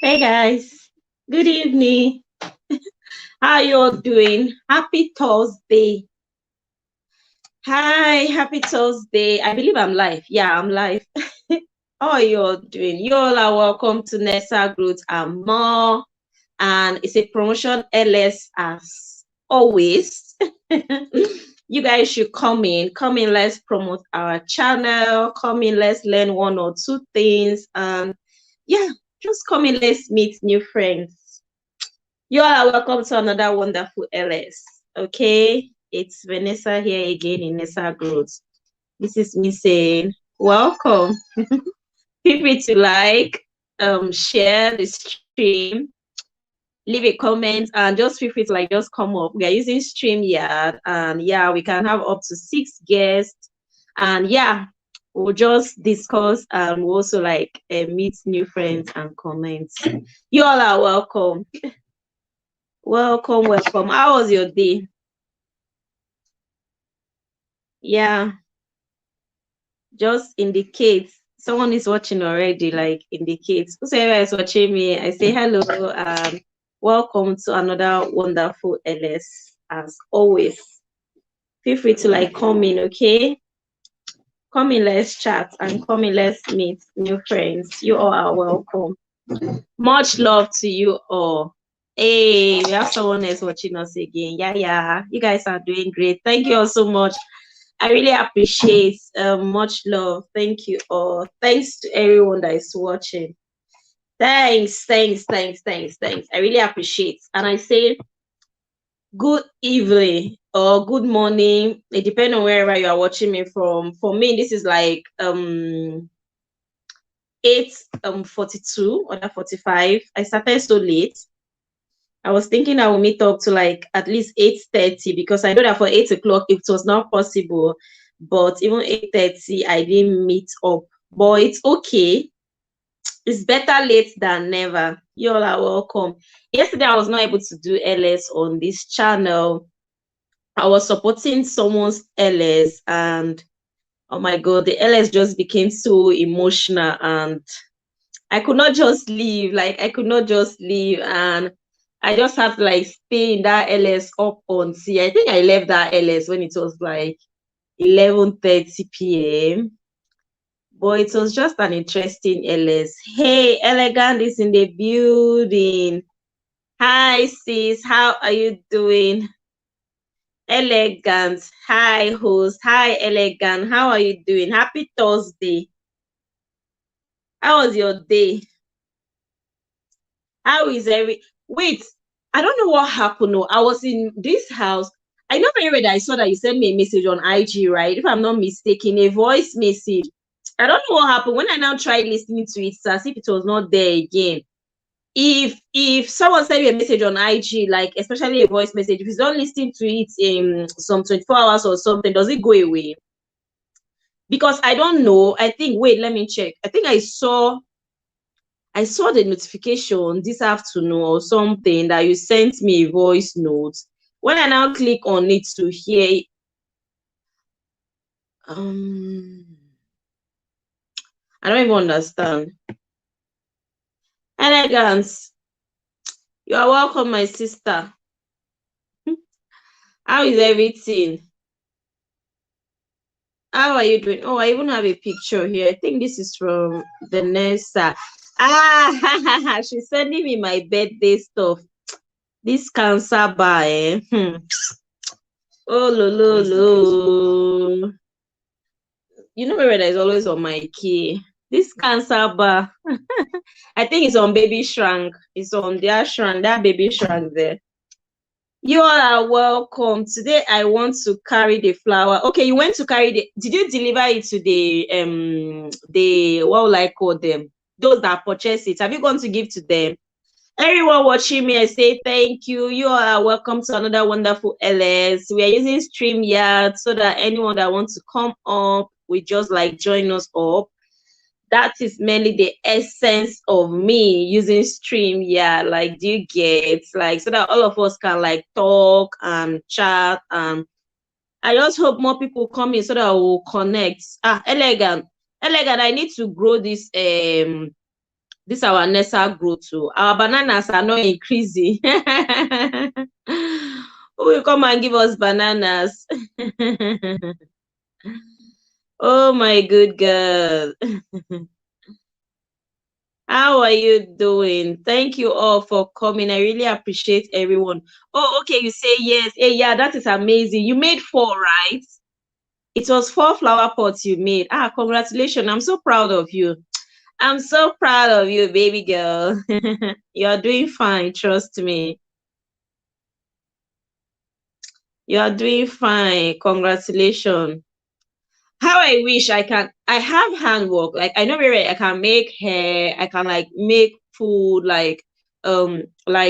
Hey guys, good evening. How you all doing? Happy Thursday. Hi, happy Thursday. I believe I'm live. Yeah, I'm live. How are you all doing? You all are welcome to Nessa Growth and More. And it's a promotion LS as always. You guys should come in. Come in, let's promote our channel. Come in, let's learn one or two things. And yeah, just come in, let's meet new friends. You all are welcome to another wonderful LS. Okay, it's Vanessa here again in Nessa Growth. This is me saying welcome. Feel free to like, share the stream, leave a comment, and just feel free to just come up. We are using StreamYard, and yeah, we can have up to 6 guests, and yeah, we'll just discuss and we'll also meet new friends and comments. You all are welcome. Welcome. How was your day? Yeah, just indicate someone is watching already. Indicates whoever is watching me. I say hello and welcome to another wonderful LS. As always, feel free to come in. Okay, come in, let's chat, and come in, let's meet new friends. You all are welcome. Much love to you all. Hey, we have someone else watching us again. Yeah, you guys are doing great. Thank you all so much. I really appreciate. Much love. Thank you all. Thanks to everyone that is watching. Thanks. I really appreciate. And I say good evening or good morning. It depends on wherever you are watching me from. For me, this is 8:42 or 45. I started so late. I was thinking I will meet up to at least 8:30 because I know that for 8 o'clock it was not possible. But even 8:30, I didn't meet up. But it's okay. It's better late than never. You all are welcome. Yesterday, I was not able to do LS on this channel. I was supporting someone's LS, and oh my God, the LS just became so emotional, and I could not just leave. I could not just leave, and I just had to stay in that LS up until I think I left that LS when it was 11:30 p.m. But it was just an interesting LS. Hey, Elegant is in the building. Hi, sis. How are you doing? Elegant. Hi, host. Hi, Elegant. How are you doing? Happy Thursday. How was your day? How is Wait, I don't know what happened. No, I was in this house. I know very well that I saw that you sent me a message on IG, right? If I'm not mistaken, a voice message. I don't know what happened. When I now tried listening to it, it's as if it was not there again. If someone send you a message on IG, especially a voice message, if you don't listen to it in some 24 hours or something, does it go away? Because I don't know. I think, wait, let me check. I think I saw the notification this afternoon or something that you sent me a voice note. When I now click on it to hear, I don't even understand. Elegance, you are welcome, my sister. How is everything? How are you doing? Oh, I even have a picture here. I think this is from Vanessa. She's sending me my birthday stuff. This cancer bar, eh? Oh, lo. You know where that is always on my key. This cancer bar. I think it's on Baby Shrunk. It's on their shrunk, that Baby Shrunk there. You all are welcome. Today I want to carry the flower. Okay, you went to carry did you deliver it to the what will I call them? Those that purchase it. Have you gone to give to them? Everyone watching me, I say thank you. You all are welcome to another wonderful LS. We are using StreamYard so that anyone that wants to come up, we just join us up. That is mainly the essence of me using StreamYard. Do you get so that all of us can talk and chat, and I just hope more people come in so that we'll connect. Elegant, Elegant, I need to grow this our Nessa growth too. Our bananas are not increasing. Who will come and give us bananas? Oh my good girl. How are you doing? Thank you all for coming. I really appreciate everyone. Oh, okay. You say yes. Hey, yeah, that is amazing. You made 4, right? It was 4 flower pots you made. Ah, congratulations. I'm so proud of you. I'm so proud of you, baby girl. You're doing fine. Trust me. You're doing fine. Congratulations. How I wish I have handwork. Like I know very I can make hair, I can like make food, like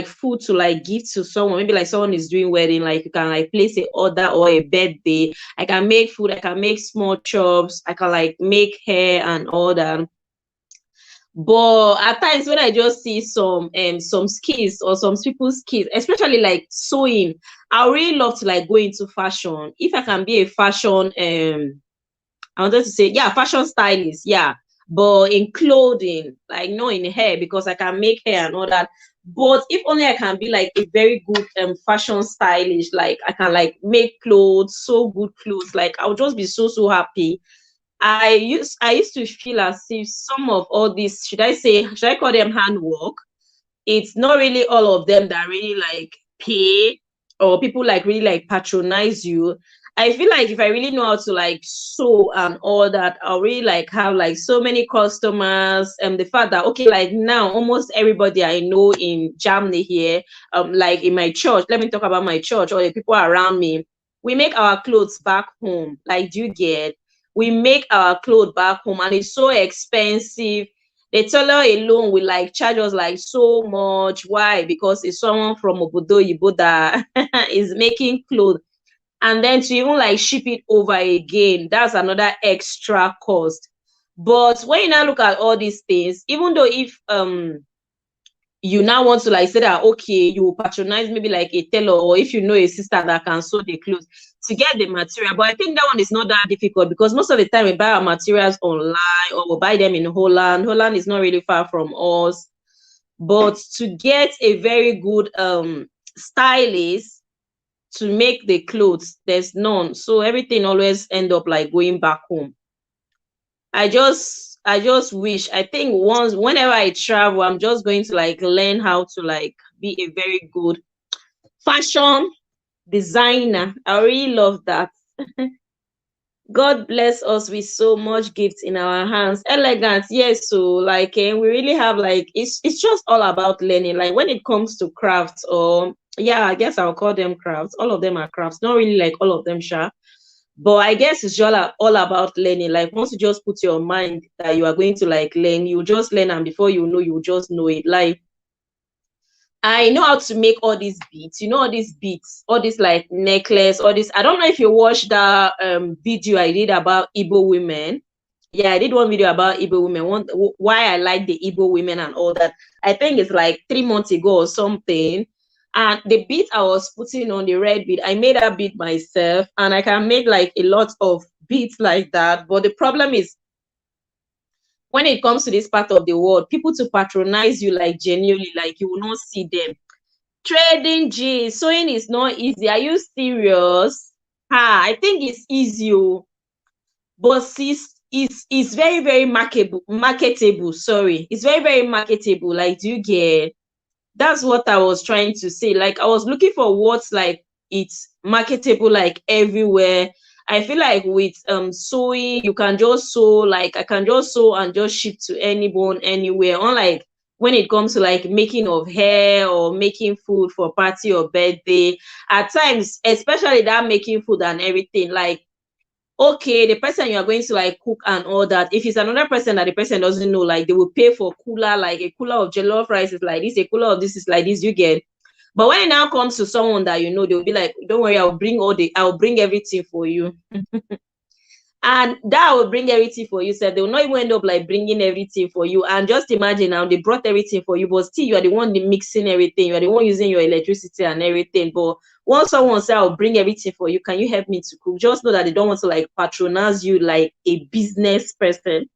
food to like give to someone. Maybe like someone is doing wedding, like you can like place an order or a birthday. I can make food, I can make small chops, I can like make hair and all that. But at times when I just see some skills or some people's skills, especially like sewing, I really love to like go into fashion. If I can be a fashion I wanted to say, yeah, fashion stylist, yeah, but in clothing, like not in hair, because I can make hair and all that. But if only I can be like a very good fashion stylist, like I can like make clothes, so good clothes, like I'll just be so happy. I used to feel as if some of all this, should I call them handwork? It's not really all of them that really like pay or people like really like patronize you. I feel like if I really know how to like sew and all that, I'll really like have like so many customers. And the fact that okay, like now almost everybody I know in Germany here, like in my church, let me talk about my church or the people around me. We make our clothes back home. Like, do you get? We make our clothes back home, and it's so expensive. The tailor alone will like charge us like so much. Why? Because it's someone from Obodo Yibo that is making clothes. And then to even like ship it over again, that's another extra cost. But when you now look at all these things, even though if you now want to like say that okay, you will patronize maybe like a tailor, or if you know a sister that can sew the clothes to get the material. But I think that one is not that difficult because most of the time we buy our materials online or we buy them in Holland. Holland is not really far from us. But to get a very good stylist to make the clothes, there's none. So everything always end up like going back home. I just wish, I think once whenever I travel, I'm just going to like learn how to like be a very good fashion designer. I really love that. God bless us with so much gifts in our hands. Elegant, yes. So like we really have like it's just all about learning. Like when it comes to crafts, or yeah, I guess I'll call them crafts. All of them are crafts. Not really like all of them, sure. But I guess it's just all about learning. Like once you just put your mind that you are going to like learn, you just learn, and before you know, you just know it. Like I know how to make all these beads, all these beads, all this like necklace, all this. I don't know if you watched that video I did about Igbo women. Yeah, I did one video about Igbo women, why I like the Igbo women and all that. I think it's like 3 months ago or something. And the bead I was putting on, the red bead, I made that bead myself, and I can make like a lot of beads like that. But the problem is when it comes to this part of the world, people to patronize you like genuinely, like you will not see them. Trading jeans, sewing is not easy. Are you serious? I think it's easy, but it's very marketable. Sorry, it's very marketable. Like, do you get? That's what I was trying to say. Like, I was looking for what's like it's marketable like everywhere. I feel like with sewing, you can just sew, like I can just sew and just ship to anyone anywhere. Unlike when it comes to like making of hair or making food for party or birthday, at times, especially that making food and everything, like okay, the person you are going to like cook and all that, if it's another person that the person doesn't know, like they will pay for cooler, like a cooler of jollof rice is like this, a cooler of this is like this, you get. But when it now comes to someone that you know, they'll be like, don't worry, I'll bring everything for you. And that will bring everything for you. So they will not even end up like bringing everything for you. And just imagine now they brought everything for you, but still you are the one mixing everything. You are the one using your electricity and everything. But once someone say I'll bring everything for you, can you help me to cook? Just know that they don't want to like patronize you like a business person.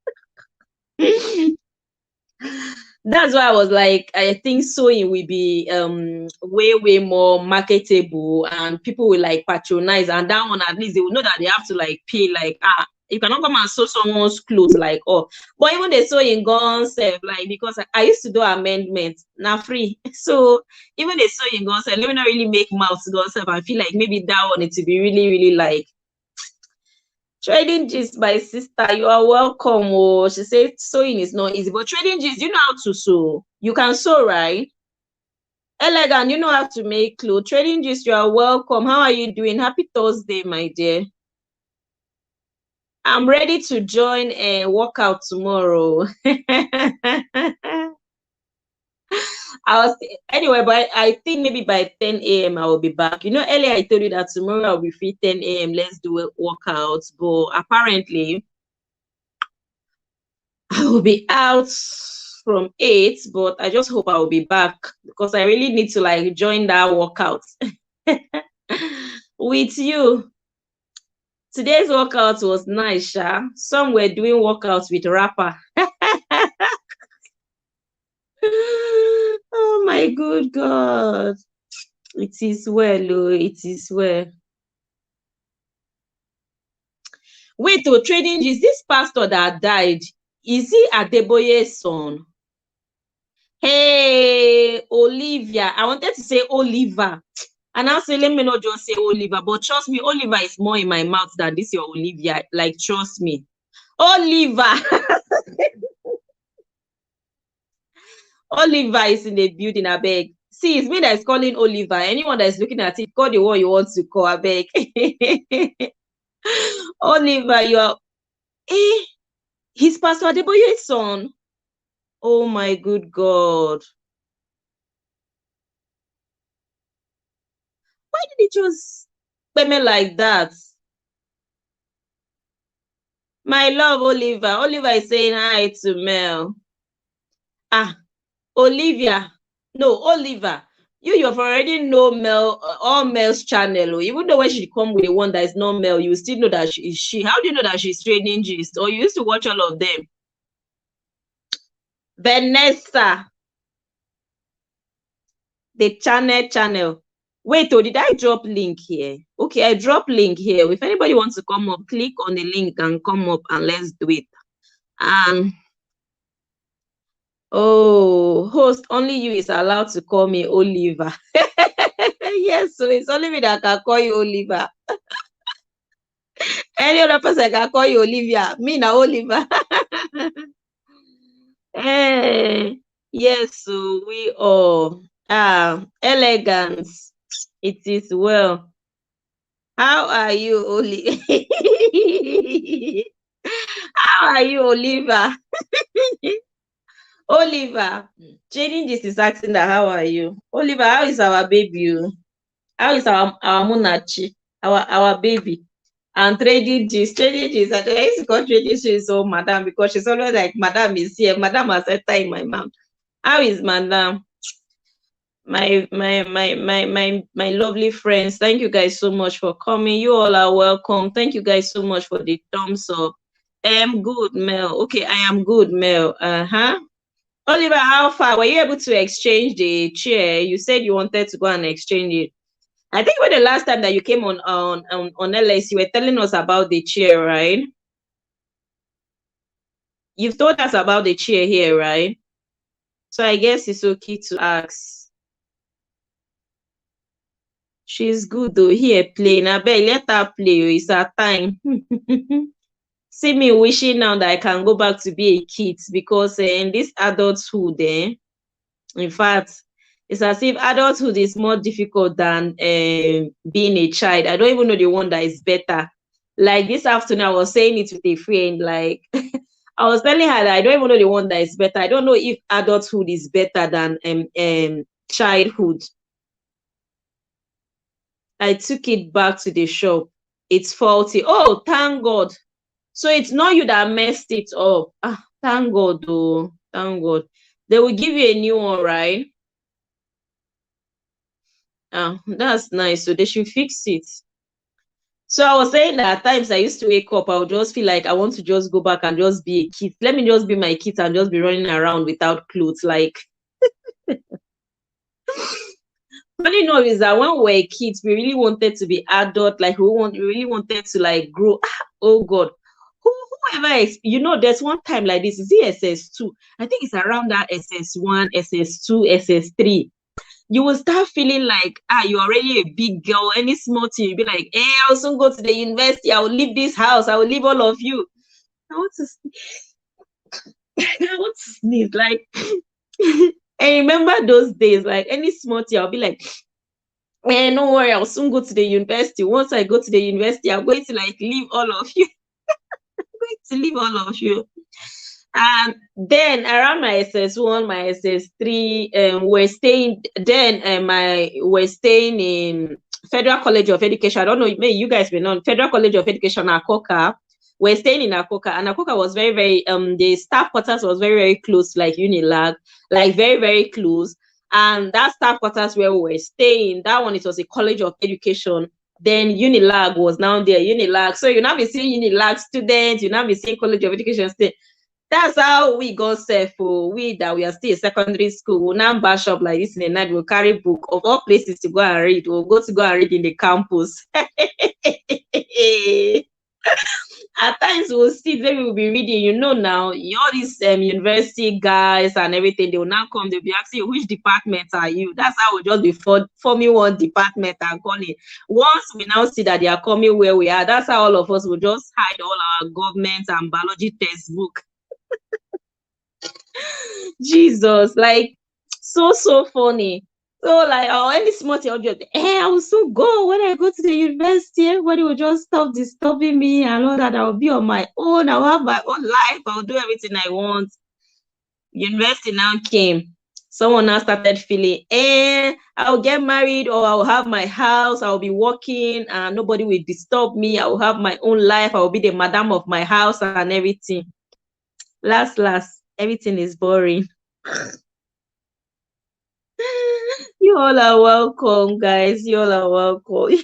That's why I was like, I think sewing will be way more marketable and people will like patronize, and that one at least they will know that they have to like pay like you cannot come and sew someone's clothes like but even the sewing gone self like because I used to do amendments now free. So even the sewing gone self, let me not really make mouth gone self. I feel like maybe that one it to be really like trading gist. My sister, you are welcome. Oh, she said sewing is not easy, but trading gist, you know how to sew. You can sew, right? Elegant, you know how to make clothes. Trading gist, you are welcome. How are you doing? Happy Thursday, my dear. I'm ready to join a workout tomorrow. I was anyway, but I think maybe by 10 a.m. I will be back. You know, earlier I told you that tomorrow I'll be free 10 a.m. Let's do a workout. But apparently I will be out from 8, but I just hope I will be back because I really need to like join that workout with you. Today's workout was nice, Sha. Some were doing workouts with rapper. Oh my good God. It is well, oh, it is well. Wait, oh, trading is this pastor that died? Is he Adeboye's son? Hey, Olivia. I wanted to say Oliver. And I'll say, let me not just say Oliver, but trust me, Oliver is more in my mouth than this your Olivia. Like, trust me. Oliver. Oliver is in the building, I beg. See, it's me that is calling Oliver. Anyone that is looking at it, call the one you want to call, I beg. Oliver, you are... Eh, he's Pastor Adeboye's son. Oh my good God. Why did he just pay like that? My love, Oliver. Oliver is saying hi to Mel. Olivia. No, Oliver. You've already know Mel, all Mel's channel. Even though when she come with the one that is not Mel, you still know that she is she. How do you know that she's trading gist? Or you used to watch all of them? Vanessa. The channel. Wait, did I drop link here? Okay, I drop link here. If anybody wants to come up, click on the link and come up and let's do it. Oh, host, only you is allowed to call me Oliver. Yes, so it's only me that can call you Oliver. Any other person can call you Olivia. Me now, Oliver. Hey, yes, so we all elegance. It is well. How are you, Oli? How are you, Oliver? Oliver, Jane this is asking that how are you? Oliver, how is our baby? How is our Munachi? Our baby? And trading gist. I used to call trading gist so madam because she's always like, Madam is here. Madam has a time in my mouth. How is Madam? My lovely friends, thank you guys so much for coming. You all are welcome. Thank you guys so much for the thumbs up. I am good, Mel. Okay, I am good, Mel. Oliver, how far were you able to exchange the chair? You said you wanted to go and exchange it. I think when the last time that you came on LS, you were telling us about the chair, right? You've told us about the chair here, right? So I guess it's okay to ask. She's good though. Here playing. I bet let her play. It's her time. See me wishing now that I can go back to be a kid because in this adulthood, in fact, it's as if adulthood is more difficult than being a child. I don't even know the one that is better. Like this afternoon, I was saying it with a friend. Like I was telling her that I don't even know the one that is better. I don't know if adulthood is better than childhood. I took it back to the shop. It's faulty. Oh, thank God. So it's not you that messed it up. Thank God, though. Thank God. They will give you a new one, right? That's nice. So they should fix it. So I was saying that at times I used to wake up, I would just feel like I want to just go back and just be a kid. Let me just be my kid and just be running around without clothes. Like, funny enough is that when we were kids, we really wanted to be adult. Like, we really wanted to like grow. Oh God. Whoever, there's one time like this, is it SS2? I think it's around that SS1, SS2, SS3. You will start feeling like you're already a big girl. Any small thing, you'll be like, hey, I'll soon go to the university, I will leave this house, I will leave all of you. I want to I want to sneeze. Like, I remember those days, like any small thing, I'll be like, don't worry, I'll soon go to the university. Once I go to the university, I'm going to like leave all of you. I'm going to leave all of you. And then around my SS1, my SS3, we're staying in Federal College of Education. I don't know, maybe you guys may know Federal College of Education, Akoka. We're staying in Akoka, and Akoka was very, very the staff quarters was very, very close to like Unilag, like very, very close. And that staff quarters where we were staying, that one, it was a College of Education. Then Unilag was now there, Unilag. So you now be seeing Unilag students, you now be seeing College of Education students. That's how we got safe. We that we are still in secondary school, we'll now bash up like this in the night. We'll carry book of all places to go and read. We'll go to go and read in the campus. At times we'll see them, we'll be reading, now, all these university guys and everything, they will now come, they'll be asking you, which department are you? That's how we'll just be forming one department and calling. Once we now see that they are coming where we are, that's how all of us will just hide all our government and biology textbook. Jesus, like, so funny. So like, any small thing, I'll just, I will soon go. When I go to the university, everybody will just stop disturbing me and all that. I'll be on my own. I'll have my own life. I'll do everything I want. University now came. Someone now started feeling, I'll get married, or I'll have my house. I'll be working and nobody will disturb me. I'll have my own life. I'll be the madam of my house and everything. Last, everything is boring. You all are welcome, guys. You all are welcome.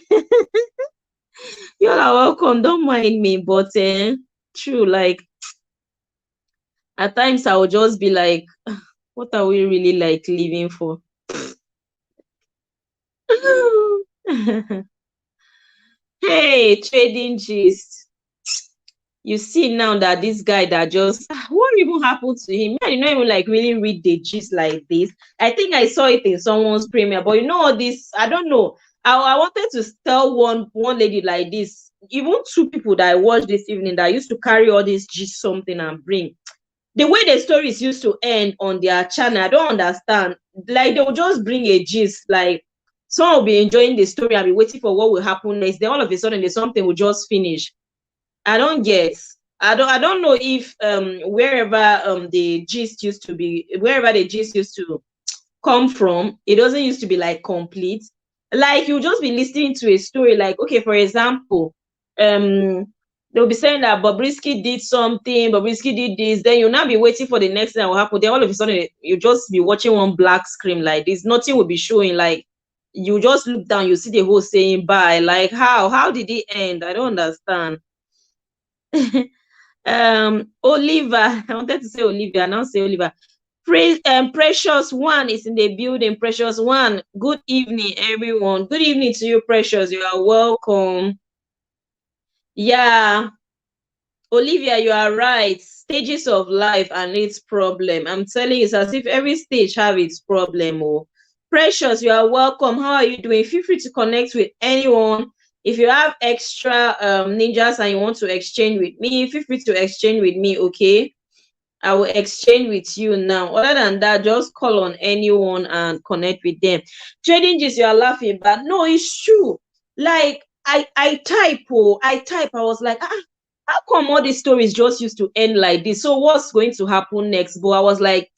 You all are welcome. Don't mind me, but true, like, at times I will just be like, what are we really like living for? Hey, Trading Gist. You see now that this guy that just, what even happened to him? I didn't even like really read the gist like this. I think I saw it in someone's premiere, but this, I don't know. I wanted to tell one lady like this, even two people that I watched this evening that used to carry all this gist something and bring. The way the stories used to end on their channel, I don't understand. Like, they'll just bring a gist, like someone will be enjoying the story and be waiting for what will happen next. Then all of a sudden, there's something will just finish. I don't get. I don't know if wherever the gist used to be, wherever the gist used to come from, it doesn't used to be like complete. Like, you just be listening to a story, like, okay, for example, they'll be saying that Bobrisky did something, Bobrisky did this, then you'll now be waiting for the next thing that will happen. Then all of a sudden you just be watching one black screen like this, nothing will be showing. Like, you just look down, you see the whole saying bye. Like, how did it end? I don't understand. Oliver, I wanted to say Olivia, now say Oliver. Precious One is in the building. Precious One, good evening, everyone. Good evening to you, Precious. You are welcome. Yeah, Olivia, you are right. Stages of life and its problem. I'm telling you, it's as if every stage have its problem. Oh, Precious, you are welcome. How are you doing? Feel free to connect with anyone. If you have extra ninjas and you want to exchange with me, feel free to exchange with me, okay? I will exchange with you now. Other than that, just call on anyone and connect with them. Trading Gist, you are laughing, but no, it's true. Like, I type, I was like, how come all these stories just used to end like this? So what's going to happen next? But I was like,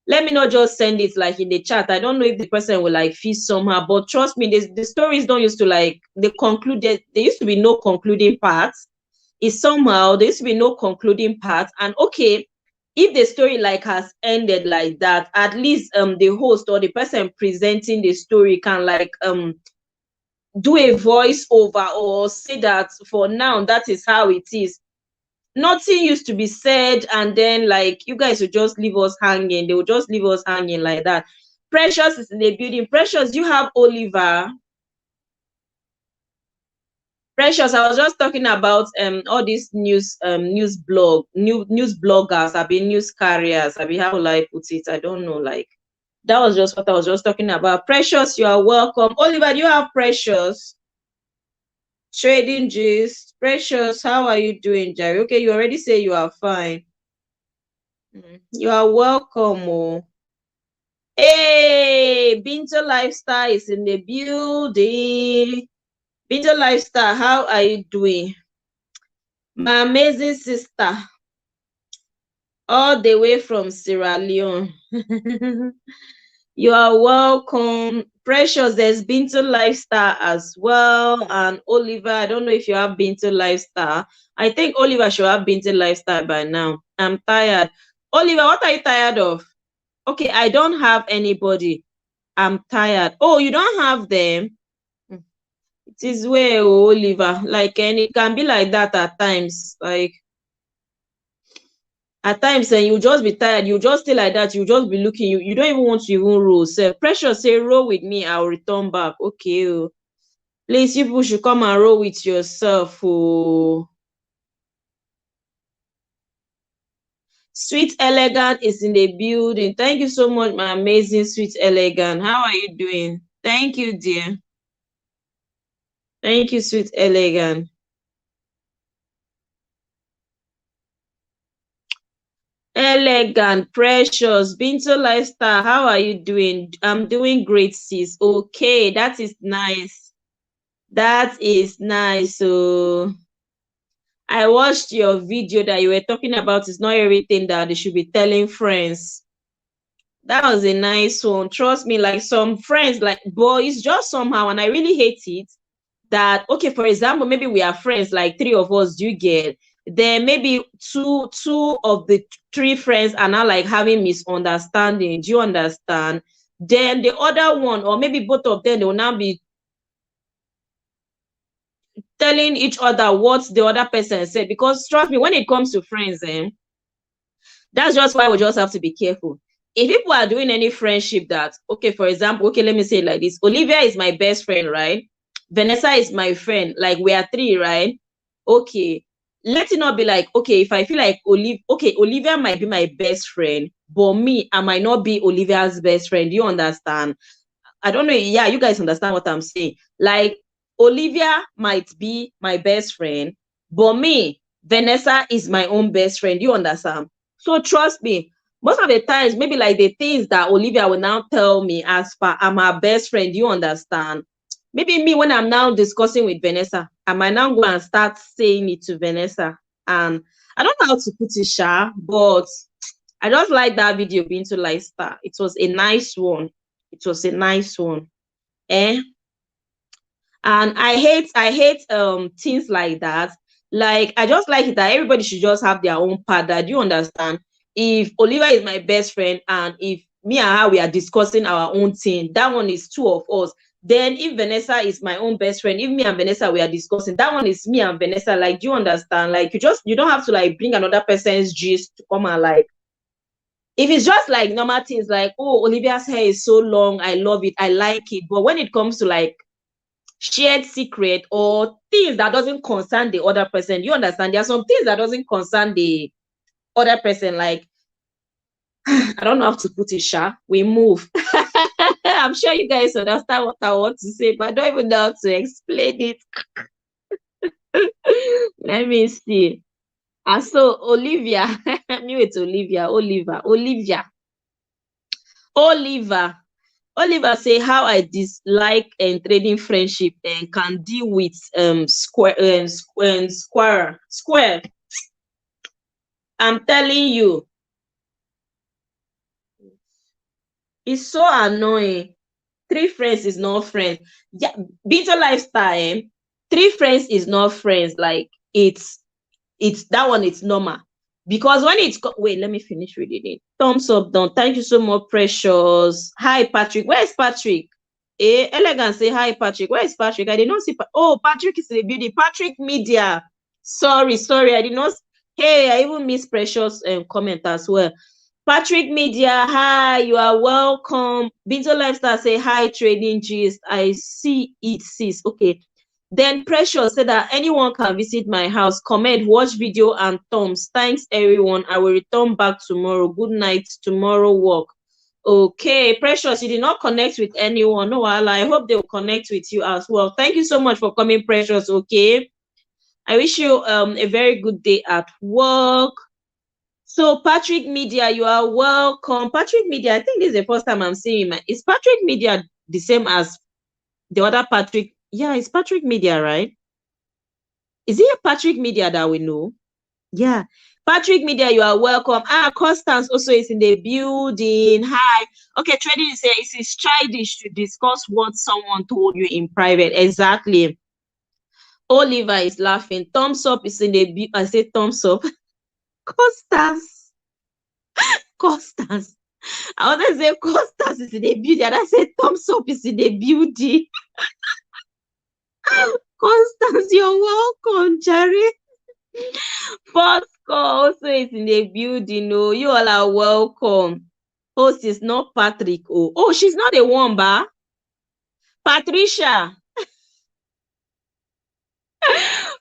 let me not just send it like in the chat. I don't know if the person will like feel somehow, but trust me, the stories don't used to like, they concluded, there used to be no concluding parts. is somehow there used to be no concluding part. And okay, if the story like has ended like that, at least the host or the person presenting the story can like do a voiceover or say that for now that is how it is. Nothing used to be said, and then like you guys would just leave us hanging. They would just leave us hanging like that. Precious is in the building. Precious, you have Oliver. Precious, I was just talking about all these news news bloggers, I mean news carriers, I mean how will I put it? I don't know, like that was just what I was just talking about. Precious, you are welcome. Oliver, do you have Precious? Trading gist. Precious, how are you doing, Jerry? Okay, you already say you are fine. You are welcome. Oh. Hey, Binto Lifestyle is in the building. Binto Lifestyle, how are you doing? My amazing sister, all the way from Sierra Leone. You are welcome. Precious, there's Binto Lifestyle as well. And Oliver, I don't know if you have Binto Lifestyle. I think Oliver should have Binto Lifestyle by now. I'm tired. Oliver, what are you tired of? Okay, I don't have anybody. I'm tired. Oh, you don't have them? It is well, Oliver. Like, and it can be like that at times. Like, at times, and you just be tired. You just stay like that. You just be looking. You don't even want to even roll. So, Precious, say, roll with me. I'll return back. Okay. Oh. Please, you people should come and roll with yourself. Oh. Sweet Elegant is in the building. Thank you so much, my amazing Sweet Elegant. How are you doing? Thank you, dear. Thank you, Sweet Elegant. Elegant, Precious, Binto Lifestyle. How are you doing? I'm doing great, sis. Okay, that is nice. That is nice. So I watched your video that you were talking about. It's not everything that they should be telling friends. That was a nice one. Trust me, like some friends, like boys, just somehow, and I really hate it. That okay, for example, maybe we are friends, like three of us, do you get? Then maybe two of the three friends are now like having misunderstanding. Do you understand? Then the other one, or maybe both of them, they will now be telling each other what the other person said. Because trust me, when it comes to friends, that's just why we just have to be careful. If people are doing any friendship that, okay, for example, okay, let me say it like this. Olivia is my best friend, right? Vanessa is my friend. Like we are three, right? Okay. Let it not be like, okay, if I feel like Olivia might be my best friend, but me, I might not be Olivia's best friend. Do you understand? I don't know. Yeah, you guys understand what I'm saying. Like Olivia might be my best friend, but me, Vanessa is my own best friend. Do you understand? So trust me, most of the times, maybe like the things that Olivia will now tell me as per I'm her best friend, you understand? Maybe me, when I'm now discussing with Vanessa, I might now go and start saying it to Vanessa. And I don't know how to put it, Sha, but I just like that video Binto Lifestyle. It was a nice one. It was a nice one. Eh? And I hate things like that. Like I just like it that everybody should just have their own path. That you understand? If Oliver is my best friend and if me and her we are discussing our own thing, that one is two of us. Then if Vanessa is my own best friend, if me and Vanessa we are discussing, that one is me and Vanessa. Like, do you understand? Like you don't have to like bring another person's gist to come and like if it's just like normal things like, oh, Olivia's hair is so long, I love it, I like it. But when it comes to like shared secret or things that doesn't concern the other person, you understand? There are some things that doesn't concern the other person. Like I don't know how to put it, Sha. We move. I'm sure you guys understand what I want to say, but I don't even know how to explain it. Let me see. And so Olivia, me with Oliver. Oliver say how I dislike trading friendship and can deal with square. I'm telling you, it's so annoying. Three friends is not friends. Yeah, bitter lifestyle. Three friends is not friends. Like it's it's that one, it's normal. Because when it's wait, let me finish reading it. Thumbs up done. Thank you so much, Precious. Hi, Patrick. Where is Patrick? Elegant say hi, Patrick. Where is Patrick? I did not see. Oh, Patrick is in the building. Patrick Media. Sorry, I did not. Hey, I even missed Precious comment as well. Patrick Media, hi, you are welcome. Binto Lifestyle say hi, Trading Gist. I see it, sis. Okay. Then Precious said that anyone can visit my house, comment, watch video, and thumbs. Thanks, everyone. I will return back tomorrow. Good night. Tomorrow work. Okay, Precious, you did not connect with anyone. No, I hope they will connect with you as well. Thank you so much for coming, Precious. Okay. I wish you a very good day at work. So Patrick Media, you are welcome. Patrick Media, I think this is the first time I'm seeing him. Is Patrick Media the same as the other Patrick? Yeah, it's Patrick Media, right? Is it a Patrick Media that we know? Yeah. Patrick Media, you are welcome. Constance also is in the building. Hi. Okay, Trading says it is childish to discuss what someone told you in private. Exactly. Oliver is laughing. Thumbs up is in the I say thumbs up. Constance. Constance. I want to say Constance is in the building, and I said thumbs up is in the building. Constance, you're welcome, Jerry. First call also is in the building. Oh, you all are welcome. Host is not Patrick. Oh, she's not a womba. Patricia.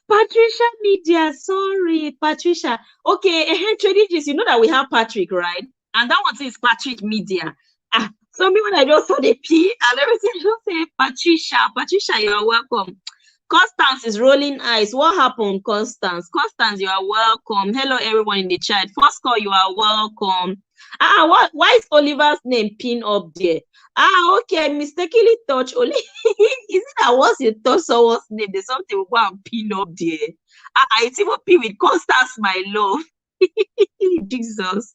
Patricia Media, sorry, Patricia. Okay, Trading Gist, you know that we have Patrick, right? And that one is Patrick Media. So me when I just saw the P and everything, just say Patricia. Patricia, you are welcome. Constance is rolling eyes. What happened, Constance? Constance, you are welcome. Hello, everyone in the chat. First call, you are welcome. Why is Oliver's name pinned up there? Okay, I mistakenly touched Oli. Is it that once you touch someone's name, there's something will go and pin up there? It's even pin with Constance, my love. Jesus.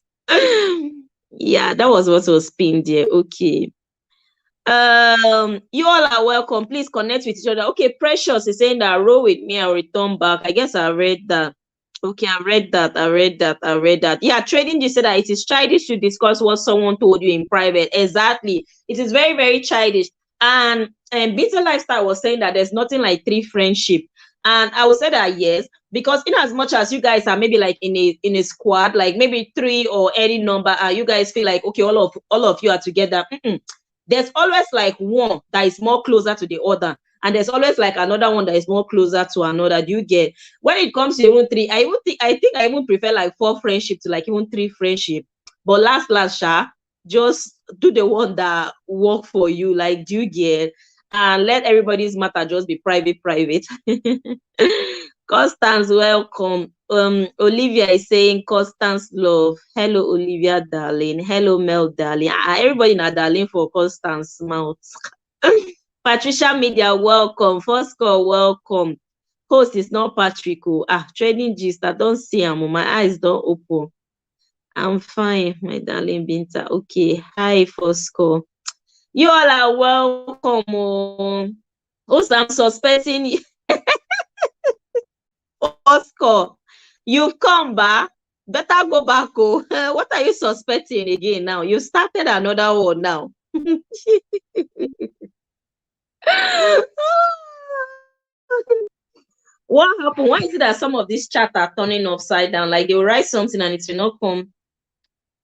Yeah, that was what was pinned there. Okay. You all are welcome. Please connect with each other. Okay, Precious is saying that roll with me, I'll return back. I guess I read that. Okay, I read that. Yeah, Trading Gist said that it is childish to discuss what someone told you in private. Exactly. It is very, very childish. And Bitter Lifestyle was saying that there's nothing like true friendship. And I would say that yes, because in as much as you guys are maybe like in a squad, like maybe 3 or any number, you guys feel like okay, all of you are together. There's always like one that is more closer to the other, and there's always like another one that is more closer to another. Do you get? When it comes to even 3, I think I even prefer like 4 friendship to like even 3 friendship. But last just do the one that work for you. Like, do you get? And let everybody's matter just be private. Constance, welcome. Olivia is saying Constance love. Hello, Olivia, darling. Hello, Mel, darling. Everybody na darling for Constance mouth. Patricia Media, welcome. First call, welcome. Host is not Patrick. Trading Gist. I don't see him. My eyes don't open. I'm fine, my darling Binta. Okay. Hi, first call. You all are welcome. Host, I'm suspecting Oscar, you've come back. Better go back. What are you suspecting again now? You started another one now. What happened? Why is it that some of these chat are turning upside down? Like they'll write something and it will not come.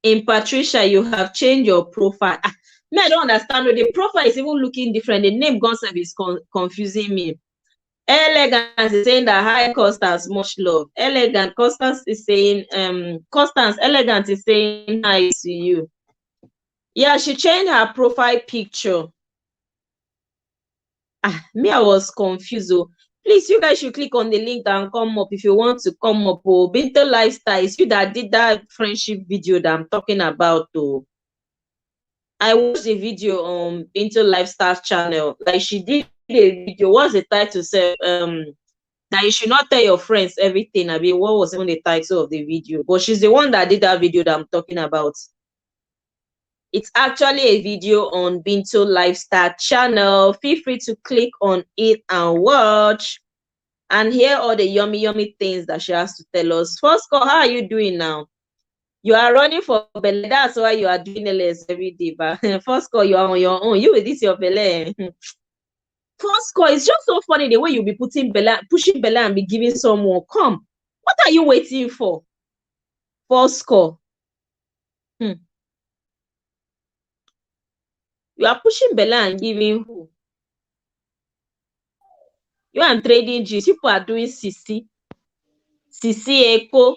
In Patricia, you have changed your profile. I don't understand. The profile is even looking different. The name concept is confusing me. Elegance is saying that hi Constance, much love. Constance is saying Constance Elegant is saying hi to you. Yeah, she changed her profile picture. Me, I was confused. Please, you guys should click on the link and come up if you want to come up. Binto Lifestyle, it's you that did that friendship video that I'm talking about. I watched the video on Binto Lifestyle channel. Like she did a video. What's the title? Say that you should not tell your friends everything. I mean, what was even the title of the video? But she's the one that did that video that I'm talking about. It's actually a video on Binto Lifestyle channel. Feel free to click on it and watch. and hear all the yummy things that she has to tell us. First call, how are you doing now? You are running for Bele. That's why you are doing LS every day. But first call, you are on your own. You with this your Bele. First call, it's just so funny the way you'll be pushing Bele and be giving someone. Come, what are you waiting for? First call. You are pushing Bele and giving who? You are trading G's. People are doing CC. CC Echo.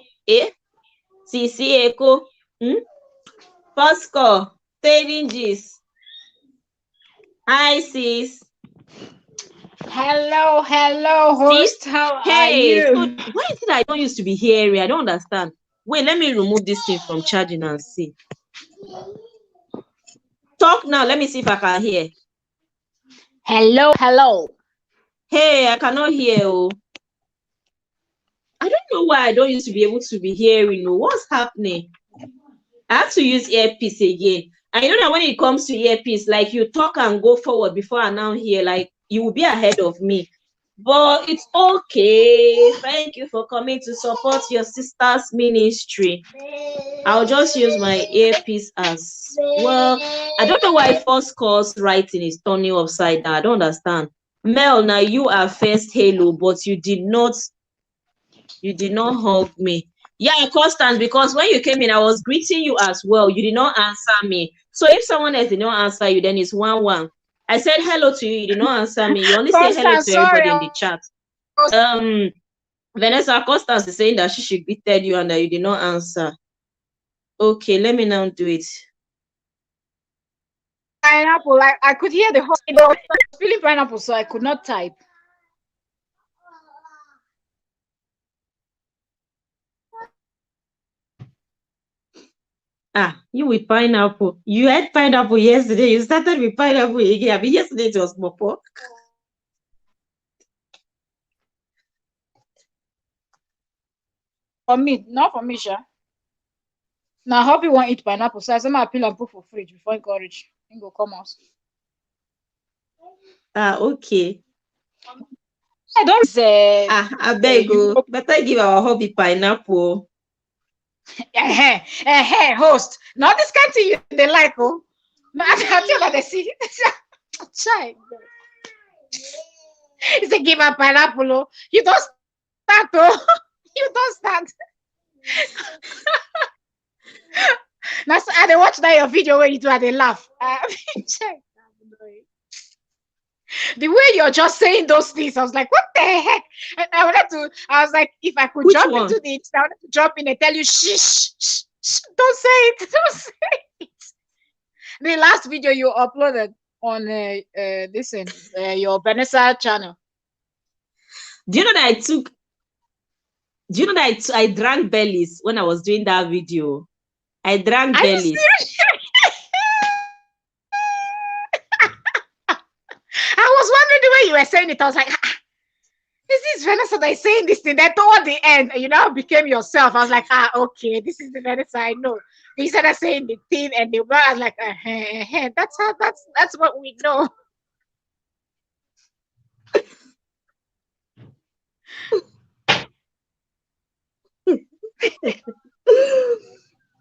CC Echo. First call. Trading G's. Hi, sis. Hello, host. Sis? How are you? So why is it I don't used to be hearing? I don't understand. Wait, let me remove this thing from charging and see. Talk now. Let me see if I can hear. Hello. Hey, I cannot hear. Oh. I don't know why I don't used to be able to be hearing. Oh. What's happening? I have to use earpiece again. And you know that when it comes to earpiece, like you talk and go forward before I now hear, like you will be ahead of me. But it's okay. Thank you for coming to support your sister's ministry. I'll just use my earpiece as well. I don't know why first calls writing is turning upside down. I don't understand. Mel, now you are first hello, but you did not hug me. Yeah, Constance, because when you came in, I was greeting you as well. You did not answer me. So if someone else did not answer you, then it's 1-1. I said hello to you. You did not answer me. You only say hello to everybody in the chat. Vanessa, Constance is saying that she should greeted you and that you did not answer. Okay, let me now do it. Pineapple. I could hear the whole. I was feeling pineapple, so I could not type. You with pineapple. You had pineapple yesterday. You started with pineapple again. I mean, yesterday it was mopo. For me, not for me, sure. Now, I hope you want to eat pineapple. So I said, I peel and put for fridge before it go reach. It go come out. Okay. I don't say. I beg you. Better give our hobby pineapple. Hey, host. Not this kind of thing you they like, oh. I tell that they see. Child. He said, give her pineapple, oh. You don't start, oh. You don't start. Now, I they watch that your video where you do and they laugh. The way you're just saying those things, I was like, what the heck? And I was like, if I could jump into the I wanted to jump in and tell you, shh, don't say it, don't say it. The last video you uploaded on your Vanessa channel. Do you know that I drank bellies when I was doing that video? I drank bellies. I was wondering the way you were saying it. I was like, this is Vanessa that is saying this thing. Then toward the end, you now became yourself. I was like, okay, this is the Vanessa I know. You started saying the thing, and the word, I was like, that's what we know.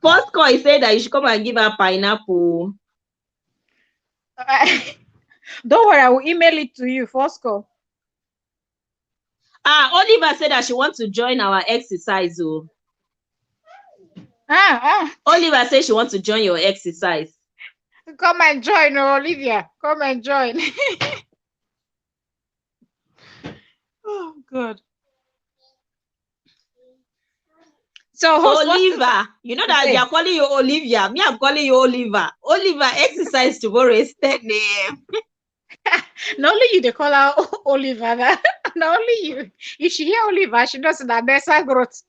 First call, he said that you should come and give her pineapple. Don't worry, I will email it to you. First call. Oliver said that she wants to join our exercise. Oliver said she wants to join your exercise. Come and join, Olivia. Come and join. Oh, good. So, host, Oliver, you know that they are calling you Olivia. Me, I'm calling you Oliver. Oliver, exercise tomorrow is 10 a.m. Not only you, they call her Oliver. Not only you. If she hear Oliver, she knows that there's a growth.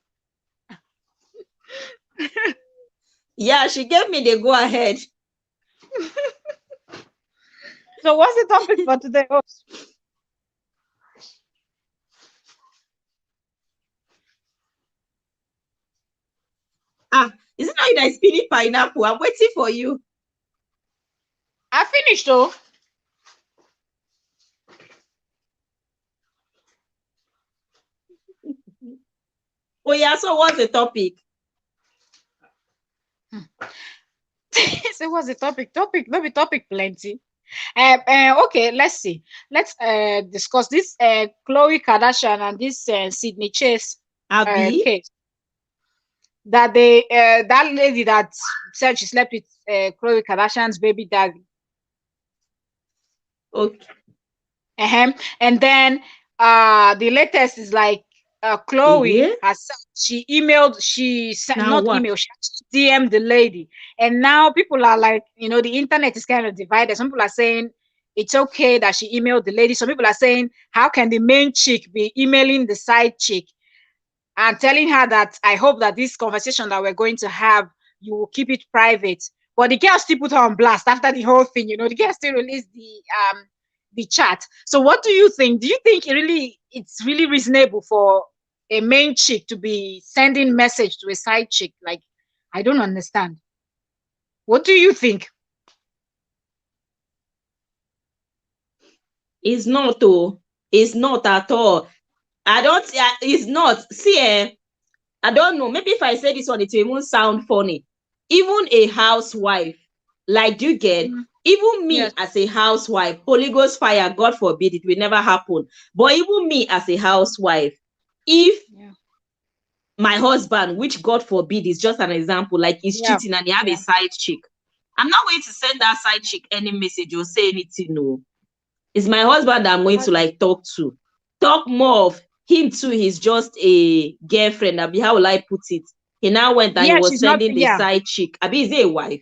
Yeah, she gave me the go ahead. So, what's the topic for today, host? Is it not you that is peeling pineapple? I'm waiting for you. I finished though. Oh yeah, so what's the topic? So what's the topic? Maybe topic plenty. Okay, let's see. Let's discuss this Khloe Kardashian and this Sydney Chase Abby? case. That they that lady that said she slept with Khloe Kardashian's baby daddy. Okay. And then the latest is like Khloe Yeah. herself. She emailed, she sent Now not what? email, she DM'd the lady. And now people are like, the internet is kind of divided. Some people are saying it's okay that she emailed the lady. Some people are saying, how can the main chick be emailing the side chick and telling her that I hope that this conversation that we're going to have, you will keep it private. But the girl still put her on blast after the whole thing. The girl still released the chat. So what do you think? Do you think it's really reasonable for a main chick to be sending message to a side chick? Like, I don't understand. What do you think? It's not, oh. It's not at all. I don't, it's not. See, I don't know. Maybe if I say this one, it will even sound funny. Even a housewife, like, do you get? Even me Yes. as a housewife, Holy Ghost fire, God forbid, it will never happen. But even me as a housewife, if my husband, which God forbid is just an example, like he's cheating and he have a side chick, I'm not going to send that side chick any message or say anything. No, it's my husband that I'm going to like talk to. Talk more of him too. He's just a girlfriend. Abi, how will I put it? He now went and he was sending the side chick. Abi, is he a wife?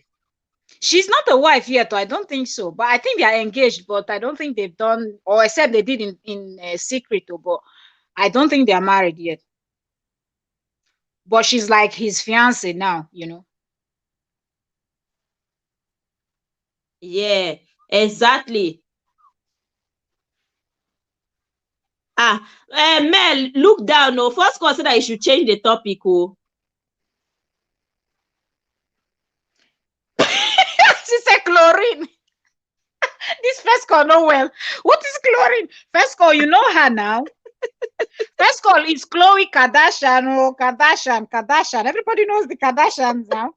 She's not a wife yet, I don't think so. But I think they are engaged, but I don't think they've done, or except they did in secret. But I don't think they are married yet. But she's like his fiance now, Yeah, exactly. Mel, look down. No, first consider you should change the topic. Oh, she said chlorine. This first call, no well. What is chlorine? First call, you know her now. First call is Khloe Kardashian. Oh, Kardashian. Everybody knows the Kardashians now.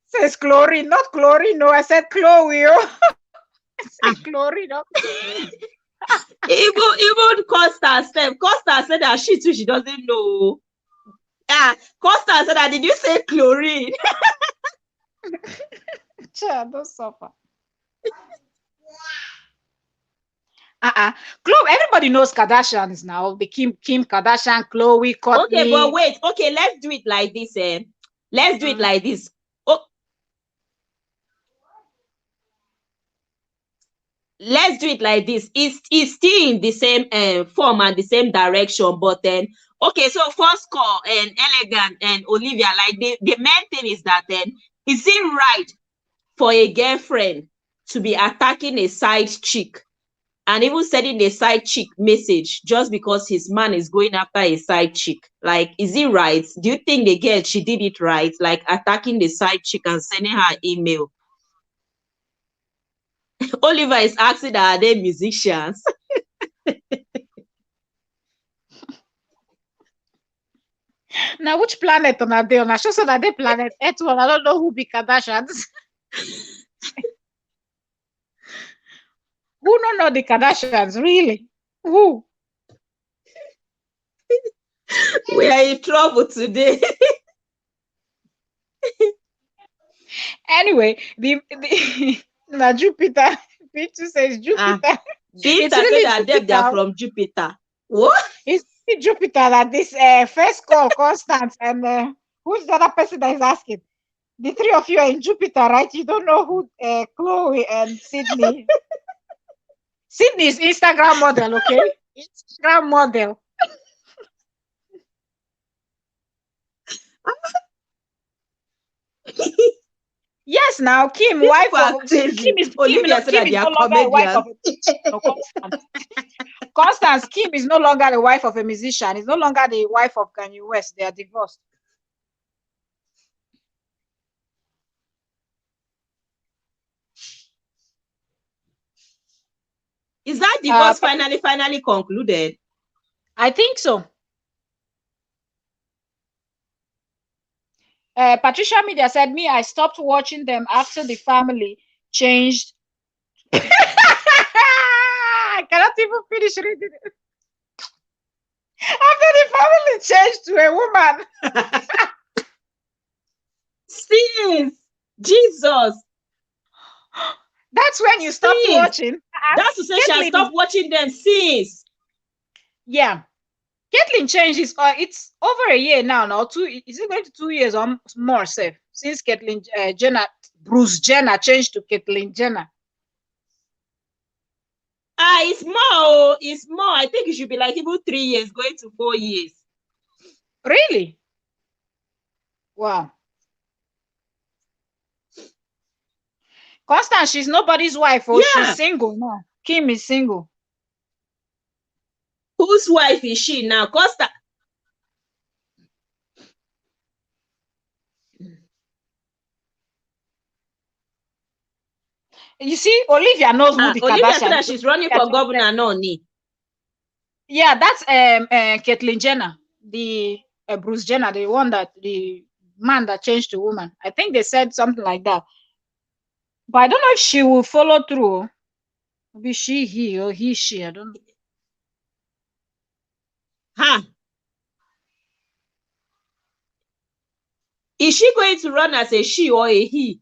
Says chlorine, not chlorine. No, I said Khloe. Oh. I said chlorine. No. even Costa said that she too, she doesn't know. Costa said that, did you say chlorine? Child, don't suffer. Khloe, everybody knows Kardashians now. The Kim Kardashian, Khloe, Kourtney. Okay, but wait. Okay, let's do it like this. Let's do it like this. Oh, let's do it like this. It's still in the same form and the same direction, but then okay. So first call and Elegant and Olivia, like the main thing is that then is it right for a girlfriend to be attacking a side chick and even sending a side chick message just because his man is going after a side chick? Like, is it right? Do you think the girl, she did it right? Like attacking the side chick and sending her email? Oliver is asking that, are they musicians? Now, which planet on are they on? I should say that they planet Earth one. I don't know who be Kardashians. Who don't know the Kardashians, really? Who? We are in trouble today. Anyway, the now Jupiter. P2 says Jupiter. It's really said that they are from Jupiter. What? It's Jupiter that this first call, Constance, and who's the other person that is asking? The three of you are in Jupiter, right? You don't know who Khloe and Sydney. Sydney is Instagram model, okay? Instagram model. Yes, now Kim, wife of Kim is Olivia said that they are comedians. Constance, Kim is no longer the wife of a musician. Is no longer the wife of Kanye West. They are divorced. Is that divorce finally concluded? I think so. Patricia Media said, me, I stopped watching them after the family changed. I cannot even finish reading it. After the family changed to a woman. Since Jesus. That's when you stopped watching. That's to say she has stopped watching them since. Yeah. Caitlyn changed it's over a year now. Is it going to 2 years or more safe since Caitlyn Jenner, Bruce Jenner changed to Caitlyn Jenner? It's more. It's more. I think it should be like even 3 years, going to 4 years. Really? Wow. Constance, she's nobody's wife. Yeah. She's single now. Kim is single. Whose wife is she now? Constance. You see, Olivia knows who the Olivia Kardashians. said that she's running for governor, Noni. Yeah, that's Caitlyn Jenner, the Bruce Jenner, the man that changed to woman. I think they said something like that. But I don't know if she will follow through. Maybe he, or she. I don't know. Huh? Is she going to run as a she or a he?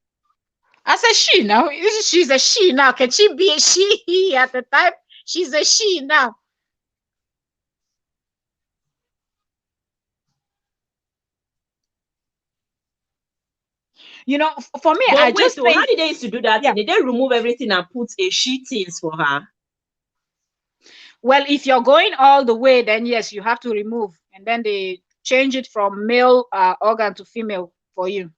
As a she now. She's a she now. Can she be a she he at the time? She's a she now. You know, for me, how did they used to do that? Yeah. Did they remove everything and put a she things for her? Well, if you're going all the way, then yes, you have to remove, and then they change it from male organ to female for you.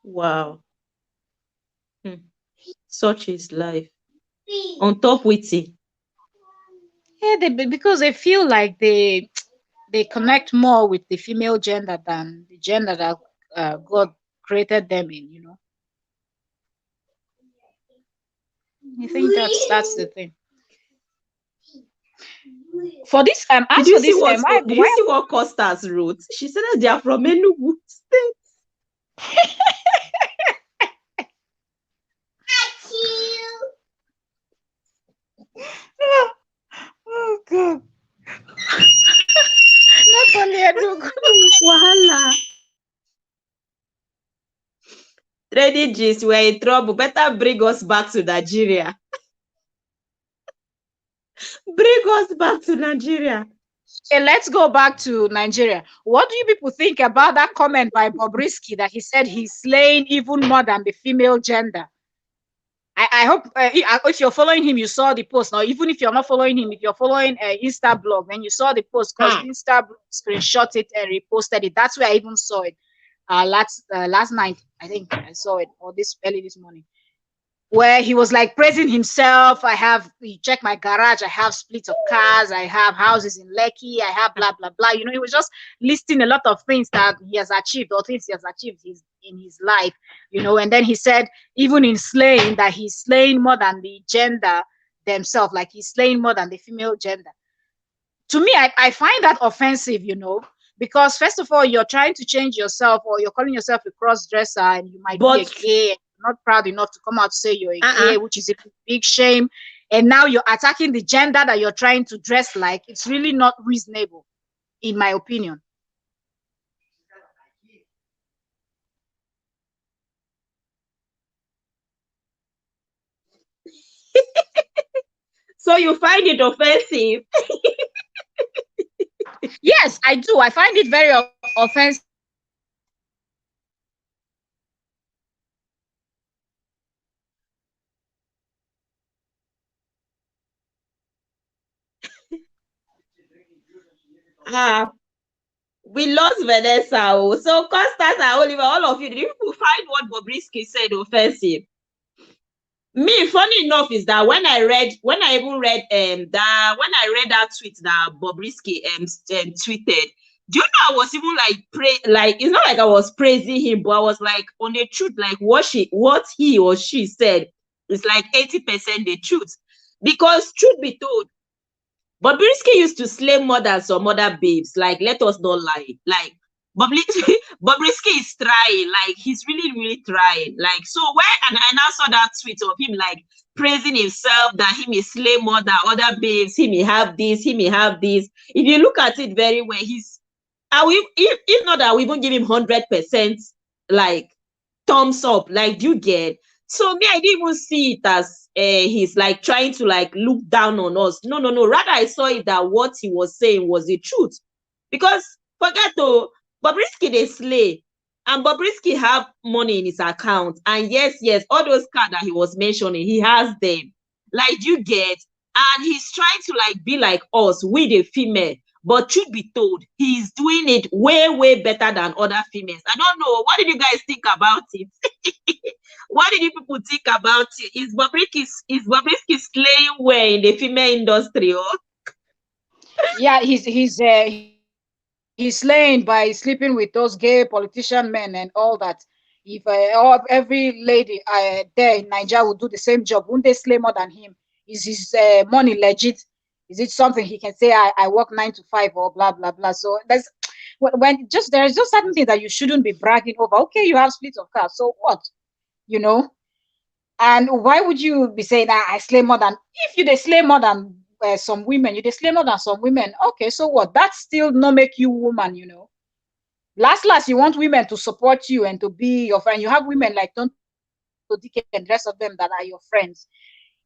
Wow. Such is life. On top with it. Yeah, because they feel like they connect more with the female gender than the gender that God created them in, you know. I think that's the thing. For this did you see what Costas wrote? She said that they are from Enugu State. Oh God. Not only Enugu. Wahala. Trading gist, we're in trouble. Better bring us back to Nigeria. Bring us back to Nigeria. Okay, let's go back to Nigeria. What do you people think about that comment by Bobrisky that he said he's slaying even more than the female gender? I hope if you're following him, you saw the post. Now, even if you're not following him, if you're following Insta blog, then you saw the post because Insta blog screenshot it and reposted it. That's where I even saw it last night. I think I saw it, or early this morning, where he was like praising himself. You check my garage, I have splits of cars, I have houses in Lekki, I have blah blah blah. You know, he was just listing a lot of things that he has achieved or things he has achieved in his life, you know. And then he said, even in slaying, that he's slaying more than the gender themselves, like he's slaying more than the female gender. To me, I find that offensive, you know, because first of all, you're trying to change yourself, or you're calling yourself a cross-dresser, and you might be a gay, not proud enough to come out to say you're a gay, which is a big shame. And now you're attacking the gender that you're trying to dress like. It's really not reasonable, in my opinion. So you find it offensive? Yes, I do. I find it very offensive. We lost Vanessa. So Constance and Oliver, all of you, did you find what Bobrisky said offensive? Me, funny enough, is that when I read that tweet that Bobrisky tweeted, do you know, I was even like it's not like I was praising him, but I was like, on the truth, like what he or she said is like 80% the truth. Because truth be told, Bobrisky used to slay more than some other babes. Like, let us not lie. Like, Bobrisky is trying. Like, he's really, really trying. Like, so when and I now saw that tweet of him like praising himself that he may slay more than other babes. He may have this. He may have this. If you look at it very well, he's. If not that we even give him 100% like thumbs up. Like, you get. So me, I didn't even see it as he's like trying to like look down on us. No, no, no. Rather, I saw it that what he was saying was the truth. Because forget to Bobrisky they slay, and Bobrisky have money in his account. And yes, yes, all those cards that he was mentioning, he has them. Like, you get, and he's trying to like be like us, we the female. But truth be told, he's doing it way, way better than other females. I don't know. What did you guys think about it? What did you people think about it? Is Bobrisky slaying well in the female industry? Oh? Yeah, he's slaying by sleeping with those gay politician men and all that. If every lady there in Nigeria would do the same job, wouldn't they slay more than him? Is his money legit? Is it something he can say, I work 9 to 5 or blah, blah, blah? So there's there's just certain things that you shouldn't be bragging over. Okay, you have split of cars. So what? You know? And why would you be saying that I slay more than, if you they slay more than some women, you they slay more than some women? Okay, so what? That still not make you woman, you know? Last, you want women to support you and to be your friend. You have women like Tonto Dike and the rest of them that are your friends.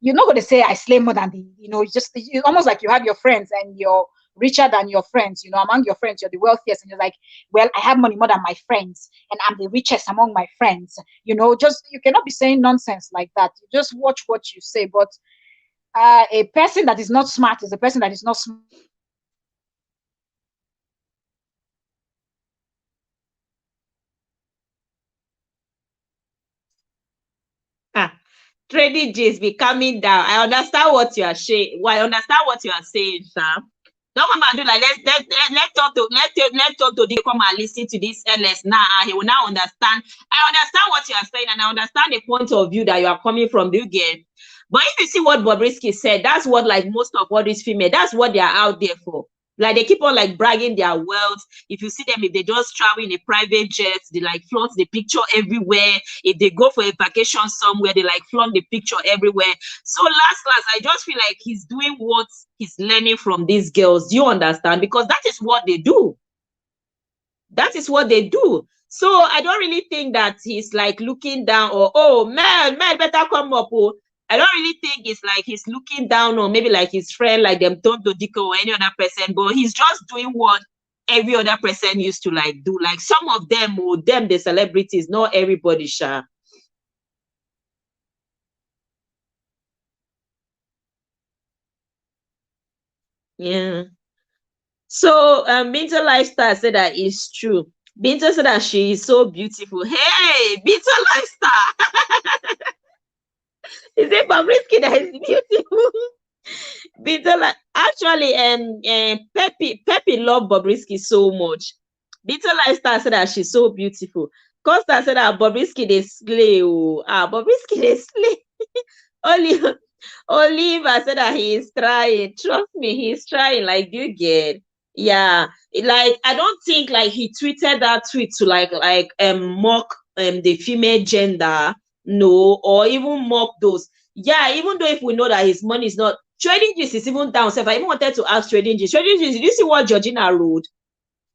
You're not going to say I slay more than the, you know, it's almost like you have your friends and you're richer than your friends. You know, among your friends, you're the wealthiest, and you're like, well, I have money more than my friends, and I'm the richest among my friends. You know, just you cannot be saying nonsense like that. You just watch what you say. But a person that is not smart is a person that is not smart. Trading G's be coming down. I understand what you are saying. Well, I understand what you are saying, sir. Don't come and do like let talk to come and listen to this LS now. He will now understand. I understand what you are saying, and I understand the point of view that you are coming from. You get. But if you see what Bobrisky said, that's what like most of all these female, that's what they are out there for. Like, they keep on like bragging their wealth. If you see them, if they just travel in a private jet, they like flaunt the picture everywhere. If they go for a vacation somewhere, they like flaunt the picture everywhere. So last, I just feel like he's doing what he's learning from these girls. Do you understand? Because that is what they do. That is what they do. So I don't really think that he's like looking down or, oh, man, better come up. Oh. I don't really think it's like he's looking down on maybe like his friend, like them Tonto Dike or any other person, but he's just doing what every other person used to like do. Like some of them, or them, the celebrities, not everybody, sha. Yeah. So Binta Lifestyle said that it's true. Binta said that she is so beautiful. Hey, Binta Lifestyle. Is it Bobrisky that is beautiful? Binta, actually, Pepe love Bobrisky so much. Binta Lifestyle said that she's so beautiful. Costa said that Bobrisky they slay. Oh. Bobrisky they slay. Oliver said that he is trying. Trust me, he's trying. Like, you get. Yeah, like I don't think like he tweeted that tweet to like mock the female gender, no, or even mock those. Yeah, even though if we know that his money is not Trading Gist is even down. So if I even wanted to ask Trading Gist, did you see what Georgina wrote?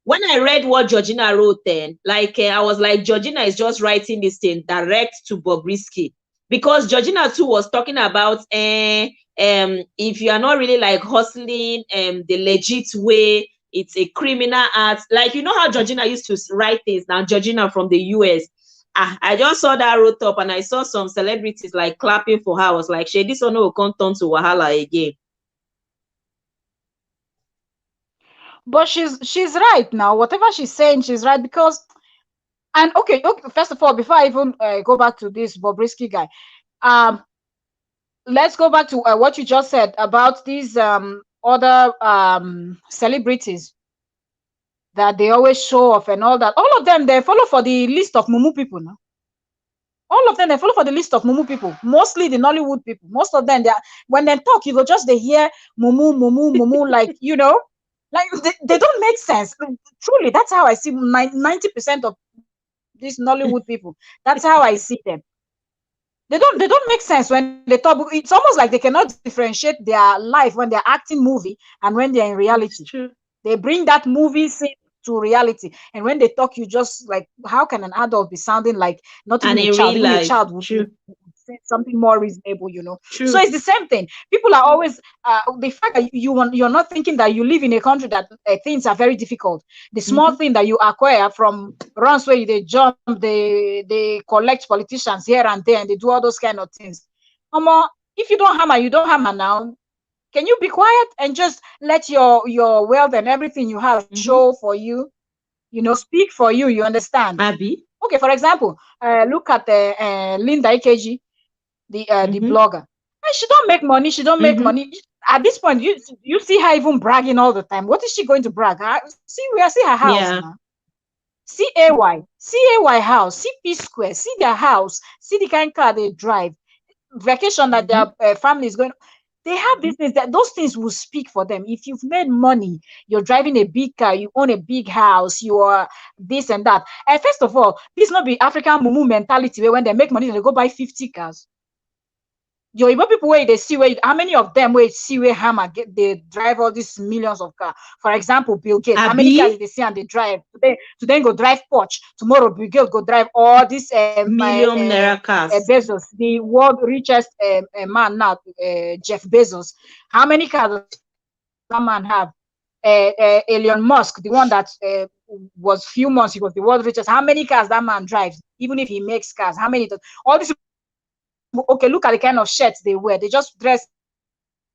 When I read what Georgina wrote, then like I was like, Georgina is just writing this thing direct to Bobrisky, because Georgina too was talking about if you are not really like hustling the legit way, it's a criminal act. Like, you know how Georgina used to write things. Now Georgina from the US, I just saw that wrote up, and I saw some celebrities like clapping for her. I was like, "Shey, this one will come turn to wahala again." But she's right now. Whatever she's saying, she's right, because, and okay, first of all, before I even go back to this Bobrisky guy, let's go back to what you just said about these other celebrities that they always show off and all that. All of them, they follow for the list of mumu people now. All of them, they follow for the list of mumu people, mostly the Nollywood people. Most of them, they are, when they talk, you go just they hear mumu, mumu, mumu, like, you know, like they don't make sense. Truly, that's how I see 90% of these Nollywood people. That's how I see them. They don't make sense when they talk. It's almost like they cannot differentiate their life when they're acting movie and when they're in reality. True. They bring that movie scene to reality, and when they talk, you just like, how can an adult be sounding like not even And a in child? real Even a life, child would true, say something more reasonable, you know. So true. it's the same thing. People are always the fact that you're not thinking that you live in a country that things are very difficult. The small Mhm. thing that you acquire from runs where they jump, they collect politicians here and there, and they do all those kind of things. If you don't hammer, you don't hammer now. Can you be quiet and just let your wealth and everything you have Mhm. show for you? You know, speak for you. You understand? Abby. Okay, for example, look at Linda Ikeji, the Mhm. blogger. And she don't make money. She don't make Mhm. money. At this point, you see her even bragging all the time. What is she going to brag? See her house Yeah. now. CAY house, see P Square, see their house, see the kind of car they drive, vacation that Mhm. their family is going. They have these things that those things will speak for them. If you've made money, you're driving a big car, you own a big house, you are this and that. And first of all, this not be African mumu mentality where when they make money, they go buy 50 cars. Your Igbo people where they see where how many of them where see where hammer get they drive all these millions of cars. For example, Bill Gates, how many cars did Abby. they see and they drive today go drive Porsche, tomorrow Bill Gates go drive all this Million naira cars. Bezos, the world richest man now, Jeff Bezos. How many cars does that man have? Elon Musk, the one that was few months he was the world richest. How many cars that man drives? Even if he makes cars, how many? All these. Okay, look at the kind of shirts they wear. They just dress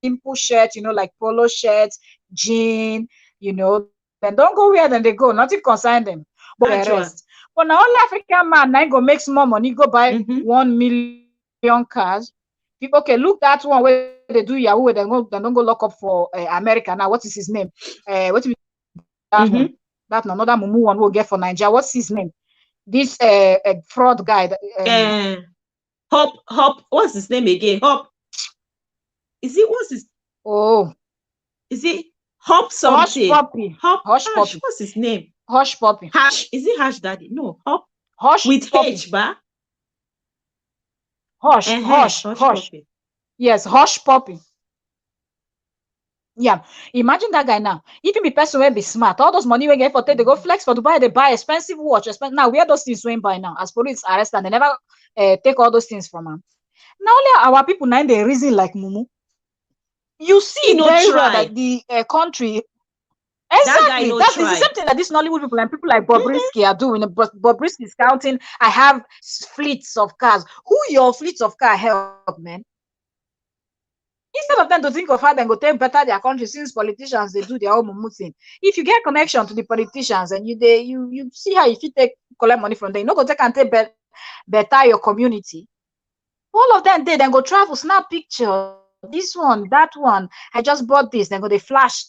simple shirts, you know, like polo shirts, jean, you know. Then don't go where then they go. Nothing concern them. But the Actual. rest. But now only African man now go make small money, go buy Mhm. 1 million cars. People, okay, look that one where they do Yahoo, they don't go lock up for America. Now, what is his name? What is that one? Mhm. That another mumu one we'll get for Nigeria. What's his name? This fraud guy. Uh, Hop. What's his name again? Hop. Is it what's his? Oh, Is it Hop Hush something? Puppy. Hop Hush Hash. Puppy. What's his name? Hush Puppy. Hash. Is it Hash Daddy? No. Hop Hush with Puppy. H, ba? Hush, hush, Hush hush. Puppy. Yes, Hush Puppy. Yeah. Imagine that guy now. If he be person will be smart, all those money we get for take, they go flex for Dubai, they buy expensive watch. Now, where those things went by now? As police arrest and they never take all those things from him. Now, only our people now they reason like mumu. You see He it no very well try. that the country. That guy Exactly. no That's it's the try. same thing that these Nollywood people and people like Mhm. Bobrisky are doing. Bobrisky is counting. I have fleets of cars. Who your fleets of car help, man? Instead of them to think of how they go take better their country, since politicians they do their own mumu thing. If you get connection to the politicians and you see how if you take collect money from them, you know go take and take better your community. All of them they then go travel, snap picture. This one, that one. I just bought this. Then go they flash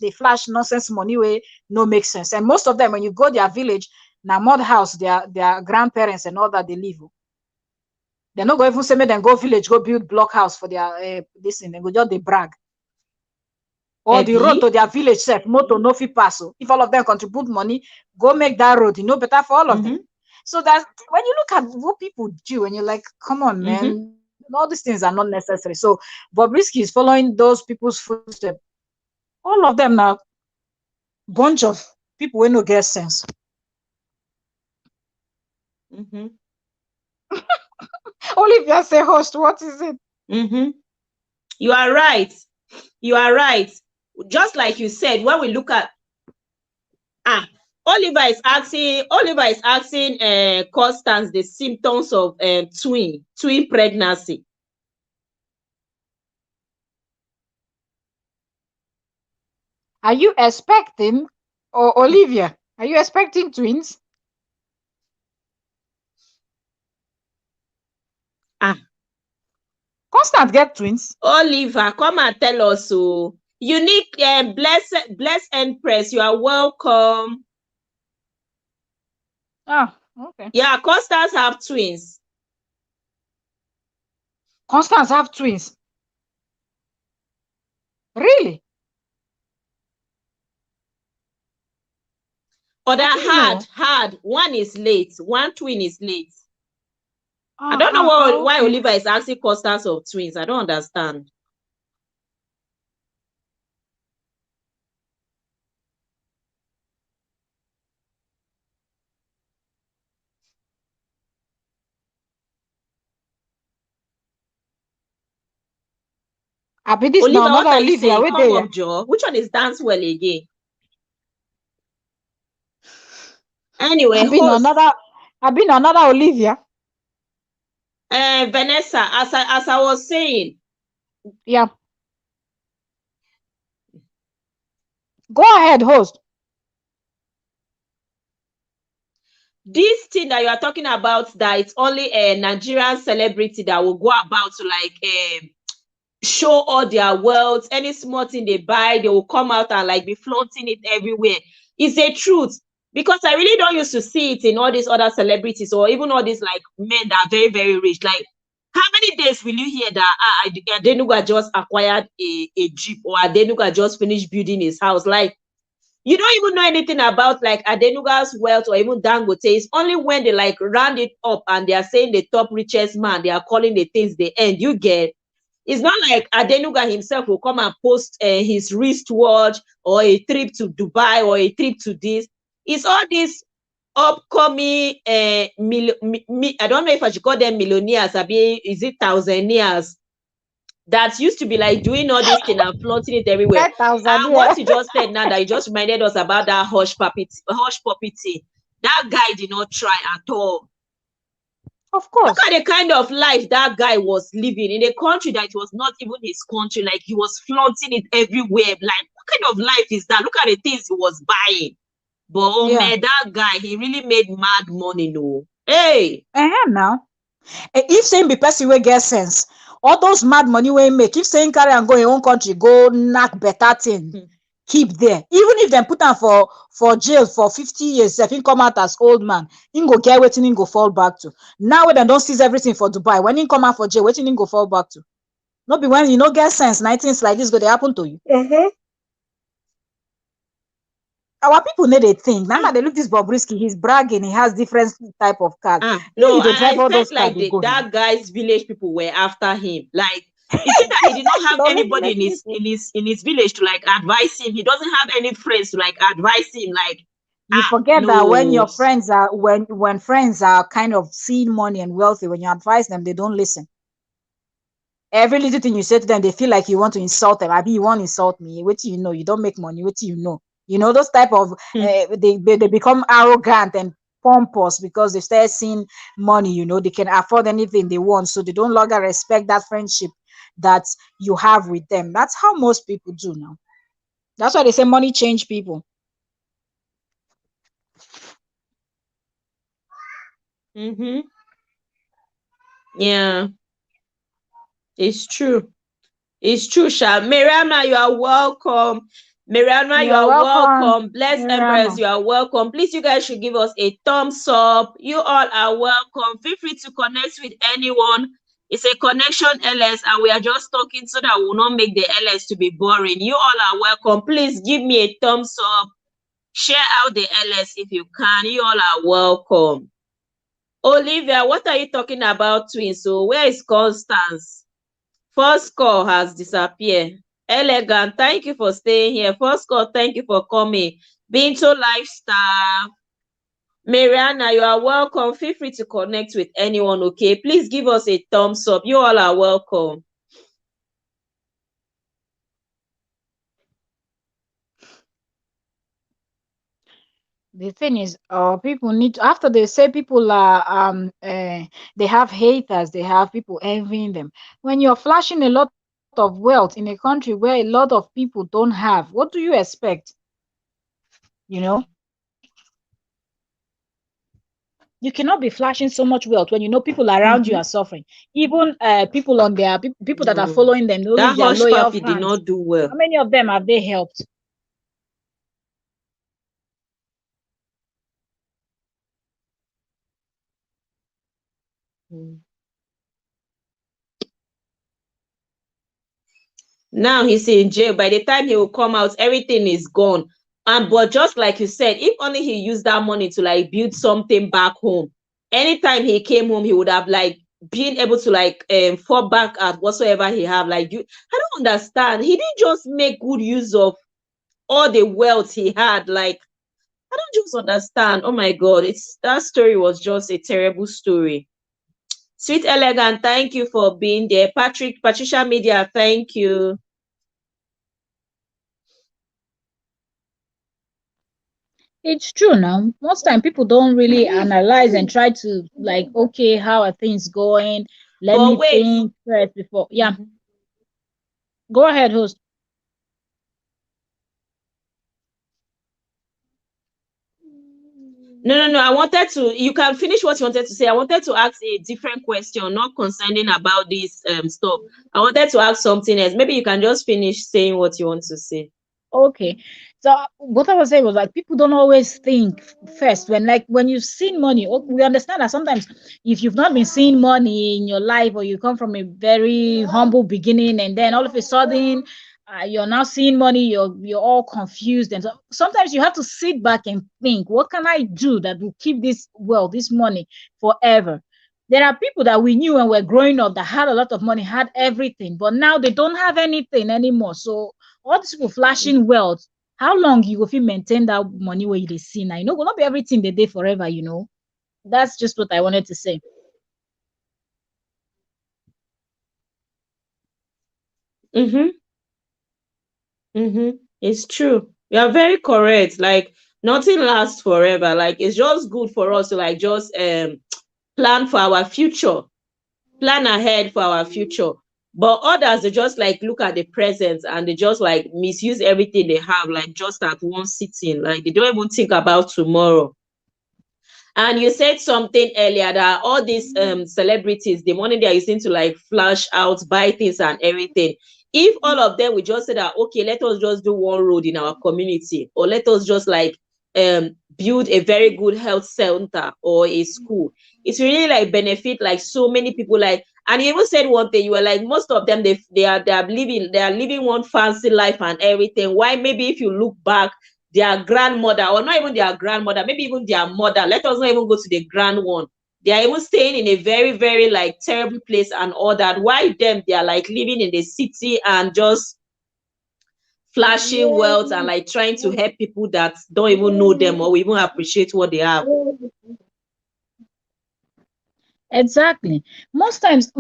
nonsense money way no make sense. And most of them when you go their village, now mud house, their grandparents and all that they live. They're not going to even say, make them go village, go build block house for their this thing. They go just they brag. Or the road Ebi. to their village self, motor no fit pass. If all of them contribute money, go make that road, you know, better for all of them. Mhm. So that when you look at what people do, and you're like, come on, Mhm. man, all these things are not necessary. So Bobrisky is following those people's footsteps. All of them now, bunch of people who no get sense. Mhm. Olivia say host, what is it? Mhm. You are right. You are right. Just like you said, when we look at Oliver is asking Constance the symptoms of twin pregnancy. Are you expecting, or Olivia, are you expecting twins? Constant get twins. Oliver, come and tell us. So unique blessed Empress, you are welcome. Ah, okay. Yeah, Constance have twins. Constance have twins. Really? Or that had. One is late. One twin is late. I don't know why okay. Oliver is asking Constance of twins. I don't understand. Abi this Oliver, now what another are you Olivia. saying? Wait Come there. up, Joe. Which one is dance well again? Anyway, host. I've been another Olivia. Vanessa, as I was saying. Yeah. Go ahead, host. This thing that you are talking about, that it's only a Nigerian celebrity that will go about to like show all their wealth. Any small thing they buy, they will come out and like be flaunting it everywhere. It's a truth, because I really don't used to see it in all these other celebrities or even all these like men that are very, very rich. Like, how many days will you hear that Adenuga just acquired a jeep, or Adenuga just finished building his house? Like, you don't even know anything about like Adenuga's wealth or even Dangote. It's only when they like round it up and they are saying the top richest man, they are calling the things they end. You get? It's not like Adenuga himself will come and post his wristwatch or a trip to Dubai or a trip to this. It's all these upcoming I don't know if I should call them millionaires. Is it thousandaires that used to be like doing all this thing and flaunting it everywhere? And what you just said now, that you just reminded us about that hush puppy thing. That guy did not try at all. Of course. Look at the kind of life that guy was living in a country that was not even his country. Like, he was flaunting it everywhere. Like, what kind of life is that? Look at the things he was buying. But oh man, that guy, he really made mad money, no. Hey. Now. If saying be person wey get sense, all those mad money wey make, if saying carry and go in own country, go knack better thing, keep there. Even if them put him for jail for 50 years, if he come out as old man, he go get wetin he go fall back to. Now when they don't seize everything for Dubai, when he come out for jail, wetin he go fall back to? Not be when you no get sense, things like this go dey happen to you. Our people need a thing. Now they look this Bobrisky, he's bragging, he has different type of cars. No, I felt like that guy's village people were after him. Like, you see that he did not have anybody in his village to like advise him. He doesn't have any friends to like advise him. Like, you forget that when your friends are when friends are kind of seeing money and wealthy, when you advise them, they don't listen. Every little thing you say to them, they feel like you want to insult them. I mean, you want to insult me. What you know? You don't make money. What you know? You know those type of they become arrogant and pompous because they start seeing money. You know, they can afford anything they want, so they don't longer respect that friendship that you have with them. That's how most people do now. That's why they say money change people. Yeah, it's true. It's true, Sha. Miriama, you are welcome. Miriama, you are welcome. Blessed Empress, you are welcome. Please, you guys should give us a thumbs up. You all are welcome. Feel free to connect with anyone. It's a connection LS, and we are just talking so that we will not make the LS to be boring. You all are welcome. Please give me a thumbs up. Share out the LS if you can. You all are welcome. Olivia, what are you talking about, twins? So where is Constance? First call has disappeared. Elegant, thank you for staying here. First call, thank you for coming. Binto Lifestyle. Mariana, you are welcome. Feel free to connect with anyone, okay? Please give us a thumbs up. You all are welcome. The thing is, people need to, after they say people are they have haters, they have people envying them. When you're flashing a lot of wealth in a country where a lot of people don't have, what do you expect? You know, you cannot be flashing so much wealth when you know people around you are suffering. Even people on their people that are following them, that their hush loyal puppy fans. did not do well. How many of them have they helped? Now he's in jail. By the time he will come out, everything is gone. And but just like you said, if only he used that money to like build something back home, anytime he came home, he would have like been able to like fall back at whatsoever he have. Like you, I don't understand. He didn't just make good use of all the wealth he had. Like I don't just understand. Oh my God, it's that story was just a terrible story. Sweet Elegant, thank you for being there. Patricia Media, thank you. It's true now. Most time people don't really analyze and try to like, okay, how are things going? Let But me wait. think first before. Yeah. Go ahead, host. No. I wanted to. You can finish what you wanted to say. I wanted to ask a different question, not concerning about this stuff. I wanted to ask something else. Maybe you can just finish saying what you want to say. Okay. So what I was saying was like people don't always think first when you've seen money. We understand that sometimes if you've not been seeing money in your life or you come from a very humble beginning and then all of a sudden you're now seeing money, you're all confused, and so sometimes you have to sit back and think, what can I do that will keep this money forever? There are people that we knew when we're growing up that had a lot of money, had everything, but now they don't have anything anymore. So all these people flashing wealth, how long you go fit maintain that money where you see now? Will not be everything they did forever. That's just what I wanted to say. It's true. You are very correct. Like nothing lasts forever. Like it's just good for us to like just plan for our future, plan ahead for our future. But others they just like look at the present and they just like misuse everything they have, like just at one sitting. Like they don't even think about tomorrow. And you said something earlier that all these celebrities, the money they're using to like flash out, buy things and everything. If all of them would just say that, okay, let us just do one road in our community, or let us just like build a very good health center or a school, it's really like benefit like so many people. Like, and you even said one thing, you were like, most of them they are living one fancy life and everything. Why maybe if you look back their grandmother, or not even their grandmother, maybe even their mother. Let us not even go to the grand one. They are even staying in a very, very like terrible place and all that. Why them? They are like living in the city and just flashing wealth and like trying to help people that don't even know them or even appreciate what they have. Exactly. Most times,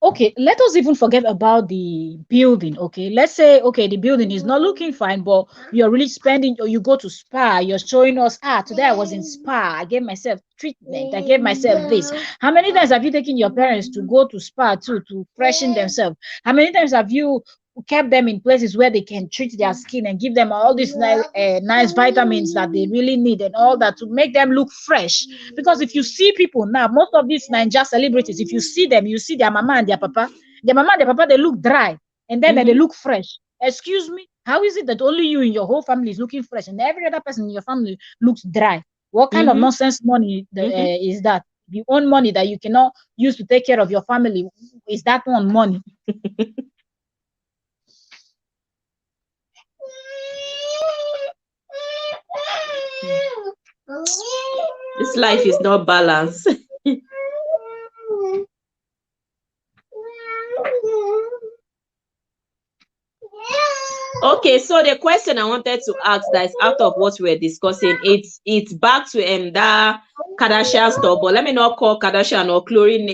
okay, let us even forget about the building. Okay, let's say, okay, the building is not looking fine, but you're really spending, or you go to spa, you're showing us, today I was in spa, I gave myself treatment, I gave myself this. How many times have you taken your parents to go to spa too, to freshen themselves? How many times have you kept them in places where they can treat their skin and give them all these nice vitamins that they really need and all that to make them look fresh? Because if you see people now, most of these Niger celebrities, if you see them, you see their mama and their papa. Their mama and their papa, they look dry, and then they look fresh. Excuse me, how is it that only you in your whole family is looking fresh and every other person in your family looks dry? What kind of nonsense money is that? The own money that you cannot use to take care of your family, is that one money? This life is not balanced. Okay, so the question I wanted to ask that is out of what we were discussing, it's back to that Kardashian stuff, but let me not call Kardashian or chlorine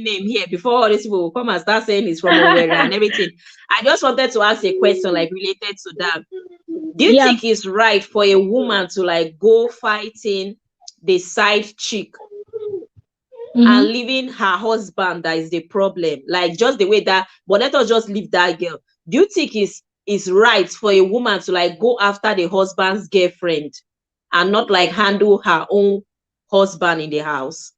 name here before all these people will come and start saying it's from Owerri and everything. I just wanted to ask a question like related to that. Do you think it's right for a woman to like go fighting the side chick and leaving her husband that is the problem? Like just the way that, but let us just leave that girl. Do you think it's right for a woman to like go after the husband's girlfriend and not like handle her own husband in the house?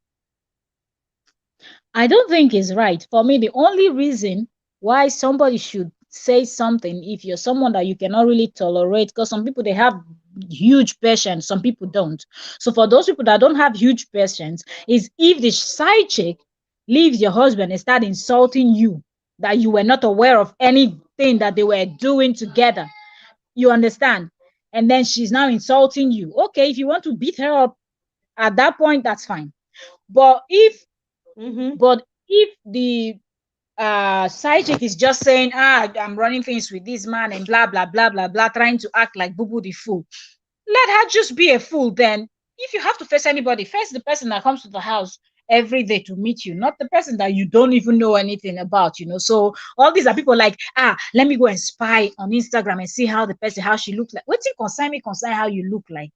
I don't think it's right. For me, the only reason why somebody should say something, if you're someone that you cannot really tolerate, because some people they have huge patience, some people don't. So for those people that don't have huge patience, is if the side chick leaves your husband and start insulting you that you were not aware of anything thing that they were doing together. You understand? And then she's now insulting you. Okay, if you want to beat her up at that point, that's fine. But if the side chick is just saying, I'm running things with this man and blah blah blah blah blah, trying to act like Boo Boo the fool, let her just be a fool. Then if you have to face anybody, face the person that comes to the house every day to meet you, not the person that you don't even know anything about, So all these are people like, let me go and spy on Instagram and see how the person, how she looks like. What's it concern how you look like?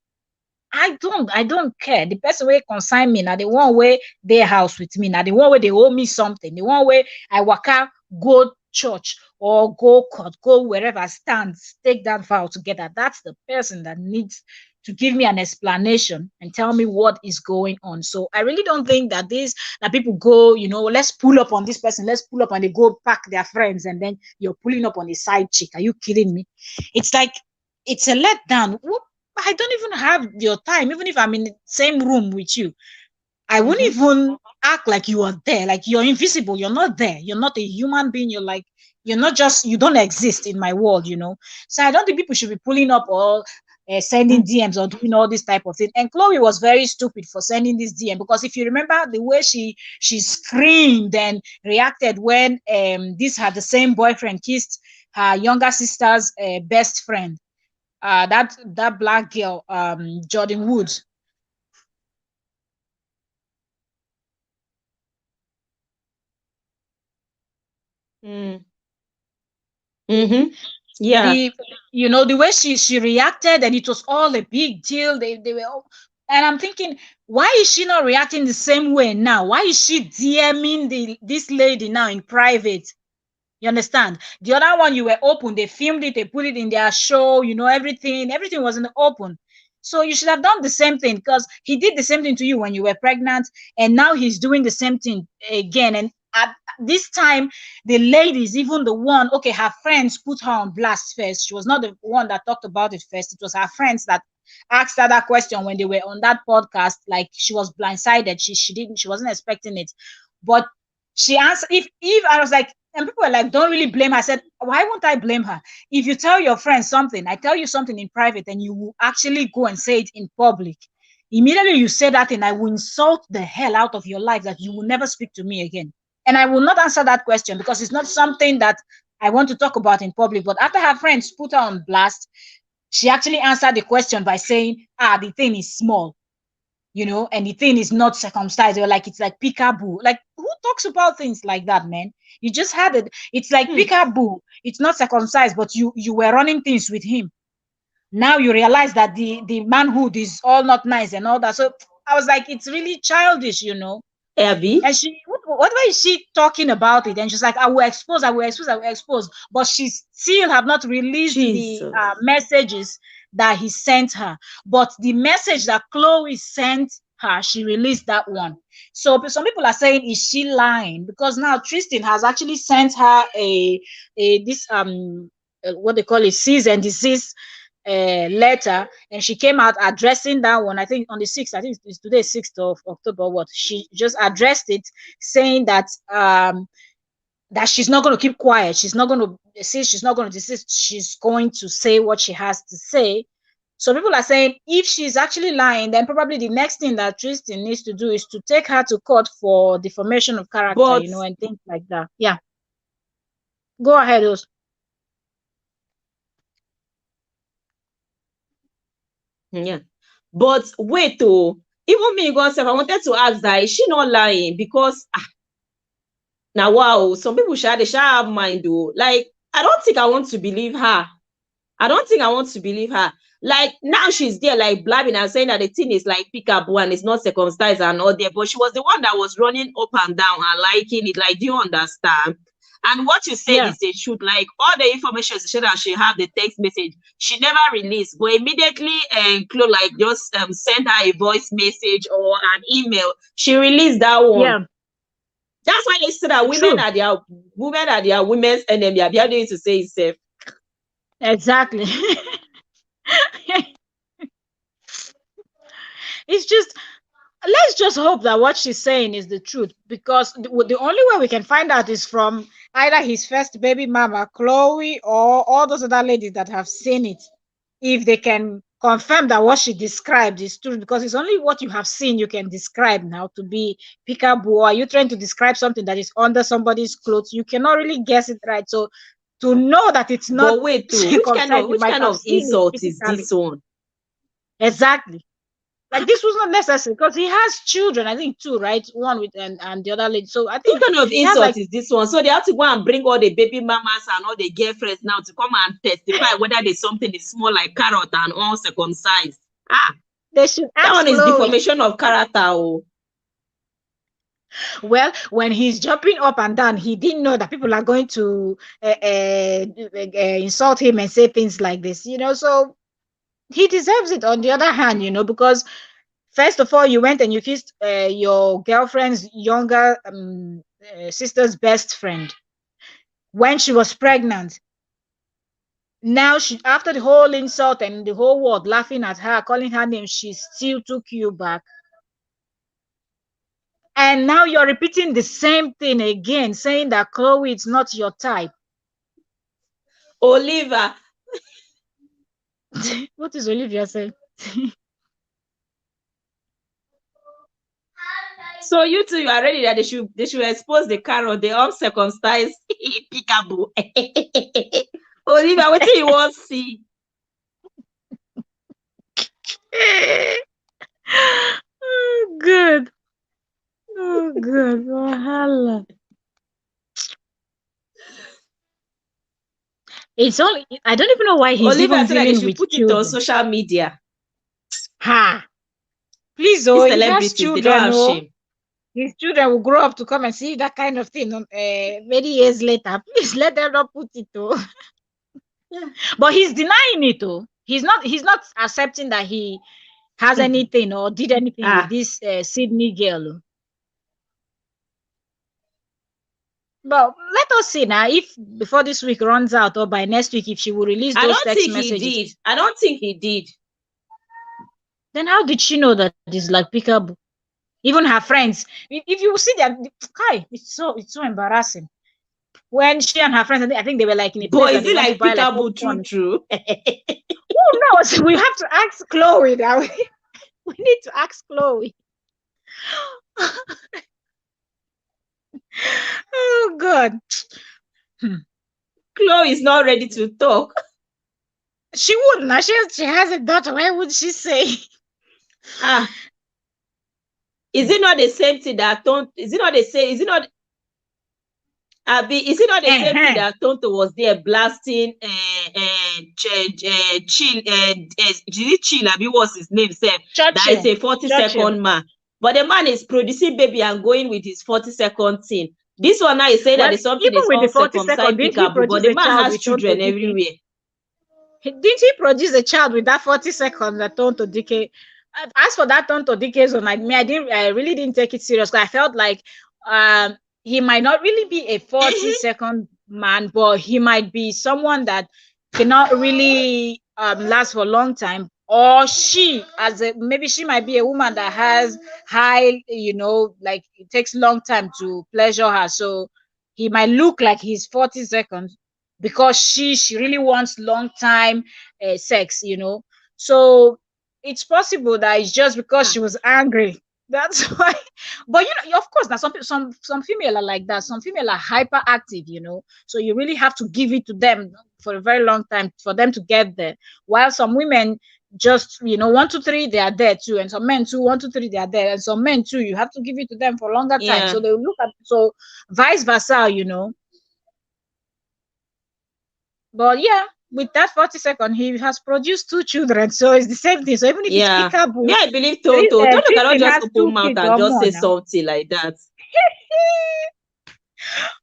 I don't care. The person will consign me now, the one way their house with me now, the one way they owe me something, the one way I walk out, go church or go court, go wherever stands, take that vow together. That's the person that needs to give me an explanation and tell me what is going on. So I really don't think that people go, let's pull up on this person, let's pull up, and they go pack their friends, and then you're pulling up on a side chick. Are you kidding me? It's like, it's a letdown. I don't even have your time. Even if I'm in the same room with you, I wouldn't even act like you are there. Like, you're invisible. You're not there. You're not a human being. You're like, you're not just, you don't exist in my world, So I don't think people should be pulling up or sending DMs or doing all this type of thing. And Chloe was very stupid for sending this DM, because if you remember the way she screamed and reacted when this had the same boyfriend kissed her younger sister's best friend. That black girl, Jordan Woods. Yeah. The way she reacted, and it was all a big deal. They were all, and I'm thinking, why is she not reacting the same way now? Why is she DMing this lady now in private? You understand? The other one, you were open. They filmed it. They put it in their show. Everything was in the open. So you should have done the same thing, because he did the same thing to you when you were pregnant, and now he's doing the same thing again. And at this time, the ladies, even the one, okay, her friends put her on blast first. She was not the one that talked about it first. It was her friends that asked her that question when they were on that podcast. Like, she was blindsided. She wasn't expecting it. But she answered, if I was like, and people were like, don't really blame her. I said, why won't I blame her? If you tell your friends something, I tell you something in private, and you will actually go and say it in public. Immediately you say that, and I will insult the hell out of your life, that you will never speak to me again. And I will not answer that question, because it's not something that I want to talk about in public. But after her friends put her on blast, she actually answered the question by saying, the thing is small, and the thing is not circumcised. Or like, it's like peekaboo. Like, who talks about things like that, man? You just had it. It's like peekaboo. It's not circumcised, but you were running things with him. Now you realize that the manhood is all not nice and all that. So I was like, it's really childish, Abby. And she, what is she talking about it? And she's like, I will expose. But she still have not released the messages that he sent her. But the message that Chloe sent her, she released that one. So some people are saying, is she lying? Because now Tristan has actually sent her this what they call it, cease and desist letter, and she came out addressing that one. I think on the 6th, I think it's today, 6th of October. What she just addressed it, saying that that she's not going to keep quiet. She's not going to desist. She's not going to desist. She's going to say what she has to say. So people are saying, if she's actually lying, then probably the next thing that Tristan needs to do is to take her to court for defamation of character, and things like that. Yeah. Go ahead, Os. Yeah. But wait, even me, God, I wanted to ask that, is she not lying? Because now, wow, some people they have mind, though. Like, I don't think I want to believe her. Like, now she's there, like, blabbing and saying that the thing is like peekaboo and it's not circumcised and all there. But she was the one that was running up and down and liking it. Like, do you understand? And what you said is the truth. Like, all the information that she have the text message, she never released. But immediately, Chloe like just sent her a voice message or an email. She released that one. Yeah. That's why they say that women are their women's enemy. I've heard you to say it safe. Exactly. It's just, let's just hope that what she's saying is the truth, because the only way we can find out is from either his first baby mama, Chloe, or all those other ladies that have seen it, if they can confirm that what she described is true, because it's only what you have seen you can describe now to be peekaboo. Or are you trying to describe something that is under somebody's clothes? You cannot really guess it right. So to know that it's not But wait, too, which kind circumcised, of you which might kind have of seen it insult is physically. this one? Exactly. Like this was not necessary because he has children, I think two, right? One with and the other lady. So I think What kind of he has insult like is this one? So they have to go and bring all the baby mamas and all the girlfriends now to come and testify whether there's something is small like carrot and uncircumcised. Ah, they should that ask one is Chloe. deformation of character. Oh. Well, when he's jumping up and down, he didn't know that people are going to insult him and say things like this, So he deserves it. On the other hand, because first of all, you went and you kissed your girlfriend's younger sister's best friend when she was pregnant. Now, after the whole insult and the whole world laughing at her, calling her name, she still took you back. And now you're repeating the same thing again, saying that Chloe is not your type. Oliver. What is Olivia saying? So you two, you are ready that they should expose the carrot, the uncircumcised peekaboo. Oliver, what do you want to see? Oh, good. Oh, good. Wahala. It's only, I don't even know why he's Oliver even said that they dealing should with put it on children. social media. Ha! Please, These he has celebrities, they don't children, have shame. His children will grow up to come and see that kind of thing many years later. Please let them not put it, though. Yeah. But he's denying it, though. He's not accepting that he has anything or did anything with this Sydney girl. But let us see now if before this week runs out or by next week, if she will release I those don't text think he messages. did. I don't think he did. Then how did she know that it's like peekaboo? Even her friends, if you see them, it's so embarrassing. When she and her friends, I think they were like in a place But that is they it want to like buy like peekaboo popcorn. true? Who knows? We have to ask Chloe now. We need to ask Chloe. Oh God. Chloe is not ready to talk. She wouldn't. Now she has a daughter. Why would she say? Is it not the same thing that is it not the same? Is it not is it not the same thing that Tonto was there blasting Chill, did it Chill? What's his name? That is a 40-second man. But the man is producing baby and going with his 40-second thing. This one now is saying that something even is with the 40 uncircumcised second, didn't he peekaboo, but produce the a man child has with Tonto children Dike? everywhere. Didn't he produce a child with that 40 seconds that Tonto Dike? As for that Tonto Dike's one, I really didn't take it serious. I felt like he might not really be a 40-second man, but he might be someone that cannot really last for a long time. Or maybe she might be a woman that has high, like it takes long time to pleasure her. So he might look like he's 40 seconds because she really wants long time sex. So it's possible that it's just because she was angry. That's why. But of course, now some female are like that. Some female are hyperactive, so you really have to give it to them for a very long time for them to get there. While some women just 1, 2, 3, they are there too, and some men too, 1, 2, 3, they are there, and some men too, you have to give it to them for a longer time. So they look at, so vice versa. But yeah, with that 40-second, he has produced 2 children, so it's the same thing. So even if it's peekaboo, yeah, I believe Tonto cannot just has open 2 mouth kids and or just more say now. something like that.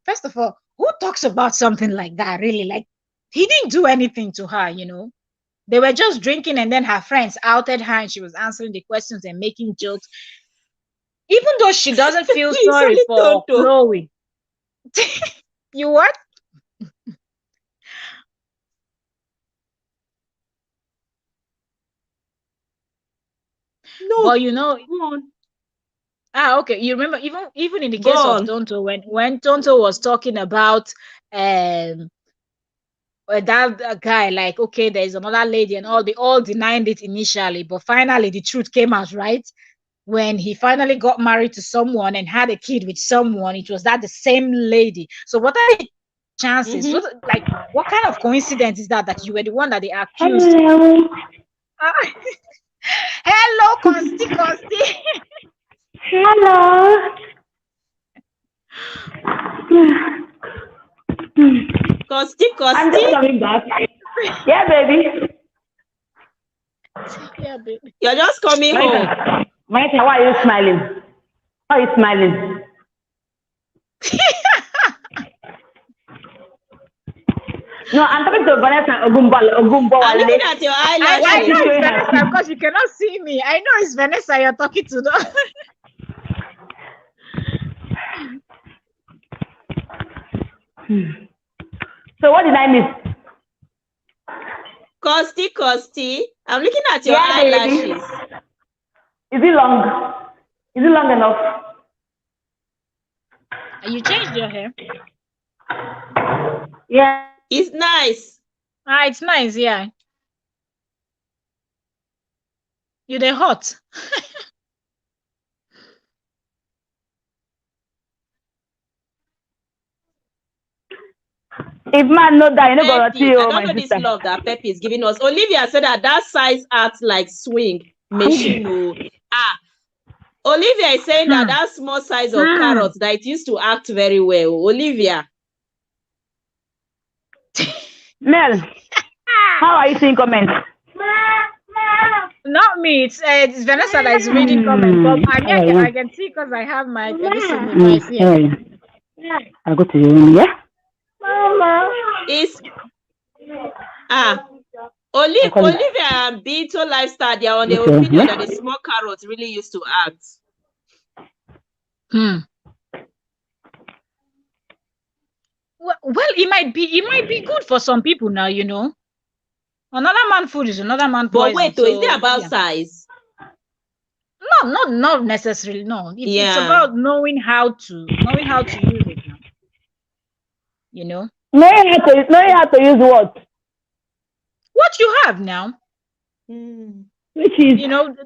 First of all, who talks about something like that? Really, like he didn't do anything to her. They were just drinking, and then her friends outed her, and she was answering the questions and making jokes, even though she doesn't feel sorry for Tonto. Chloe. You what? No, but Okay. You remember even in the Go case of on. Tonto, when Tonto was talking about that guy, like, okay, there's another lady, and they all denied it initially, but finally the truth came out, right? When he finally got married to someone and had a kid with someone, it was that the same lady. So what are the chances? What kind of coincidence is that you were the one that they accused? Hello. Hello, Consti. Hello. Costi. I'm just coming back. Yeah, baby. Yeah, baby. You're just coming home. Monica, why are you smiling? Why are you smiling? No, I'm talking to Vanessa Ogumbo. I'm looking at your I eyelashes. know it's Vanessa because you cannot see me. I know it's Vanessa you're talking to. So what did I miss? Costi. I'm looking at your Yeah, eyelashes. baby. Is it long? Is it long enough? You changed your hair? Yeah. It's nice. It's nice, yeah. You they hot. If man know that, you know, go to Peppy. you, I don't my know sister. this love that Peppy is giving us. Olivia said that size acts like swing machine. Olivia is saying that small size of carrots that it used to act very well. Olivia. Mel, how are you seeing comments? Not me. It's Vanessa that is reading comments. But I can see because I have my device here. I'll go to your room, yeah? It's Olivia and Beto Lifestyle, they are on the opinion that the small carrots really used to act. Well, it might be good for some people now, you know. Another man food is another man poison. But wait, is it about size? No, not necessarily. No, it's about knowing how to use it now. You know. Knowing how to use what? What you have now. Which is, you know,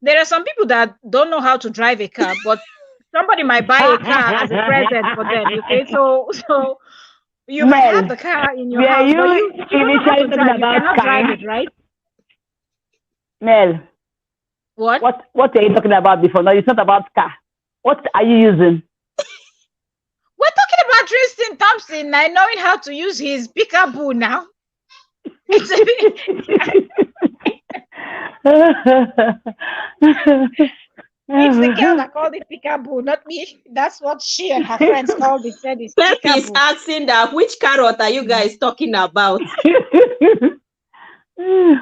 there are some people that don't know how to drive a car, but somebody might buy a car as a present for them. Okay, so you might have the car in your house, but you don't know how to drive. You cannot drive it, right? Mel. What are you talking about before? No, it's not about car. What are you using? We're talking about Tristan Thompson and knowing how to use his peekaboo now. It's the girl that called it peekaboo, not me. That's what she and her friends called it. Said it's Peppy is asking that which carrot are you guys talking about? Mel,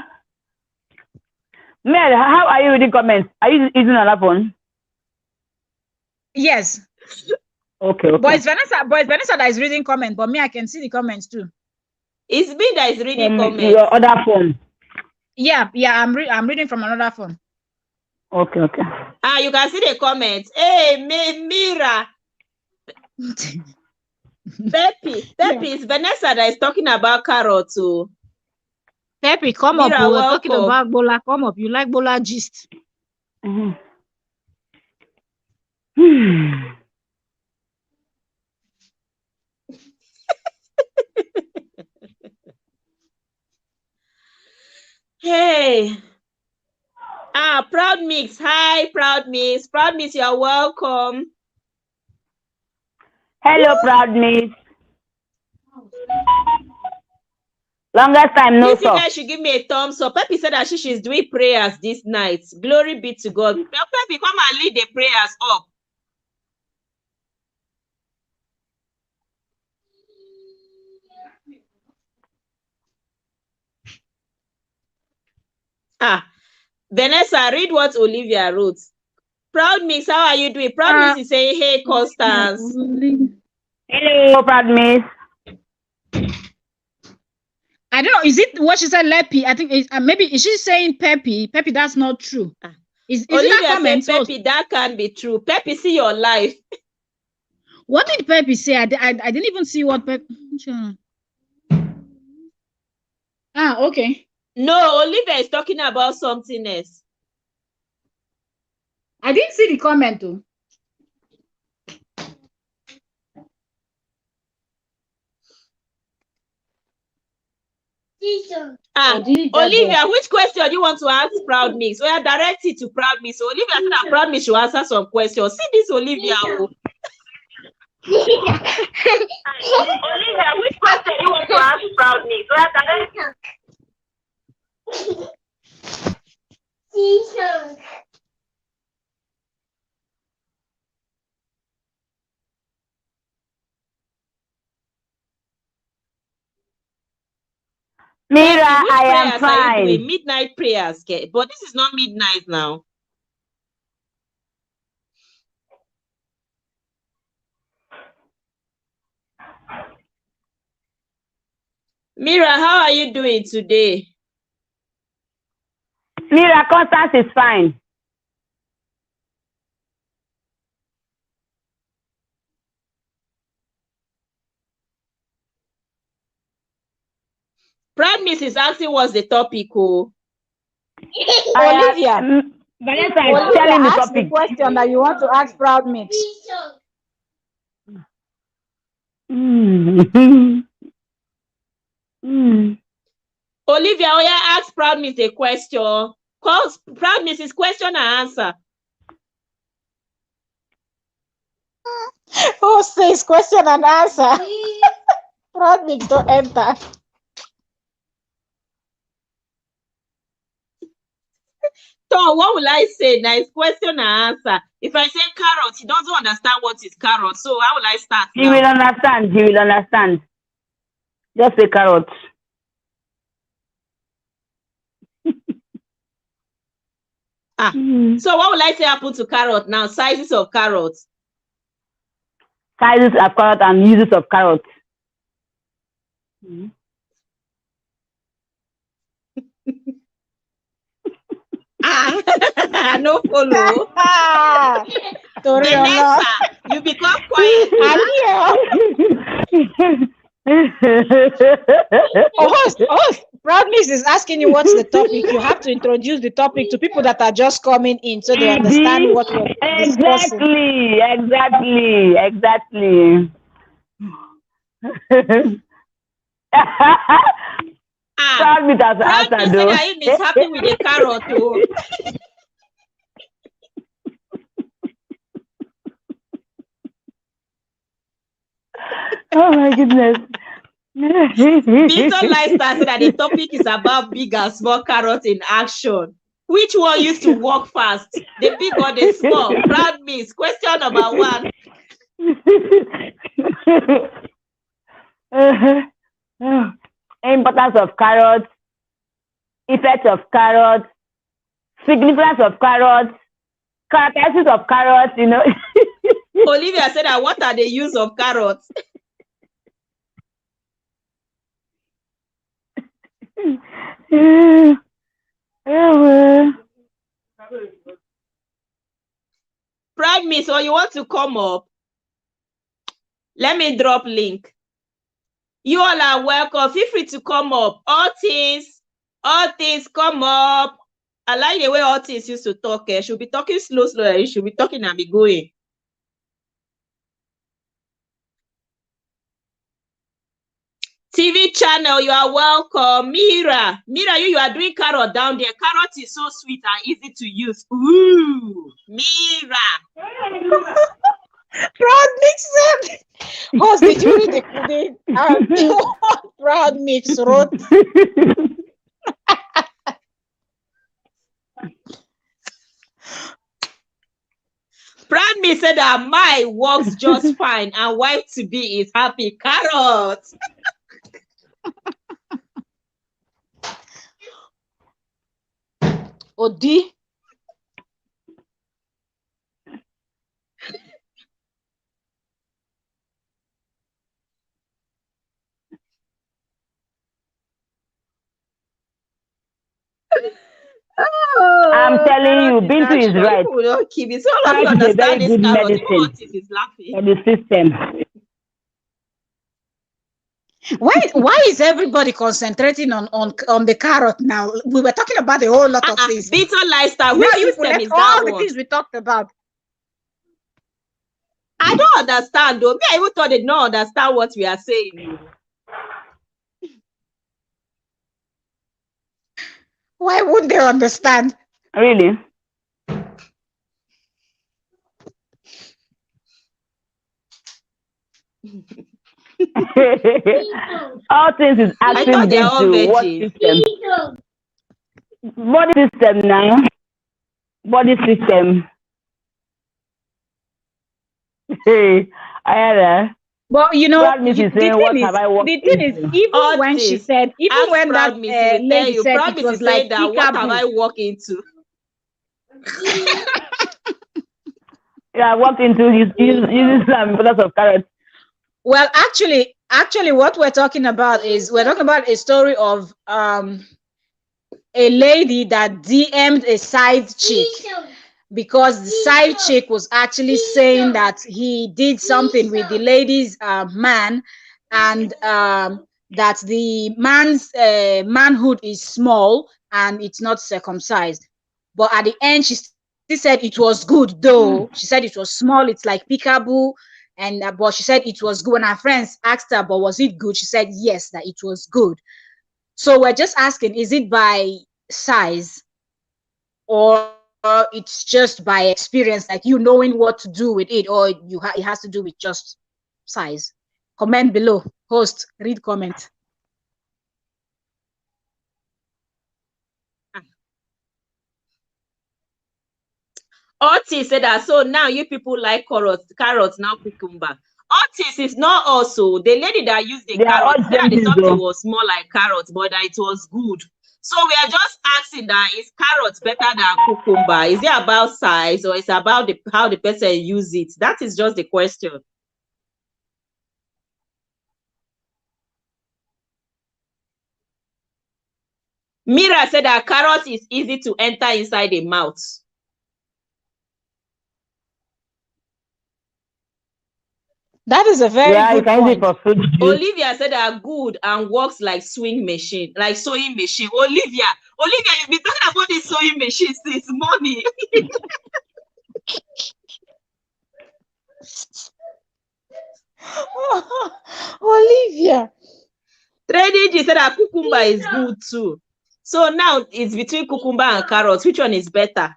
how are you reading comments? Are you using another phone? Yes. Okay. But it's Vanessa that is reading comments, but me, I can see the comments too. It's me that is reading comments. Your other phone. Yeah, I'm reading from another phone. Okay. You can see the comments. Hey, Mira. Peppy, it's Vanessa that is talking about carrots too. Peppy, come Mira, up. We're talking about Bola. Come up. You like Bola gist? Hey. Proud Mix. Hi, Proud Mix. Proud Mix, you're welcome. Hello, Proud Mix. Longest time, no, you guys should give me a thumbs up. Peppy said that she's doing prayers this night. Glory be to God. Peppy, come and lead the prayers up. Vanessa, read what Olivia wrote. Proud Mix, how are you doing? Proud Mix is saying, hey, Constance. Hello, Proud Mix. I don't know. Is it what she said, Leppy? I think maybe is she saying Peppy? Peppy, that's not true. Is Olivia that comment? said, Peppy, that can't be true. Peppy, see your life. What did Peppy say? I didn't even see what Peppy. Okay. No, Olivia is talking about something else. I didn't see the comment though. Olivia, which question do you want to ask Proud Mix? So I direct it to Proud Mix. So Olivia said that Proud Mix should answer some questions. See this Olivia. Olivia, which question do you want to ask Proud Mix? So I direct it. Mira, I am fine. Doing? Midnight prayers, but this is not midnight now. Mira, how are you doing today? Mira, Constance is fine. Proud Miss is asking what's the topic, Olivia. Vanessa is telling the topic. The question that you want to ask Proud Mix. Olivia, ask Proud Miss a question. Cause Proud Miss is question and answer. Who says question and answer? Proud Mix don't enter. So what will I say? Nice question and answer. If I say carrot, he doesn't understand what is carrot. So how will I start? He will understand. He will understand. Just say carrot. So what will I say happen to carrot now? Sizes of carrots. Sizes of carrot and uses of carrot. No follow. Vanessa, you become quiet. Proud Mix is asking you what's the topic. You have to introduce the topic to people that are just coming in so they understand what we're discussing. Exactly. Proud Mix has answered though. Proud Mix is happy with the carrot too. Oh my goodness. Victor Lifestyle said that the topic is about big and small carrots in action. Which one used to work fast? The big or the small? Proud Mix. Question number 1. Importance of carrots, effect of carrots, significance of carrots, characteristics of carrots, Olivia said that what are the use of carrots? Proud Miss, or you want to come up? Let me drop link. You all are welcome. Feel free to come up. All things come up. I like the way all things used to talk. She'll be talking slow. She'll be talking and be going. TV channel, you are welcome. Mira, you are doing carrot down there. Carrot is so sweet and easy to use. Ooh, Mira. Proud Mix said, Host, did you read the Proud Mix wrote? Proud Mix said that my works just fine and wife to be is happy. Carrot. Odi. Oh, I'm telling you, Bintu is right. People don't keep it. So all of you Carrot is a very understand this good carrot. medicine What is laughing? for the system. Why is everybody concentrating on the carrot now? We were talking about a whole lot of things. Bitter lifestyle. Now Which you system forget is all that the one? things we talked about. I don't understand though. Me, I even thought they don't understand what we are saying. Why wouldn't they understand? Really? All things is asking Bintu what system. Body system now. Body system. Hey, Ayara. Well, you know, Proud Miss is saying, what have I walked the thing is, into? even when she said, even when that lady said it was like that, what have I walked into? Yeah, I walked into using some lots of carrots. Well, actually, what we're talking about is we're talking about a story of a lady that DM'd a side chick because the side chick was actually saying that he did something with the lady's man, and that the man's manhood is small and it's not circumcised. But at the end, she still said it was good, though. She said it was small, it's like peekaboo. And but she said it was good. When her friends asked her, but was it good? She said yes, that it was good. So we're just asking, is it by size, or it's just by experience, like you knowing what to do with it, or it has to do with just size? Comment below. Host, read comment. Otis said that, so now you people like carrots now cucumber. Otis is not also the lady that used the carrot. Said that something was more like carrots, but that it was good. So we are just asking that, is carrots better than cucumber? Is it about size, or is it about how the person use it? That is just the question. Mira said that carrot is easy to enter inside the mouth. That is a very good point. Olivia said that good and works like sewing machine. Olivia, you've been talking about this sewing machine since morning. Olivia. Trading said that cucumber is good too. So now it's between cucumber and carrots. Which one is better?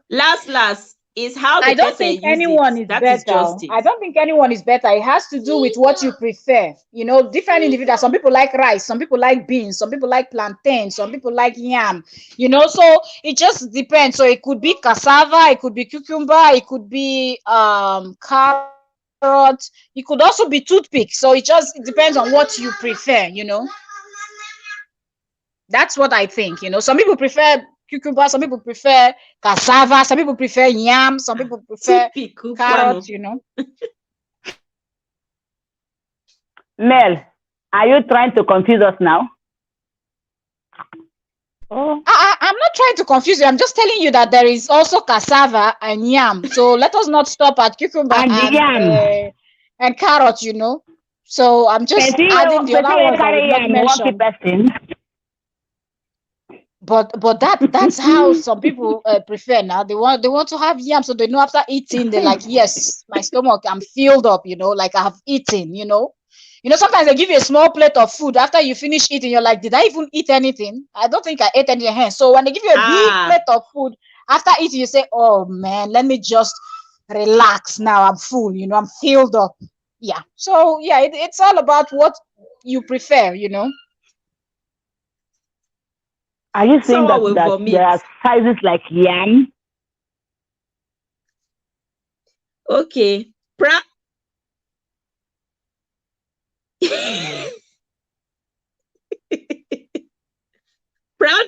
Last is how the I don't think anyone is better. I don't think anyone is better. It has to do with what you prefer. You know, different individuals. Some people like rice, some people like beans, some people like plantain, some people like yam. You know, so it just depends. So it could be cassava, it could be cucumber, it could be carrot, it could also be toothpick. So it depends on what you prefer, you know. That's what I think. You know, some people prefer cucumber, some people prefer cassava, some people prefer yam, some people prefer carrots, you know. Mel, are you trying to confuse us now? Oh. I'm not trying to confuse you. I'm just telling you that there is also cassava and yam. So let us not stop at cucumber and carrot, you know. So I'm just adding the other ones that we not mention. But that's how some people prefer now. They want to have yam, so they know after eating, they're like, yes, my stomach, I'm filled up, you know, like I have eaten, you know. You know, sometimes they give you a small plate of food. After you finish eating, you're like, did I even eat anything? I don't think I ate anything. So when they give you a big plate of food, after eating, you say, oh man, let me just relax now. I'm full, you know, I'm filled up. Yeah. So yeah, it's all about what you prefer, you know. Are you saying that there are sizes like yam? Okay. Proud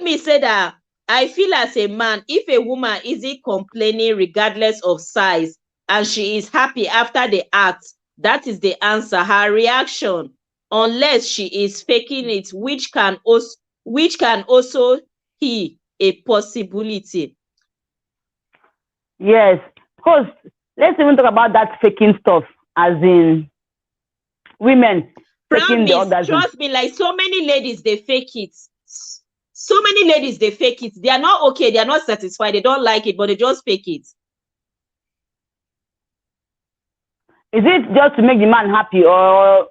me said that I feel as a man, if a woman isn't complaining regardless of size and she is happy after the act, that is the answer. Her reaction, unless she is faking it, which can also he a possibility. Yes. Because let's even talk about that faking stuff, as in women faking the Promise, orgasm. trust me, like so many ladies, they fake it. So many ladies, they fake it. They are not okay. They are not satisfied. They don't like it, but they just fake it. Is it just to make the man happy, or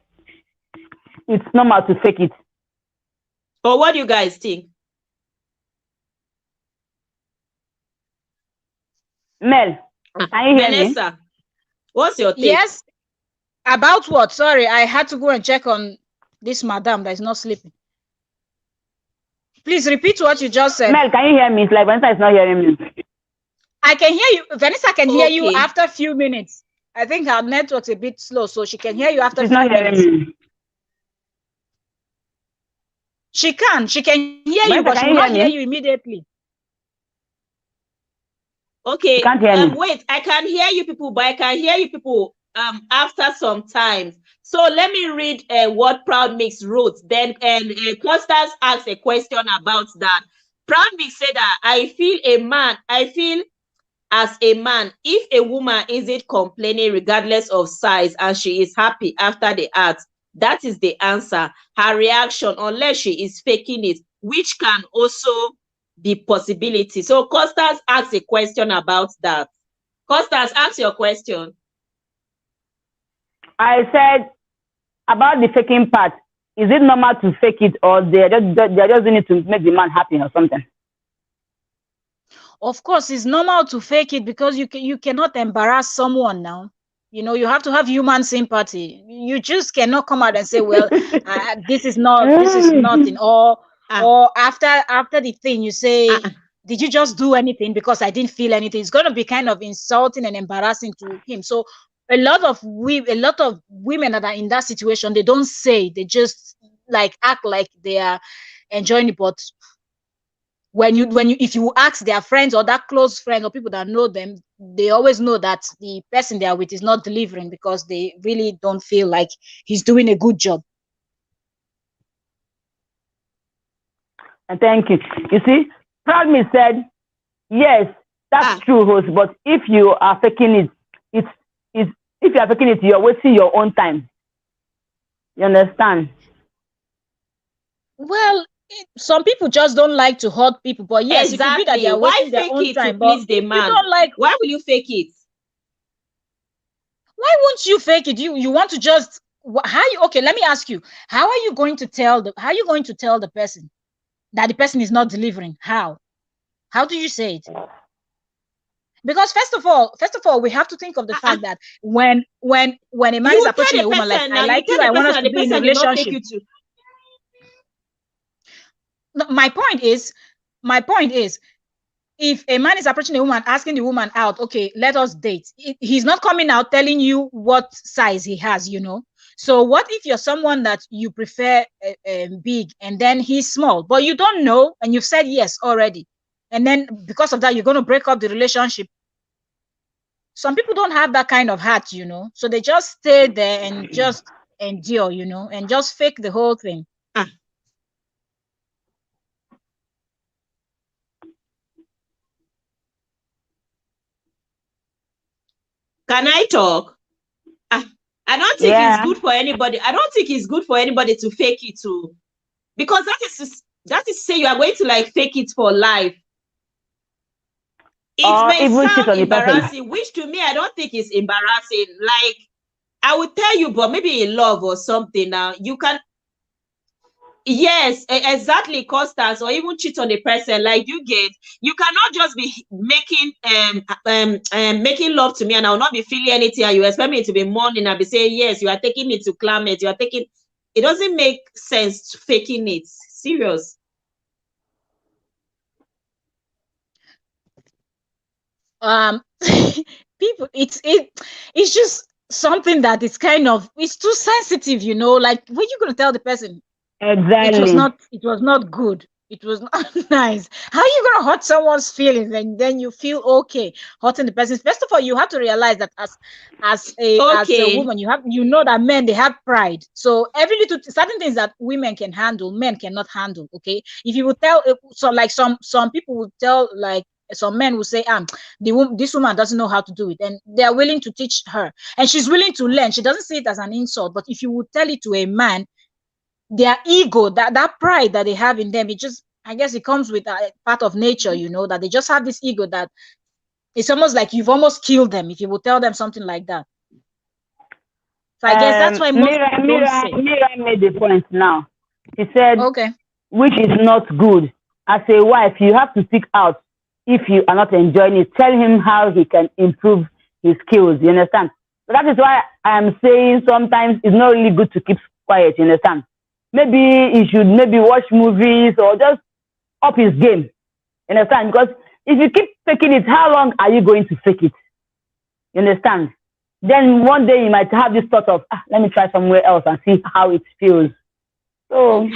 it's normal to fake it? But what do you guys think? Mel, can you hear Vanessa, me? what's your take? Yes. About what? Sorry, I had to go and check on this madam that is not sleeping. Please repeat what you just said. Mel, can you hear me? It's like Vanessa is not hearing me. I can hear you. Vanessa can hear you Okay. after a few minutes. I think her network's a bit slow, so she can hear you after She's a few not hearing minutes. me. She can hear you, Vanessa, but she can will you not hear hear me? you immediately. Okay. You can't hear me. Wait, I can hear you people, but I can hear you people after some time. So let me read what Proud Mix wrote. Then Costas asked a question about that. Proud Mix said that I feel as a man, if a woman isn't complaining regardless of size and she is happy after the act, that is the answer. Her reaction, unless she is faking it, which can also be possibility. So Costas asked a question about that. Costas, ask your question. I said about the faking part. Is it normal to fake it, or they're just doing it to make the man happy or something? Of course, it's normal to fake it because you cannot embarrass someone now. You know, you have to have human sympathy. You just cannot come out and say, "Well, this is nothing," or after the thing you say, "Did you just do anything?" Because I didn't feel anything. It's going to be kind of insulting and embarrassing to him. So a lot of women that are in that situation, they don't say, they just like act like they are enjoying it, but if you ask their friends or that close friend or people that know them, they always know that the person they are with is not delivering because they really don't feel like he's doing a good job. Thank you. You see, Proud Me said, yes, that's true, host. But if you are faking it, if you are faking it, you're wasting your own time. You understand? Well, some people just don't like to hurt people, but yes, exactly. It could be that they are wasting their own time. But if you don't like, why will you fake it? Why won't you fake it? You want to just okay, let me ask you, how are you going to tell the person that the person is not delivering? How do you say it? Because first of all, we have to think of the fact that when a man is approaching a woman like, I like you, I want us to be in a relationship. No, my point is, if a man is approaching a woman, asking the woman out, okay, let us date. He's not coming out telling you what size he has, you know. So what if you're someone that you prefer big and then he's small, but you don't know and you've said yes already, and then because of that you're going to break up the relationship? Some people don't have that kind of heart, you know, so they just stay there and just endure, you know, and just fake the whole thing. Can I talk? I don't think it's good for anybody. I don't think it's good for anybody to fake it too, because that is to say you are going to like fake it for life. It may sound embarrassing, which to me I don't think is embarrassing. Like I would tell you, but maybe in love or something. Now you can. Yes, exactly, Costas, or even cheat on the person. Like you cannot just be making making love to me and I will not be feeling anything, and you expect me to be mourning and be saying, yes, you are taking me to climate, you are taking it. Doesn't make sense faking it. Serious. People, it's just something that is kind of, it's too sensitive, you know, like when you're going to tell the person exactly it was not good, It was not nice. How are you gonna hurt someone's feelings and then you feel okay hurting the person? First of all, you have to realize that as a Okay. woman, you know that men, they have pride. So every little certain things that women can handle, men cannot handle. Okay, if you would tell, so like some people would tell, like some men will say, this woman doesn't know how to do it, and they are willing to teach her, and she's willing to learn. She doesn't see it as an insult, but if you would tell it to a man, their ego, that pride that they have in them, it just, I guess it comes with a part of nature, that they just have this ego that it's almost like you've almost killed them if you would tell them something like that. So I guess that's why most people don't say. Mira made the point now. She said, Okay. which is not good. As a wife, you have to speak out if you are not enjoying it. Tell him how he can improve his skills. You understand? So that is why I am saying sometimes it's not really good to keep quiet. You understand? Maybe he should watch movies or just up his game. You understand? Because if you keep faking it, how long are you going to fake it? You understand? Then one day you might have this thought of, let me try somewhere else and see how it feels. So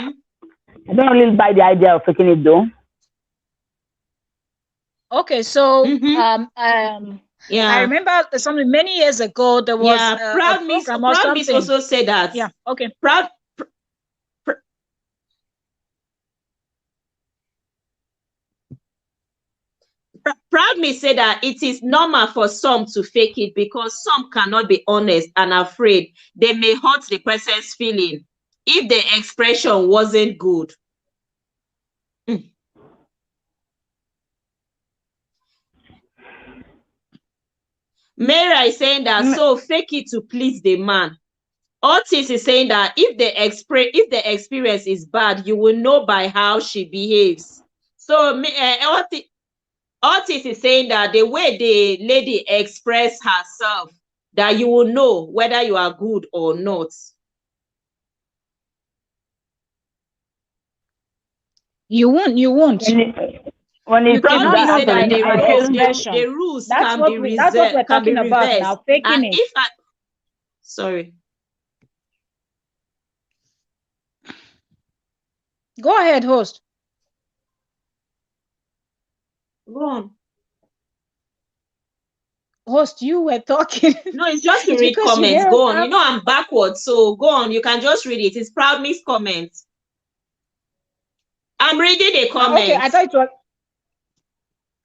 I don't really buy the idea of faking it though. Okay, so Yeah. I remember something many years ago. There was Proud a Miss program or Proud Miss something. also said that. Yeah. Okay. Proud Miss said that it is normal for some to fake it because some cannot be honest and afraid they may hurt the person's feeling if the expression wasn't good. Mara is saying that, so fake it to please the man. Otis is saying that if the experience is bad, you will know by how she behaves. So Otis is saying that the way the lady express herself, that you will know whether you are good or not. You won't. When it You comes to cannot know by that, the expression. the rules That's can what be that's what we're can be talking about reversed. now. Faking And it. Sorry. Go ahead, host. Go on. Host, you were talking. No, it's just to It's read because comments. Go on. You know I'm backwards, so go on. You can just read it. It's Proud Miss comments. I'm reading the comments.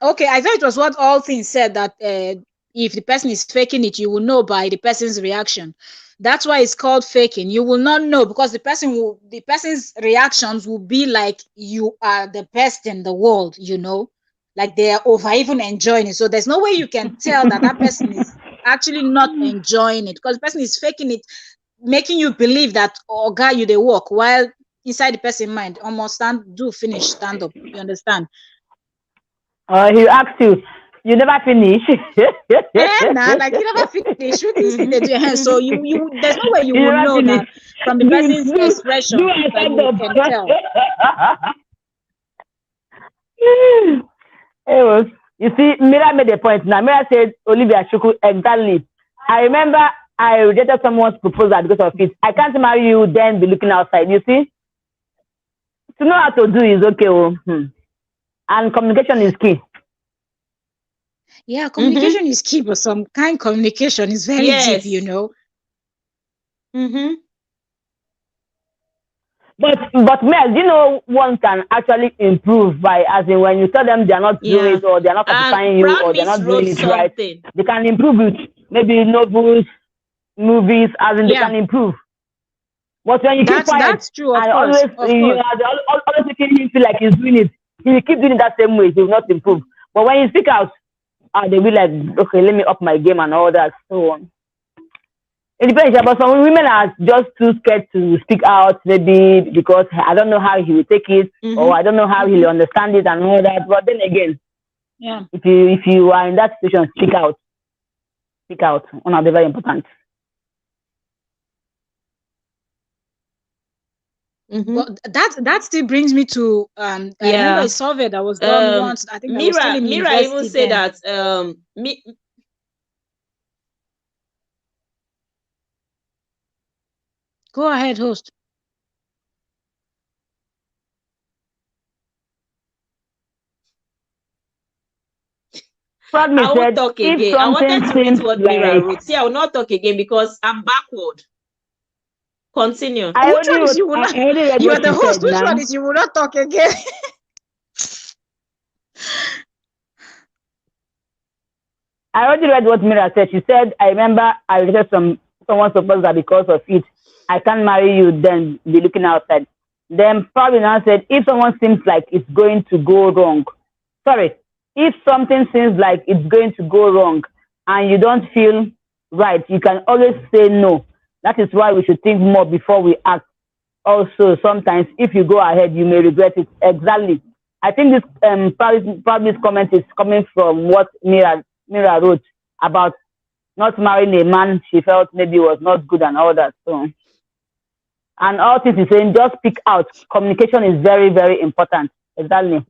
Okay, I thought it was what all things said, that if the person is faking it, you will know by the person's reaction. That's why it's called faking. You will not know because the person's reactions will be like you are the best in the world, like they are over even enjoying it. So there's no way you can tell that person is actually not enjoying it, because the person is faking it, making you believe that, oh God, you they walk, while inside the person's mind, almost stand up. You understand? He asked you, you never finish. Like you never finish. You can see the so you there's no way you You will never know finish. that from the person's expression Do a that stand you up. can tell. You see, Mira made a point now. Mira said, Olivia Shuku, exactly. I remember I rejected someone's proposal because of it. I can't marry you, then be looking outside. You see? To know how to do is okay. And communication is key. Yeah, communication is key, but some kind communication is very deep, But Mel, one can actually improve by, as in when you tell them they are not doing it, or they are not satisfying you, or they are not doing it right, they can improve it. Maybe novels, movies, as in they can improve. But when you keep quiet, that's true, and always always making him feel like he's doing it, he will keep doing it that same way. He will not improve. But when you speak out, they will like, okay, let me up my game and all that. So it depends, but some women are just too scared to speak out, maybe because I don't know how he will take it, or I don't know how he'll understand it and all that. But then again, if you are in that situation, speak out. Speak out. One of the very important. Well, that still brings me to I remember a survey that was done once. I think I was still in Mira university even said then. that Go ahead, host. Proudly I won't said, talk if again. I wanted something to read seems what Mira like wrote. See, I will not talk again because I'm backward. Continue. Which one is you will I not? already read You are what the she host. said Which now. one is you will not talk again? I already read what Mira said. She said, I remember I rejected someone supposed that because of it, I can't marry you, then be looking outside. Then probably now said, if someone seems like it's going to go wrong, sorry, if something seems like it's going to go wrong and you don't feel right, you can always say no. That is why we should think more before we act. Also, sometimes if you go ahead, you may regret it. Exactly. I think this probably this comment is coming from what Mira wrote about not marrying a man she felt maybe was not good and all that. So, and all this is saying, just speak out. Communication is very, very important. Exactly.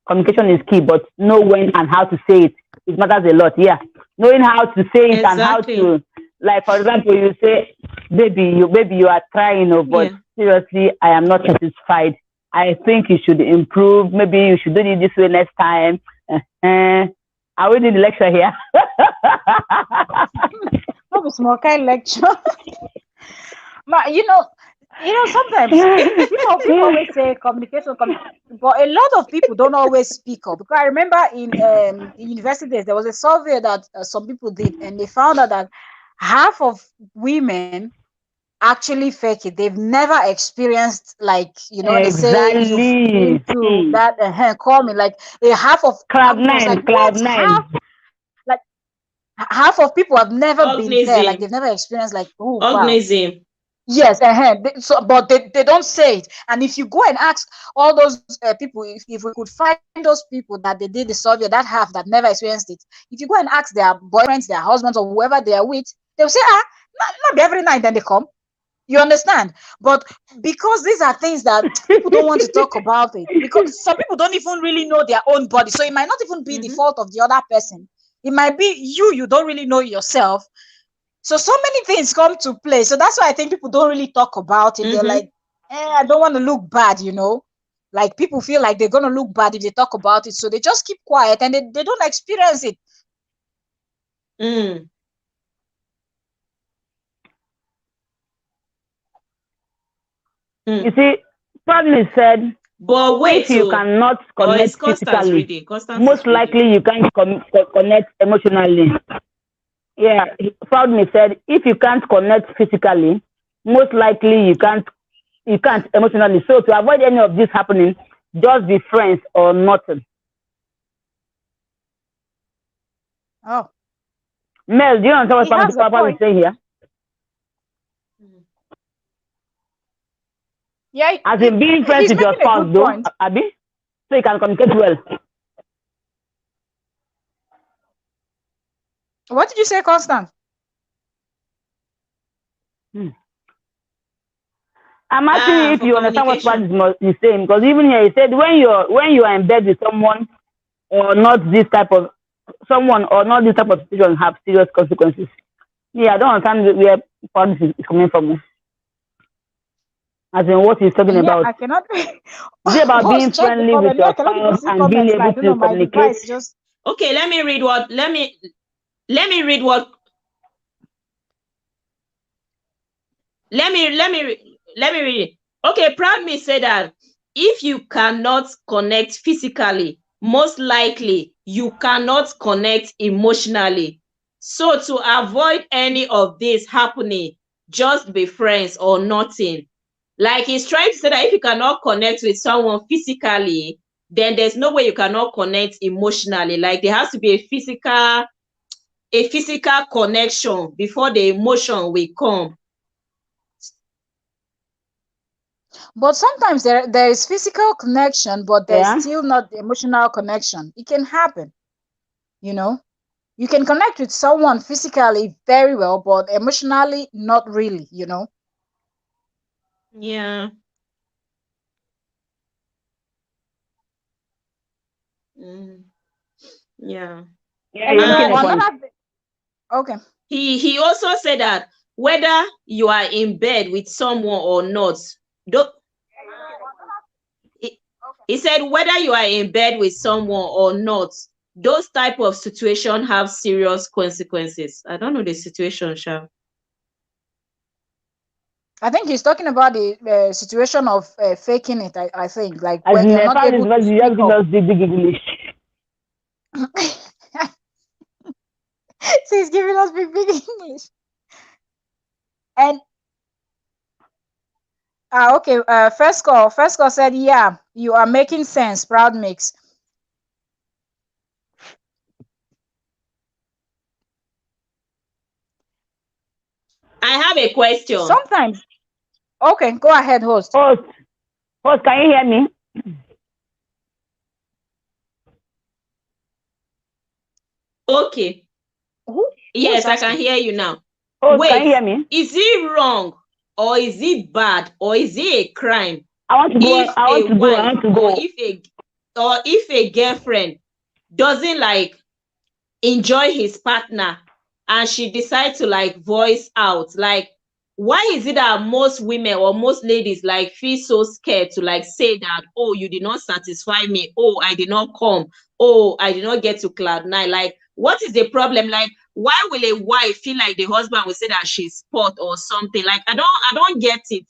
Communication is key, but know when and how to say it. It matters a lot. Yeah, knowing how to say it and how Exactly. to, like for example, you say, "Baby, you are crying, but Yeah. seriously, I am not satisfied. I think you should improve. Maybe you should do it this way next time." Are we doing the lecture here? Not a small kind lecture. But sometimes people always say communication, but a lot of people don't always speak up. Because I remember in university days, there was a survey that some people did, and they found out that half of women actually fake it. They've never experienced, like, they say you've been Exactly. to that call me, like a half of Cloud I was like, nine, what? cloud nine. Half of people have never been there, like Organism. they've never experienced, like, oh wow. Organism. Yes, but they don't say it. And if you go and ask all those people, if we could find those people that they did the survey, that half that never experienced it, if you go and ask their boyfriends, their husbands, or whoever they are with, they'll say, not every night then they come. You understand? But because these are things that people don't want to talk about it, because some people don't even really know their own body. So it might not even be the fault of the other person. It might be you don't really know yourself. So many things come to play. So that's why I think people don't really talk about it. They're like, I don't want to look bad, Like people feel like they're going to look bad if they talk about it. So they just keep quiet and they don't experience it. You see, probably said, but wait, if you cannot connect physically, most likely you can't connect emotionally. Yeah, Proudly said, if you can't connect physically, most likely you can't emotionally. So to avoid any of this happening, just be friends or nothing. Oh. Mel, do you understand what Papa is saying here? Yeah, as in being friends with your spouse, though, Abi, so you can communicate well. What did you say, Constant? I'm asking you if you understand what Papa is saying, because even here he said when you are in bed with someone or not this type of situation have serious consequences. Yeah, I don't understand where Papa is coming from. As in what he's talking about. I cannot. Is it about being friendly with your spouse and being able to communicate? Okay, let me read what let me read it. Okay, Proudly said that if you cannot connect physically, most likely you cannot connect emotionally. So to avoid any of this happening, just be friends or nothing. Like he's trying to say that if you cannot connect with someone physically, then there's no way you cannot connect emotionally. Like there has to be a physical connection before the emotion will come. But sometimes there is physical connection, but there's still not the emotional connection. It can happen, You can connect with someone physically very well, but emotionally not really, Yeah. Yeah. And okay. He also said that whether you are in bed with someone or not, he said whether you are in bed with someone or not, those type of situation have serious consequences. I don't know the situation, Sha. I think he's talking about the situation of faking it. I think, like, As when in, you're not Nepal is able to because you speak have to up. know big English. So he's giving us big English. And okay, first call said, yeah, you are making sense. Proud mix. I have a question. Sometimes, okay, go ahead, host. Host, can you hear me? Okay. Yes, I can hear you now. Host, can you Wait, hear me? is it wrong or is it bad or is it a crime I want to go. if I a want to go. wife I want to or go. if a girlfriend doesn't like enjoy his partner and she decides to like voice out? Like, why is it that most women or most ladies like feel so scared to like say that, oh, you did not satisfy me, oh, I did not come, oh, I did not get to cloud nine? Like, what is the problem? Like, why will a wife feel like the husband will say that she's spot or something? Like, I don't get it.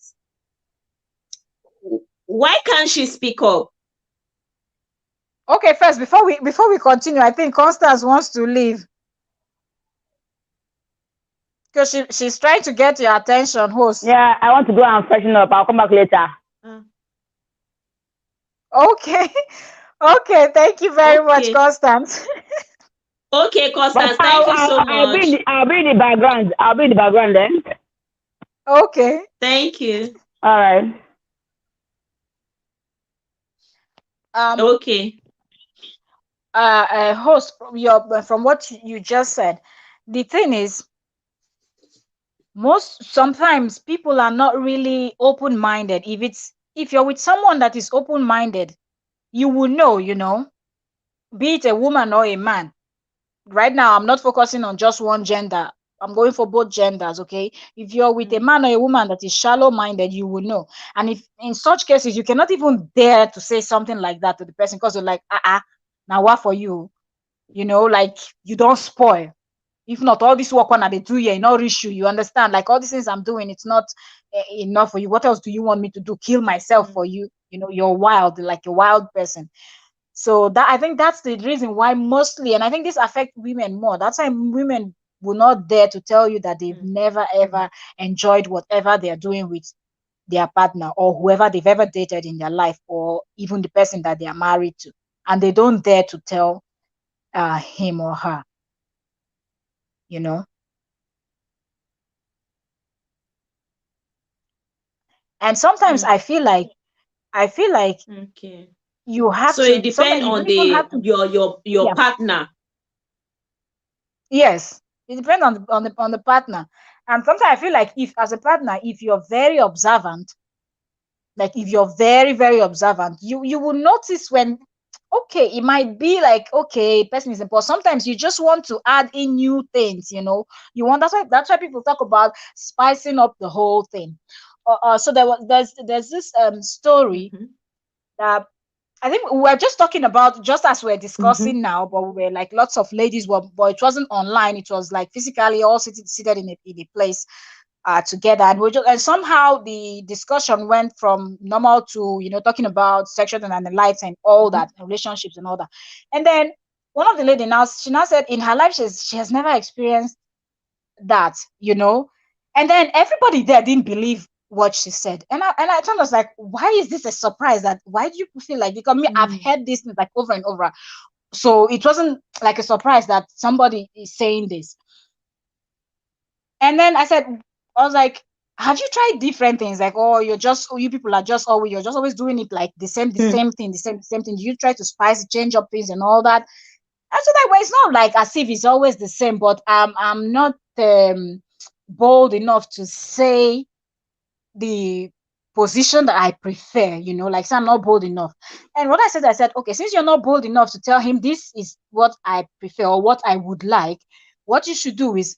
Why can't she speak up? Okay, first, before we continue, I think Constance wants to leave because she's trying to get your attention, host. Yeah, I want to go and freshen up. I'll come back later. Okay. Okay, thank you very much, Constance. Okay, Constance, thank you so much. I'll be in the background. I'll be in the background then. Okay. Thank you. All right. Okay. Host, from what you just said, the thing is, sometimes people are not really open-minded. If you're with someone that is open-minded, you will know, be it a woman or a man. Right now, I'm not focusing on just one gender. I'm going for both genders, okay? If you're with a man or a woman that is shallow-minded, you will know. And if in such cases, you cannot even dare to say something like that to the person because you're like, now what for you? Like, you don't spoil. If not, all this work on they do here, not reach you. You understand? Like, all these things I'm doing, it's not enough for you. What else do you want me to do? Kill myself for you? You're wild, like a wild person. So that, I think that's the reason why mostly, and I think this affects women more. That's why women will not dare to tell you that they've never ever enjoyed whatever they're doing with their partner or whoever they've ever dated in their life, or even the person that they are married to, and they don't dare to tell him or her. And sometimes I feel like okay, you have so to. it depends Sometimes you on don't even have to. your partner. Yes, it depends on the partner. And sometimes I feel like, if as a partner, if you're very observant, like if you're very, very observant, you will notice when, okay, it might be like, okay, person is important. Sometimes you just want to add in new things, you want, that's why people talk about spicing up the whole thing. So there's this story that I think we were just talking about, just as we're discussing now, but we were like, lots of ladies were, but it wasn't online. It was like physically all seated in a place together, and somehow the discussion went from normal to talking about sexual and the lights and all that, relationships and all that. And then one of the ladies she now said in her life she has never experienced that, and then everybody there didn't believe what she said, and I told us, like, why is this a surprise? That why do you feel like, because me, I've heard this like over and over, so it wasn't like a surprise that somebody is saying this. And then I was like, have you tried different things? Like, oh, you people are just always, you're just always doing it like the same thing, the same thing. Do you try to spice, change up things and all that? And so that way, it's not like as if it's always the same, but I'm not bold enough to say the position that I prefer, like, so I'm not bold enough. And what I said, okay, since you're not bold enough to tell him this is what I prefer or what I would like, what you should do is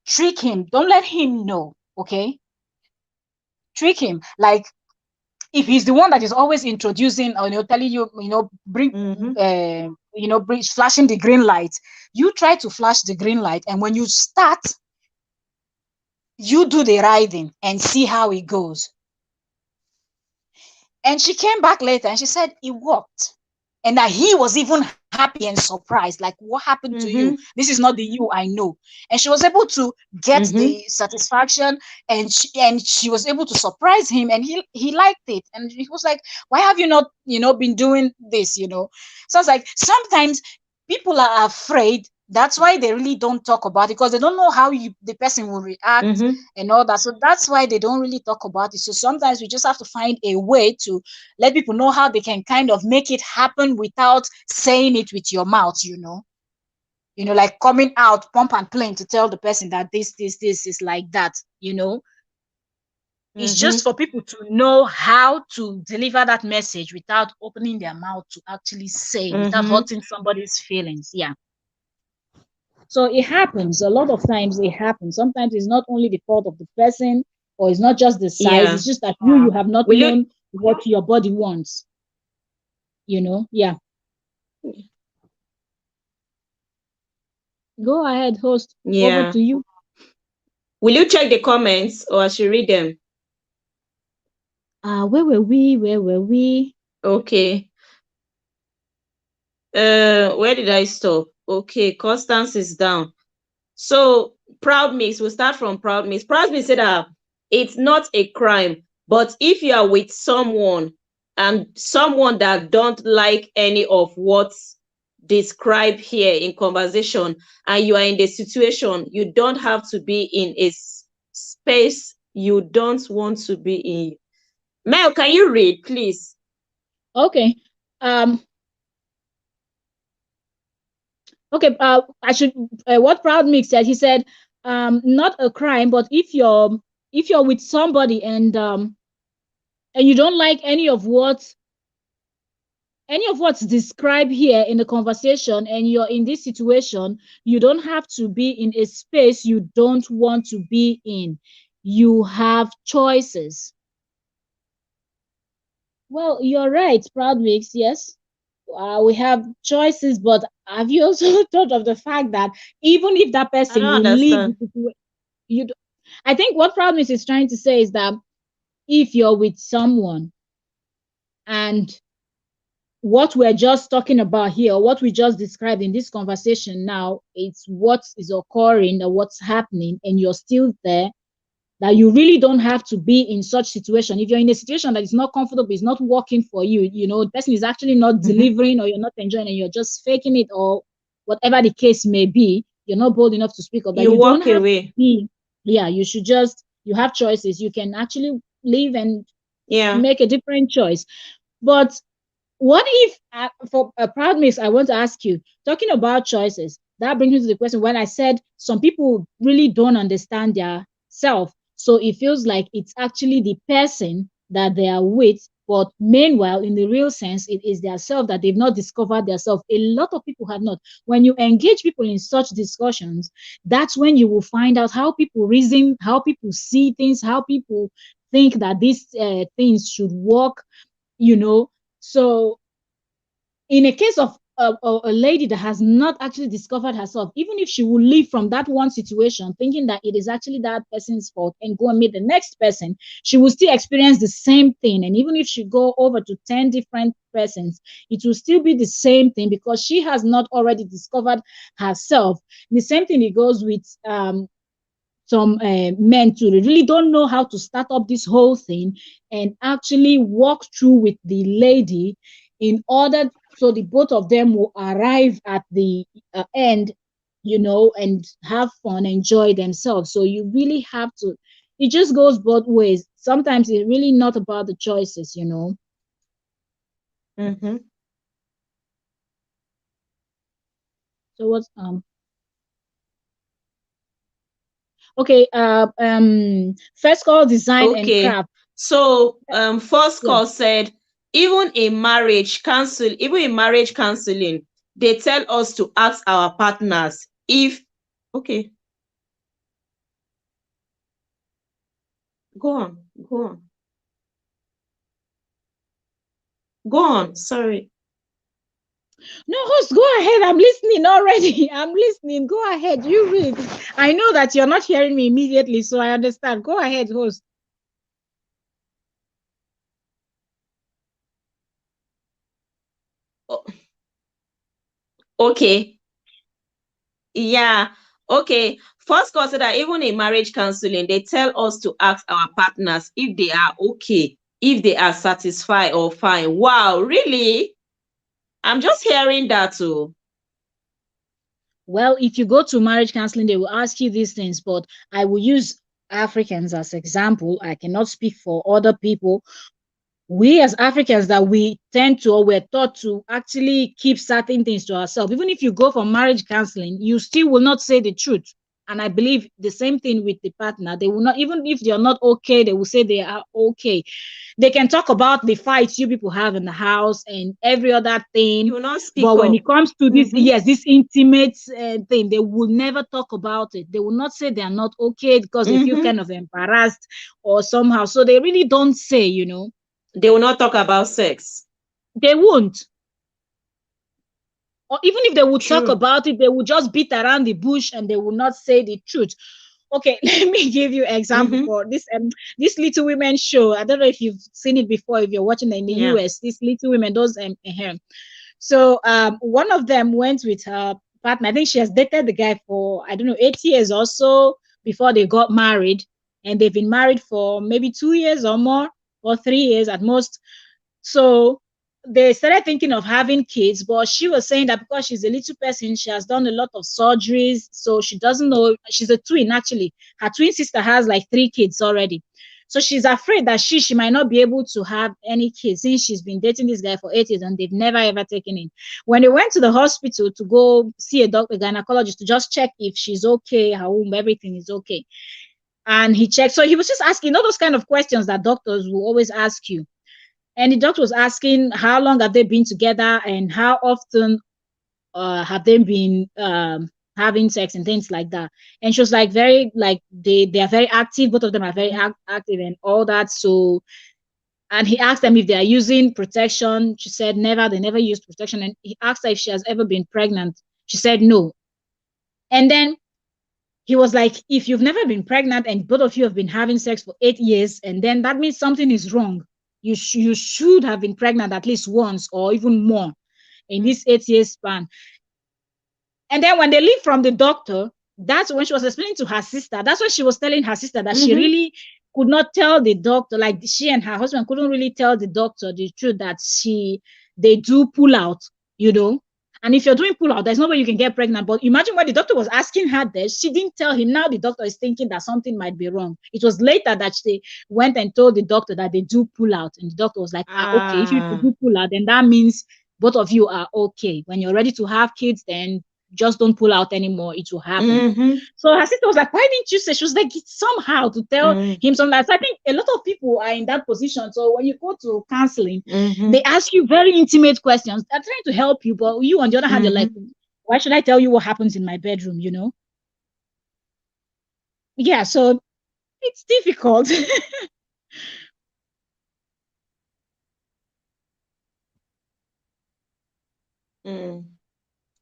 trick him. Don't let him know, okay? Trick him. Like, if he's the one that is always introducing or telling you, bring flashing the green light, you try to flash the green light, and when you start, you do the riding and see how it goes. And she came back later and she said it worked, and that he was even happy and surprised, like, what happened to you? This is not the you I know. And she was able to get the satisfaction, and she was able to surprise him, and he liked it, and he was like, why have you not been doing this? So it's like sometimes people are afraid. That's why they really don't talk about it, because they don't know how the person will react and all that. So that's why they don't really talk about it. So sometimes we just have to find a way to let people know how they can kind of make it happen without saying it with your mouth, like coming out, pump and plain to tell the person that this is like that, It's just for people to know how to deliver that message without opening their mouth to actually say, without hurting somebody's feelings. Yeah. So it happens. A lot of times it happens. Sometimes it's not only the fault of the person, or it's not just the size. It's just that you have not known what your body wants. Yeah. Go ahead, host. Over to you. Will you check the comments, or I should read them? Where were we? Okay. Where did I stop? Okay, Constance is down. So Proud Mix, we'll start from Proud Mix. Proud Mix said that it's not a crime, but if you are with someone and someone that don't like any of what's described here in conversation, and you are in the situation, you don't have to be in a space you don't want to be in. Mel, can you read, please? Okay. Okay, I should what Proud Mix said. He said, not a crime, but if you're with somebody and you don't like any of what's described here in the conversation, and you're in this situation, you don't have to be in a space you don't want to be in. You have choices. Well, you're right, Proud Mix. Yes. We have choices, but have you also thought of the fact that even if that person will leave, I think what Proud Mix is trying to say is that if you're with someone and what we're just talking about here, what we just described in this conversation now, it's what is occurring or what's happening, and you're still there, that you really don't have to be in such situation. If you're in a situation that is not comfortable, it's not working for you, the person is actually not delivering, or you're not enjoying, and you're just faking it, or whatever the case may be, you're not bold enough to speak up, that you don't have to be. Yeah, you should just, you have choices. You can actually leave and make a different choice. But what if, for a Proud Mix, I want to ask you, talking about choices, that brings me to the question when I said some people really don't understand their self. So it feels like it's actually the person that they are with, but meanwhile, in the real sense, it is their self that they've not discovered their self. A lot of people have not. When you engage people in such discussions, that's when you will find out how people reason, how people see things, how people think that these things should work, So in a case of a lady that has not actually discovered herself, even if she will leave from that one situation thinking that it is actually that person's fault and go and meet the next person, she will still experience the same thing. And even if she go over to 10 different persons, it will still be the same thing, because she has not already discovered herself. The same thing, it goes with some men too. They really don't know how to start up this whole thing and actually walk through with the lady, in order so the both of them will arrive at the end, and have fun, enjoy themselves. So you really have to, it just goes both ways. Sometimes it's really not about the choices, So what's okay, First Call Design and Craft. So First Call said, even in marriage counseling, they tell us to ask our partners if go on. Go on. Sorry. No, host, go ahead. I'm listening already. I'm listening. Go ahead. You read. I know that you're not hearing me immediately, so I understand. Go ahead, host. Okay. Yeah. Okay. First, consider even in marriage counseling, they tell us to ask our partners if they are okay, if they are satisfied or fine. Wow, really? I'm just hearing that too. Well, if you go to marriage counseling, they will ask you these things, but I will use Africans as example. I cannot speak for other people. We as Africans, that we tend to, or we're taught to actually keep certain things to ourselves. Even if you go for marriage counseling, you still will not say the truth. And I believe the same thing with the partner. They will not, even if they're not okay, they will say they are okay. They can talk about the fights you people have in the house and every other thing. You will not speak But when up. it comes to this, Mhm. yes, this intimate thing, they will never talk about it. They will not say they are not okay because they feel Mhm. kind of embarrassed or somehow. So they really don't say, They will not talk about sex. they won't. Or even if they would talk True. about it, they would just beat around the bush and they will not say the truth. Okay, let me give you an example Mhm. for this Little Women show. I don't know if you've seen it before. If you're watching it in the Yeah. US, this Little Women, those So one of them went with her partner. I think she has dated the guy for, I don't know, 8 years or so before they got married, and they've been married for maybe 2 years or more, or 3 years at most. So they started thinking of having kids, but she was saying that because she's a little person, she has done a lot of surgeries, so she doesn't know. She's a twin, actually. Her twin sister has like 3 kids already. So she's afraid that she might not be able to have any kids since she's been dating this guy for 8 years and they've never ever taken him. When they went to the hospital to go see a doctor, a gynecologist, to just check if she's okay, her womb, everything is okay. And he checked. So he was just asking all those kind of questions that doctors will always ask you. And the doctor was asking how long have they been together and how often have they been having sex and things like that. And she was like very like they are very active. Both of them are very active and all that. So, and he asked them if they are using protection. She said never. They never used protection. And he asked her if she has ever been pregnant. She said no. And then he was like, if you've never been pregnant and both of you have been having sex for 8 years, and then that means something is wrong. You should have been pregnant at least once or even more in this 8 years span. And then when they leave from the doctor, that's when she was explaining to her sister. That's when she was telling her sister that she really could not tell the doctor, like she and her husband couldn't really tell the doctor the truth that they do pull out, you know. And if you're doing pull out, there's no way you can get pregnant. But imagine when the doctor was asking her this, she didn't tell him. Now the doctor is thinking that something might be wrong. It was later that she went and told the doctor that they do pull out. And the doctor was like, okay, if you do pull out, then that means both of you are okay. When you're ready to have kids, then just don't pull out anymore. It will happen. So her sister was like, why didn't you say? She was like, somehow to tell him something. So I think a lot of people are in that position. So when you go to counseling, they ask you very intimate questions. They're trying to help you, but you on the other hand, you're like, why should I tell you what happens in my bedroom, you know? Yeah, so it's difficult.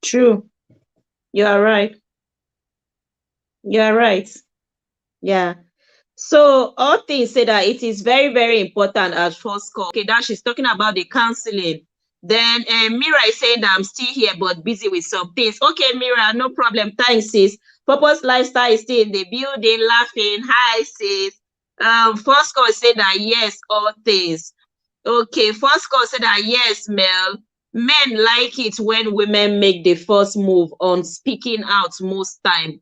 True. You are right. You are right. Yeah. So all things say that it is very, very important at first call. Okay, that she's talking about the counseling. Then Mira is saying that I'm still here but busy with some things. Okay, Mira, no problem. Thanks, sis. Purpose Lifestyle is still in the building, laughing. Hi, sis. First call said that yes, all things. Okay, first call said that yes, Mel. Men like it when women make the first move on speaking out most time.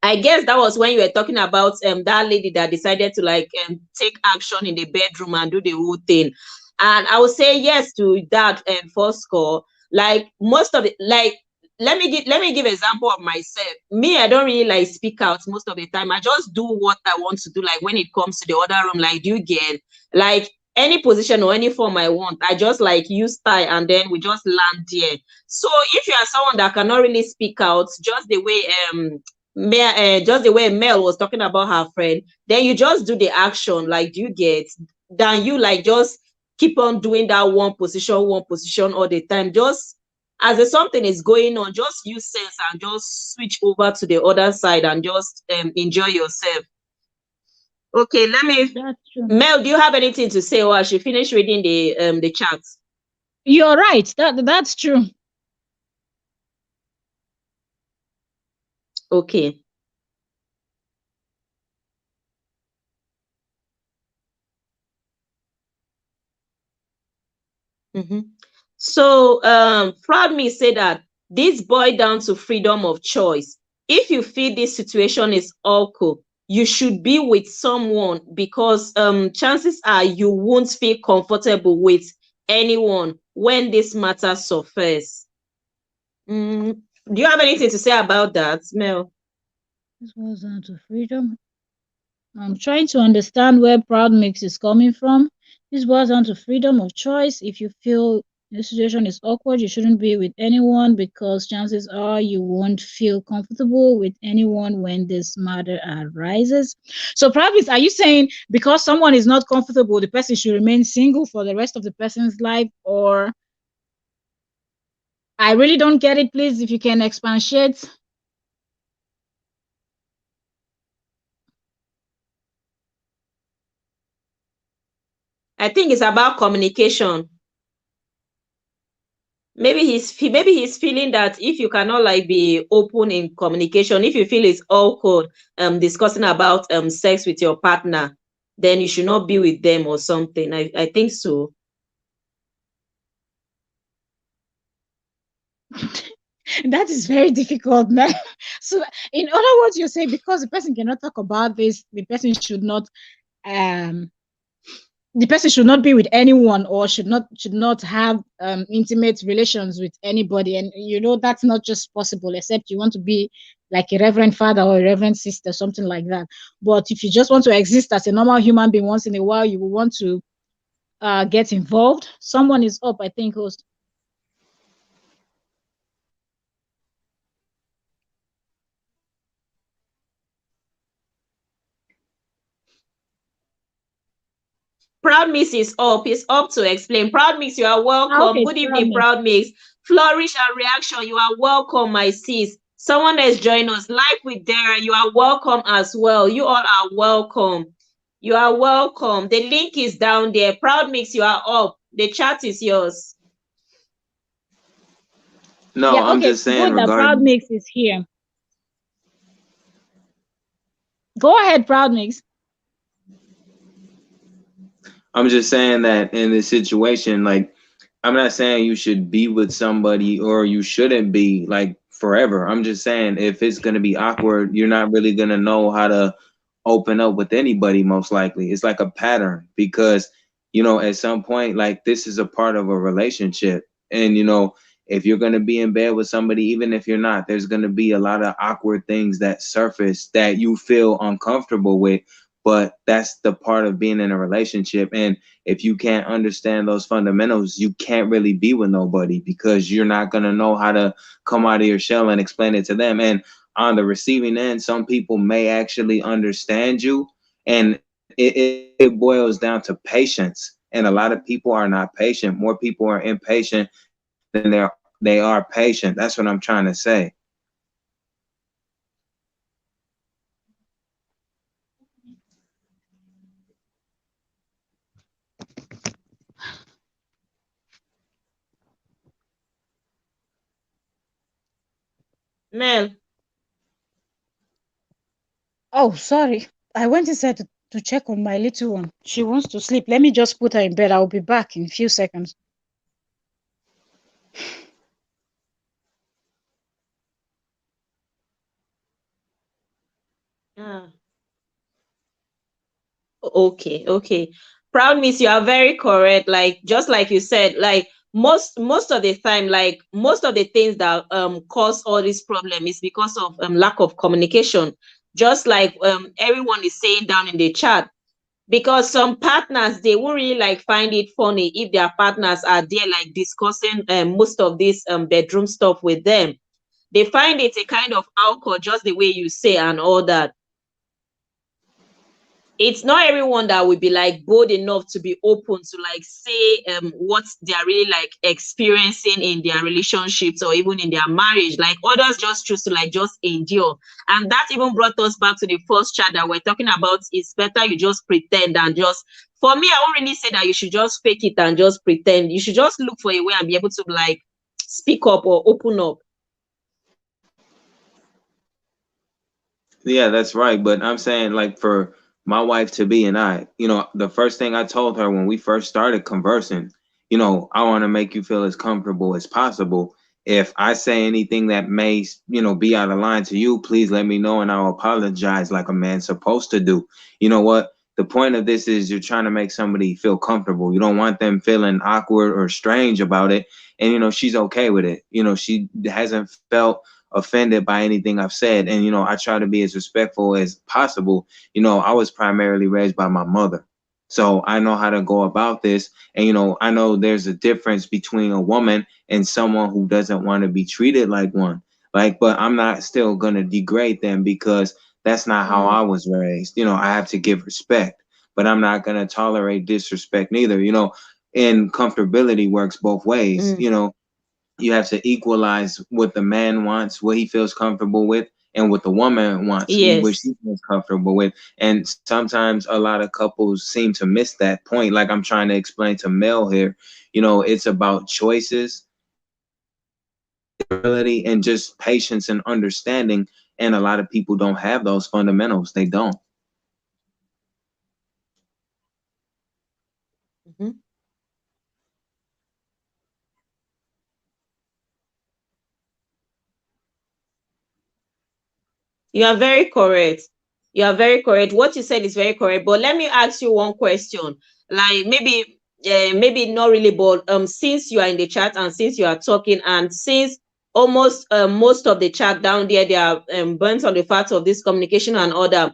I guess that was when you were talking about that lady that decided to like take action in the bedroom and do the whole thing. And I would say yes to that first call. Like most of the like let me give example of myself. Me, I don't really like speak out most of the time. I just do what I want to do. Like when it comes to the other room, like do you get like any position or any form I want, I just like use style and then we just land there. So if you are someone that cannot really speak out, just the way just the way Mel was talking about her friend, then you just do the action, like do you get, than you like just keep on doing that one position all the time. Just as something is going on, just use sense and just switch over to the other side and just enjoy yourself. Okay, let me. Mel, do you have anything to say, or I should finish reading the chat? You're right. That's true. Okay. So Proud Me said that this boils down to freedom of choice. If you feel this situation is awkward, you should be with someone, because chances are you won't feel comfortable with anyone when this matter surfaces. Do you have anything to say about that, Mel? This boils down to freedom. I'm trying to understand where Proud Mix is coming from. This boils down to freedom of choice. If you feel the situation is awkward, you shouldn't be with anyone, because chances are you won't feel comfortable with anyone when this matter arises. So, Proud Mix, are you saying because someone is not comfortable, the person should remain single for the rest of the person's life? Or I really don't get it. Please, if you can expatiate. I think it's about communication. Maybe he's feeling that if you cannot like be open in communication, if you feel it's awkward discussing about sex with your partner, then you should not be with them or something. I think so. That is very difficult, man. So in other words, you're saying because the person cannot talk about this, the person should not be with anyone, or should not have intimate relations with anybody. And that's not just possible, except you want to be like a reverend father or a reverend sister, something like that. But if you just want to exist as a normal human being, once in a while you will want to get involved. Someone is up, I think, host. Proud Mix is up. He's up to explain. Proud Mix, you are welcome. Okay, good evening, Proud Mix. Flourish and Reaction, you are welcome, my sis. Someone has joined us live with Dara. You are welcome as well. You all are welcome. You are welcome. The link is down there. Proud Mix, you are up. The chat is yours. No, yeah, I'm just saying regarding Proud Mix is here. Go ahead, Proud Mix. I'm just saying that in this situation, like, I'm not saying you should be with somebody or you shouldn't be like forever. I'm just saying if it's going to be awkward, you're not really going to know how to open up with anybody, most likely. It's like a pattern because, at some point, like, this is a part of a relationship. And, if you're going to be in bed with somebody, even if you're not, there's going to be a lot of awkward things that surface that you feel uncomfortable with. But that's the part of being in a relationship. And if you can't understand those fundamentals, you can't really be with nobody because you're not going to know how to come out of your shell and explain it to them. And on the receiving end, some people may actually understand you. And it boils down to patience. And a lot of people are not patient. More people are impatient than they are patient. That's what I'm trying to say. Mel. Oh, sorry. I went inside to check on my little one. She wants to sleep. Let me just put her in bed. I'll be back in a few seconds. Okay. Proud Miss, you are very correct. Like, just like you said, like most of the time, like most of the things that cause all this problem is because of lack of communication. Just like everyone is saying down in the chat, because some partners, they won't really like find it funny if their partners are there like discussing most of this bedroom stuff with them. They find it a kind of awkward, just the way you say and all that. it's not everyone that will be like bold enough to be open to like say what they are really like experiencing in their relationships or even in their marriage. Like others just choose to like just endure. And that even brought us back to the first chat that we're talking about. It's better you just pretend and just, for me, I won't really say that you should just fake it and just pretend. You should just look for a way and be able to like speak up or open up. Yeah, that's right. But I'm saying, like, for my wife to be and I, the first thing I told her when we first started conversing, I want to make you feel as comfortable as possible. If I say anything that may, be out of line to you, please let me know and I'll apologize like a man's supposed to do. You know what? The point of this is you're trying to make somebody feel comfortable. You don't want them feeling awkward or strange about it. And, she's okay with it. She hasn't felt offended by anything I've said. And, I try to be as respectful as possible. I was primarily raised by my mother. So I know how to go about this. And, I know there's a difference between a woman and someone who doesn't want to be treated like one. But I'm not still going to degrade them because that's not how I was raised. I have to give respect, but I'm not going to tolerate disrespect neither. And comfortability works both ways. You have to equalize what the man wants, what he feels comfortable with, and what the woman wants, what she feels comfortable with. And sometimes a lot of couples seem to miss that point. Like I'm trying to explain to Mel here, it's about choices, ability, and just patience and understanding. And a lot of people don't have those fundamentals. They don't. Mm-hmm. You are very correct. You are very correct. What you said is very correct. But let me ask you one question. Like maybe not really, but since you are in the chat and since you are talking and since almost most of the chat down there, they are burnt on the fact of this communication and other.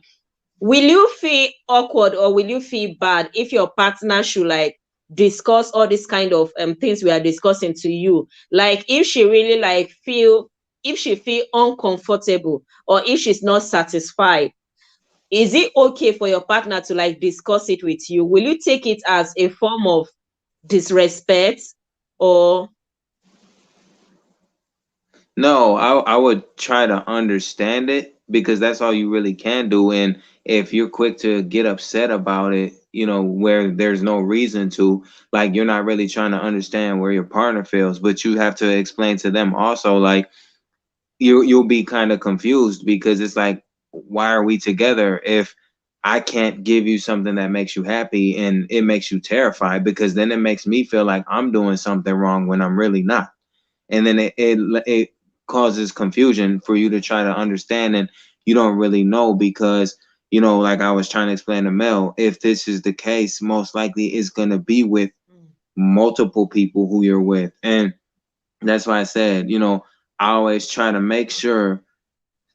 Will you feel awkward or will you feel bad if your partner should like discuss all these kind of things we are discussing to you? Like if she really like if she feel uncomfortable or if she's not satisfied, is it okay for your partner to like discuss it with you? Will you take it as a form of disrespect or? No, I would try to understand it because that's all you really can do. And if you're quick to get upset about it, where there's no reason to, like you're not really trying to understand where your partner feels, but you have to explain to them also, like you'll be kind of confused because it's like, why are we together if I can't give you something that makes you happy and it makes you terrified? Because then it makes me feel like I'm doing something wrong when I'm really not. And then it causes confusion for you to try to understand, and you don't really know because like I was trying to explain to Mel, if this is the case, most likely it's going to be with multiple people who you're with. And that's why I said, I always try to make sure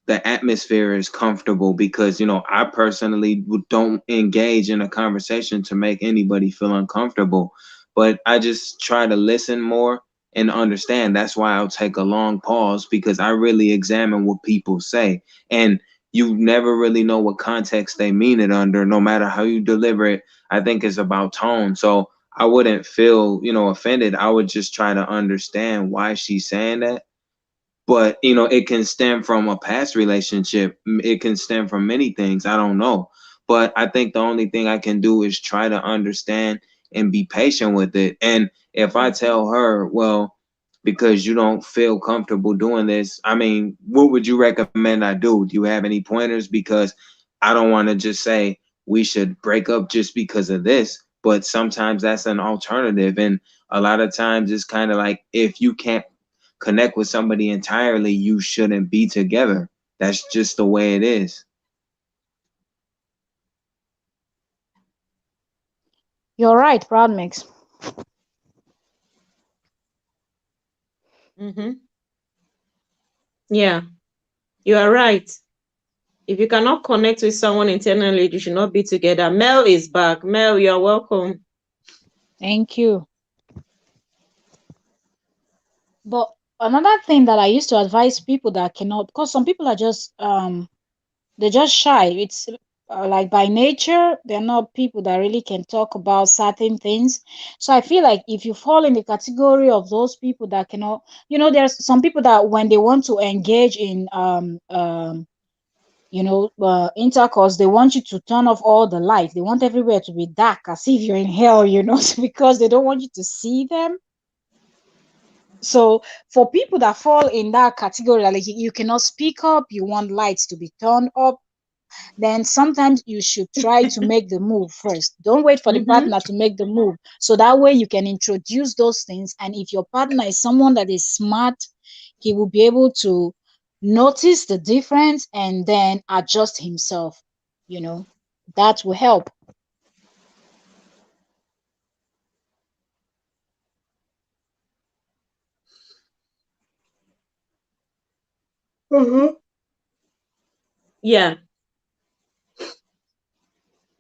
the atmosphere is comfortable because I personally don't engage in a conversation to make anybody feel uncomfortable, but I just try to listen more and understand. That's why I'll take a long pause because I really examine what people say, and you never really know what context they mean it under, no matter how you deliver it. I think it's about tone. So I wouldn't feel offended. I would just try to understand why she's saying that. But it can stem from a past relationship. It can stem from many things. I don't know. But I think the only thing I can do is try to understand and be patient with it. And if I tell her, well, because you don't feel comfortable doing this, I mean, what would you recommend I do? Do you have any pointers? Because I don't want to just say we should break up just because of this, but sometimes that's an alternative. And a lot of times it's kind of like, if you can't connect with somebody entirely, you shouldn't be together. That's just the way it is. You're right, Proud Mix. Yeah, you are right. If you cannot connect with someone internally, you should not be together. Mel is back. Mel, you are welcome. Thank you. But another thing that I used to advise people that cannot, because some people are just they're just shy. It's like by nature, they're not people that really can talk about certain things. So I feel like if you fall in the category of those people that cannot, there's some people that when they want to engage in intercourse, they want you to turn off all the lights. They want everywhere to be dark, as if you're in hell, because they don't want you to see them. So for people that fall in that category, like you cannot speak up, you want lights to be turned up, then sometimes you should try to make the move first. Don't wait for the partner to make the move. So that way you can introduce those things. And if your partner is someone that is smart, he will be able to notice the difference and then adjust himself. That will help. Yeah,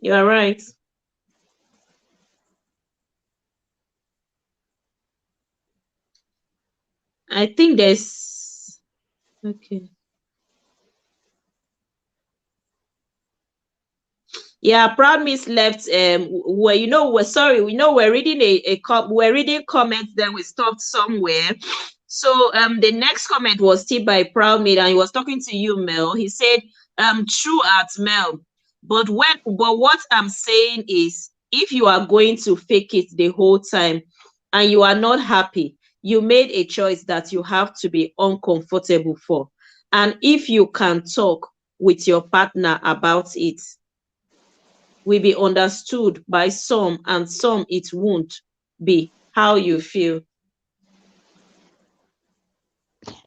you are right. I think there's okay. Yeah, Proud Miss left. Where we're sorry. We're reading we're reading comments. Then we stopped somewhere. So the next comment was still by Proud Miss, and he was talking to you, Mel. He said, true at Mel, but what I'm saying is, if you are going to fake it the whole time, and you are not happy, you made a choice that you have to be uncomfortable for, and if you can talk with your partner about it, will be understood by some, and some it won't be how you feel.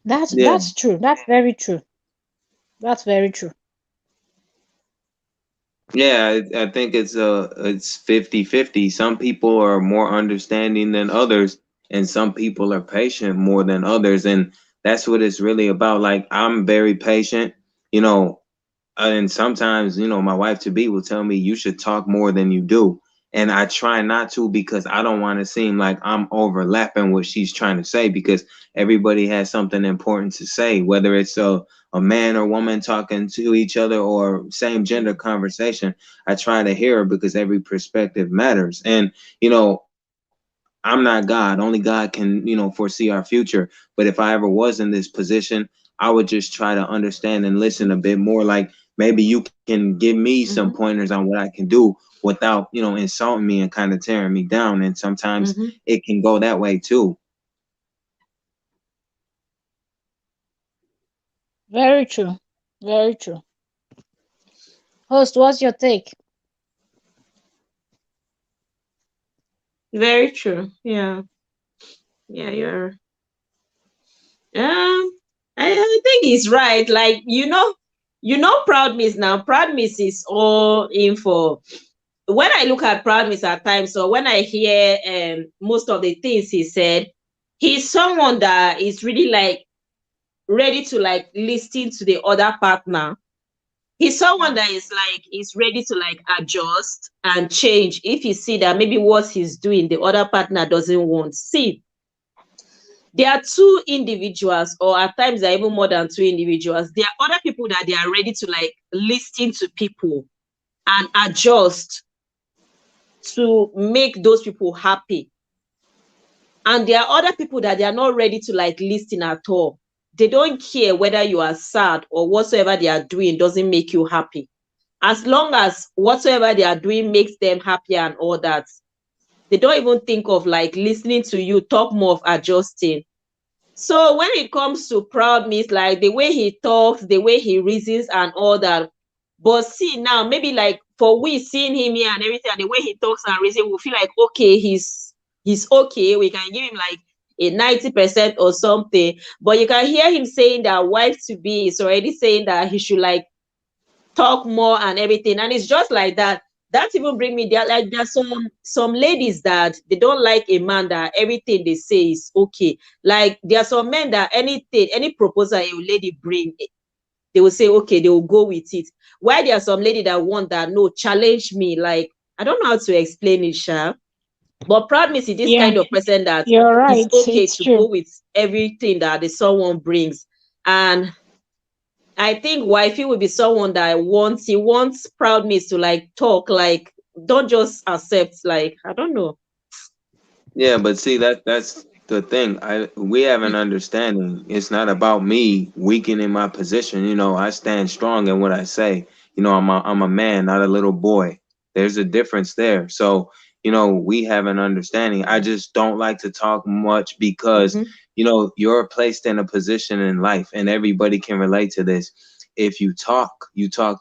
That's true. That's very true. That's very true. Yeah, I think it's 50-50. Some people are more understanding than others, and some people are patient more than others, and that's what it's really about. Like, I'm very patient, you know, and sometimes, my wife to be will tell me you should talk more than you do. And I try not to, because I don't want to seem like I'm overlapping what she's trying to say, because everybody has something important to say, whether it's a man or woman talking to each other or same gender conversation. I try to hear her, because every perspective matters. And, I'm not God. Only God can, foresee our future. But if I ever was in this position, I would just try to understand and listen a bit more. Like, maybe you can give me some pointers on what I can do without, insulting me and kind of tearing me down. And sometimes it can go that way too. Very true. Very true. Host, what's your take? Very true. Yeah. Yeah, you're I think he's right. Like, Proud Miss now. Proud Miss is all in for, when I look at Proud Miss at times, or when I hear most of the things he said, he's someone that is really like ready to like listen to the other partner. He's someone that is ready to like adjust and change if he see that maybe what he's doing the other partner doesn't want. See, there are two individuals, or at times there are even more than two individuals. There are other people that they are ready to like listen to people and adjust to make those people happy. And there are other people that they are not ready to like listen at all. They don't care whether you are sad or whatsoever they are doing doesn't make you happy. As long as whatsoever they are doing makes them happy and all that, they don't even think of like listening to you, talk more of adjusting. So when it comes to Proud Miss, like the way he talks, the way he reasons and all that. But see now, maybe like for we seeing him here and everything, and the way he talks and reasons, we feel like, okay, he's okay. We can give him like a 90% or something. But you can hear him saying that wife to be is already saying that he should like talk more and everything. And it's just like that. That even bring me there. Like there's some ladies that they don't like a man that everything they say is okay. Like there are some men that anything, any proposal a lady bring, they will say okay, they will go with it. While there are some lady that want that, no, challenge me. Like I don't know how to explain it, Sha. But Proud Miss is this kind of person that You're right. it's okay It's to true. go with everything that the someone brings. And I think wifey will be someone that he wants proud miss to like talk, like don't just accept, like I don't know. Yeah, but see that's the thing. We have an understanding. It's not about me weakening my position. You know, I stand strong in what I say. You know, I'm a man, not a little boy. There's a difference there. So, you know, we have an understanding. I just don't like to talk much because, Mm-hmm. you know, you're placed in a position in life and everybody can relate to this. If you talk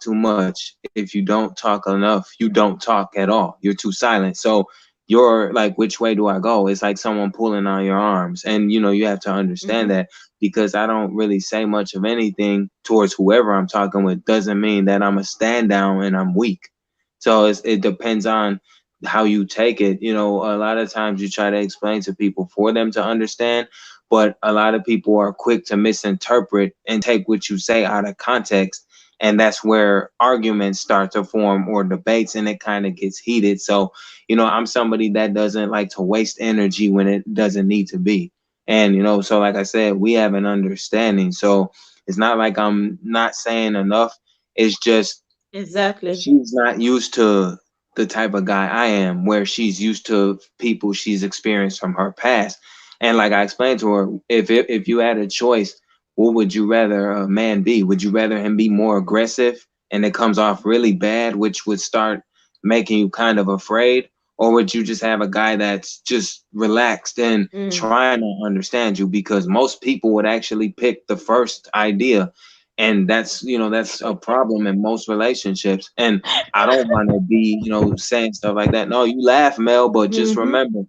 too much. If you don't talk enough, you don't talk at all. You're too silent. So you're like, which way do I go? It's like someone pulling on your arms. And, you know, you have to Mm-hmm. understand that because I don't really say much of anything towards whoever I'm talking with doesn't mean that I'm a stand down and I'm weak. So it depends on how you take it. You know, a lot of times you try to explain to people for them to understand, but a lot of people are quick to misinterpret and take what you say out of context. And that's where arguments start to form or debates and it kind of gets heated. So, you know, I'm somebody that doesn't like to waste energy when it doesn't need to be. And, you know, so like I said, we have an understanding. So it's not like I'm not saying enough. It's just Exactly. she's not used to the type of guy I am, where she's used to people she's experienced from her past. And like I explained to her, if you had a choice, what would you rather a man be? Would you rather him be more aggressive and it comes off really bad, which would start making you kind of afraid? Or would you just have a guy that's just relaxed and Mm. trying to understand you? Because most people would actually pick the first idea, and that's, you know, that's a problem in most relationships. And I don't want to be, you know, saying stuff like that. No, you laugh, Mel, but just Mm-hmm. remember,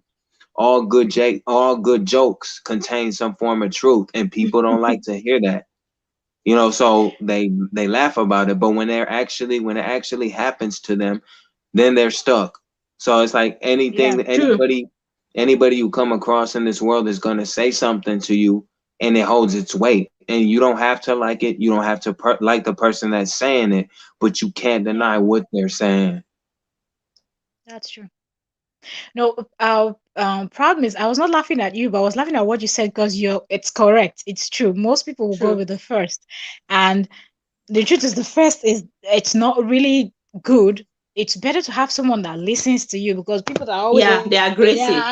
all good jokes contain some form of truth, and people don't like to hear that. You know, so they laugh about it, but when it actually happens to them, then they're stuck. So it's like Yeah. anything that True. anybody you come across in this world is going to say something to you, and it holds its weight. And you don't have to like it. You don't have to like the person that's saying it, but you can't deny Yeah. what they're saying. That's true. No, problem is I was not laughing at you, but I was laughing at what you said because it's correct. It's true. Most people will go True. with the first. And the truth is the first is it's not really good. It's better to have someone that listens to you because people that are always Yeah, they're aggressive.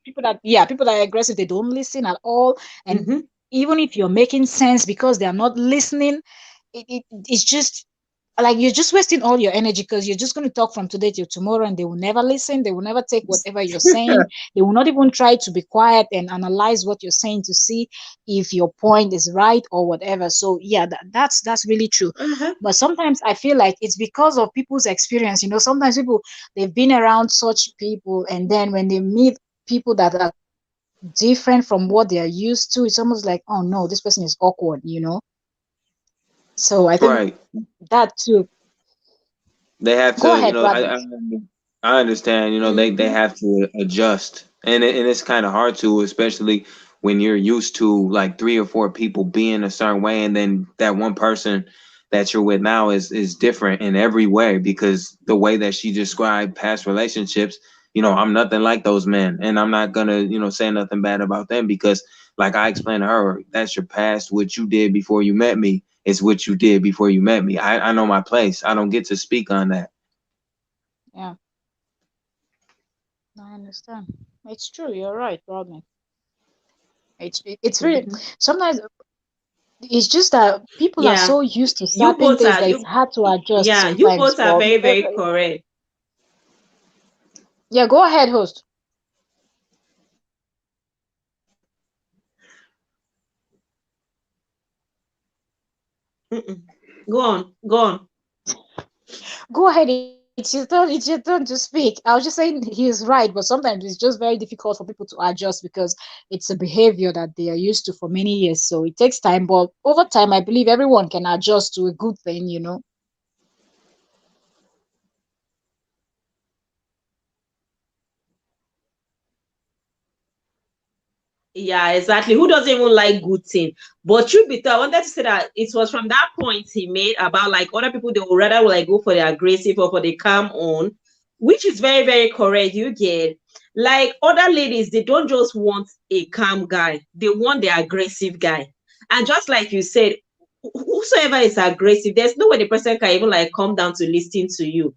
people that are aggressive, they don't listen at all. And Mm-hmm. even if you're making sense because they are not listening, it's just like you're just wasting all your energy because you're just going to talk from today till tomorrow and they will never listen. They will never take whatever you're saying. They will not even try to be quiet and analyze what you're saying to see if your point is right or whatever. So yeah, that's really true. Uh-huh. But sometimes I feel like it's because of people's experience. Sometimes people, they've been around such people, and then when they meet people that are different from what they are used to, it's almost like, oh no, this person is awkward. So I think Right. that too. They have Go to, you ahead, know, Radmis. I understand, you know, they Mm-hmm. have to adjust. And it's kind of hard to, especially when you're used to like three or four people being a certain way, and then that one person that you're with now is different in every way, because the way that she described past relationships, you know, I'm nothing like those men, and I'm not gonna, you know, say nothing bad about them, because like I explained to her, that's your past. What you did before you met me is what you did before you met me. I know my place. I don't get to speak on that. Yeah, I understand. It's true. You're right, Rodney. It's really Mm-hmm. sometimes it's just that people are Yeah. so used to You certain both things are that it's you hard to adjust yeah, you sometimes both are for very, because very correct. yeah, go ahead, host. Mm-mm. Go on, go on. Go ahead. It's your turn to speak. I was just saying he is right, but sometimes it's just very difficult for people to adjust because it's a behavior that they are used to for many years. So it takes time, but over time, I believe everyone can adjust to a good thing. Yeah, exactly. Who doesn't even like good thing? But truth be told, I wanted to say that it was from that point he made about like other people, they would rather like go for the aggressive or for the calm on, which is very, very correct. You get like other ladies, they don't just want a calm guy, they want the aggressive guy. And just like you said, whosoever is aggressive, there's no way the person can even like come down to listen to you.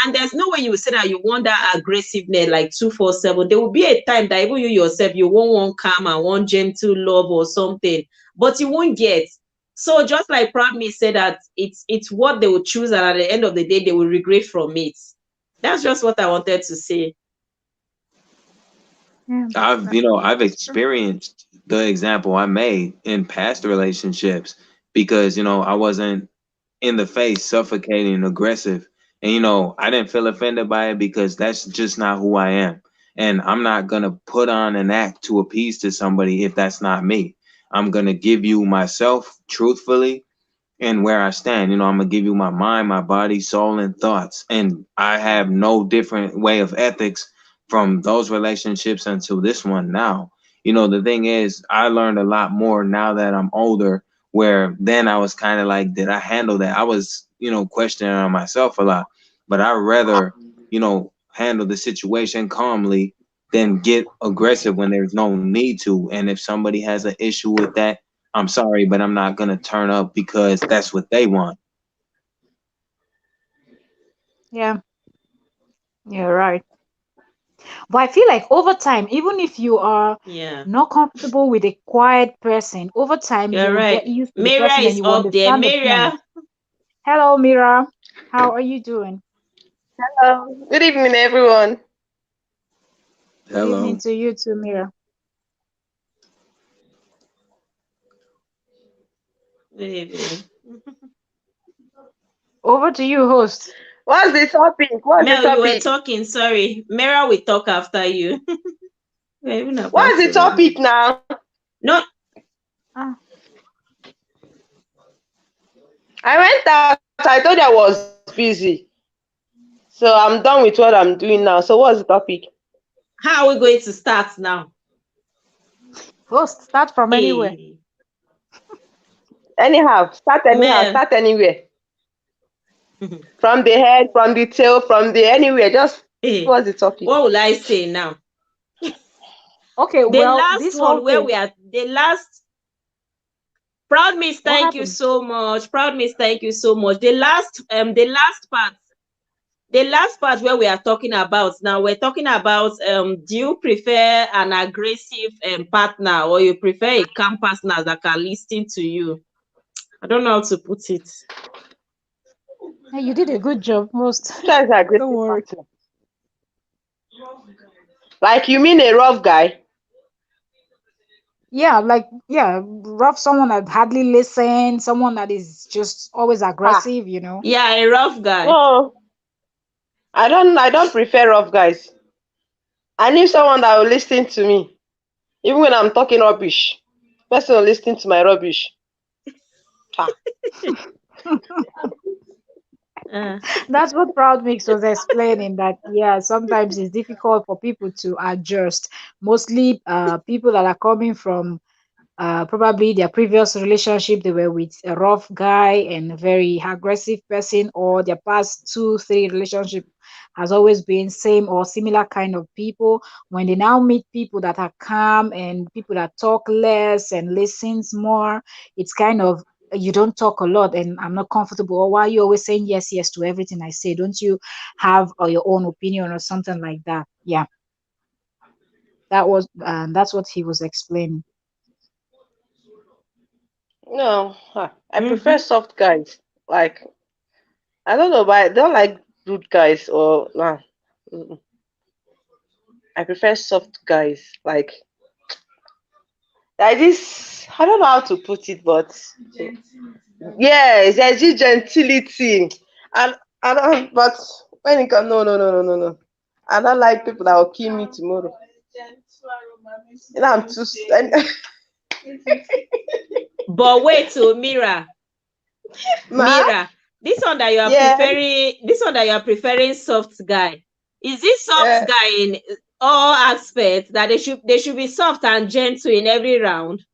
And there's no way you will say that you want that aggressiveness like 247. There will be a time that even you yourself, you want one calm and one gentle love or something, but you won't get. So just like Proud Me said that it's what they will choose, and at the end of the day, they will regret from it. That's just what I wanted to say. Yeah. I've experienced the example I made in past relationships because, I wasn't in the face, suffocating, aggressive. And, I didn't feel offended by it because that's just not who I am. And I'm not going to put on an act to appease to somebody if that's not me. I'm going to give you myself truthfully and where I stand. I'm going to give you my mind, my body, soul, and thoughts. And I have no different way of ethics from those relationships until this one now. The thing is, I learned a lot more now that I'm older, where then I was kind of like, did I handle that? I was, questioning on myself a lot, but I'd rather, handle the situation calmly than get aggressive when there's no need to. And if somebody has an issue with that, I'm sorry, but I'm not going to turn up because that's what they want. Yeah, you're right. But I feel like over time, even if you are Yeah, not comfortable with a quiet person, over time you're you get right. used to the Mira person and is you up there. understand the point. Mira, Hello, Mira. How are you doing? Good evening, everyone. Good evening Hello. to you too, Mira. good evening. Over to you, host. What's the topic? What's the Mel, you were topic? talking. Sorry, Mira will talk after you. We're even about What's the to end. topic now? No, Ah, I went out. I told you I was busy. So I'm done with what I'm doing now. So what's the topic? how are we going to start now? host, start from anywhere. Hey, Anyhow, start anyhow, Mel. start anywhere. From the head, from the tail, from the anywhere. Just Hey, what's the topic? what will I say now? Okay, The well, last this whole one where thing, we are, the last Proud Miss, what thank you happened? so much. Proud Miss, thank you so much. The last part where we are talking about now, we're talking about do you prefer an aggressive partner, or you prefer a calm partner that can listen to you? I don't know how to put it. Hey, you did a good job, host. Try to Don't aggressive worry. partner. Like you mean a rough guy? Yeah, like rough someone that hardly listens, someone that is just always Ah, aggressive, you know. Yeah, a rough guy. no. I don't prefer rough guys. I need someone that will listen to me. Even when I'm talking rubbish. Person will listen to my rubbish. Ah. Uh, That's what Proud Mix was explaining, that yeah, sometimes it's difficult for people to adjust. Mostly people that are coming from probably their previous relationship, they were with a rough guy and a very aggressive person, or their past 2 3 relationship has always been same or similar kind of people. When they now meet people that are calm and people that talk less and listens more, it's kind of, you don't talk a lot and I'm not comfortable, or why are you always saying yes yes to everything I say? Don't you have your own opinion or something like that? Yeah, that's what he was explaining. No, I prefer mhm. soft guys. Like I don't know, but I don't like rude guys or nah. Mm-mm. I prefer soft guys. Like this. I don't know how to put it, but yes, there's this gentility, and I don't. But when it comes, no. I don't like people that will kill me tomorrow. I'm too. But wait, to Mira, Ma, Mira, this one that you are yeah, preferring, this one that you are preferring soft guy. Is this soft uh, guy in all aspects, that they should be soft and gentle in every round?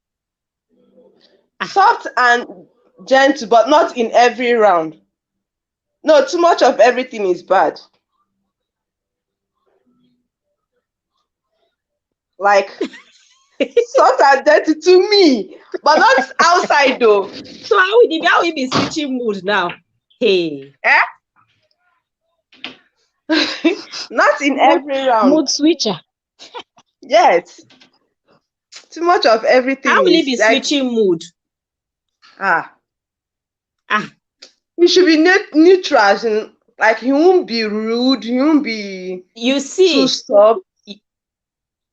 Ah, soft and gentle, but not in every round. No, too much of everything is bad. Like Soft and dirty to me, but not outside though. So how will he be switching mood now? Hey. Eh? Not in every round. Mood switcher. Yes. Too much of everything. How will he is be like, switching mood? He should be neutral. Like he won't be rude. He won't be You see, too soft. Do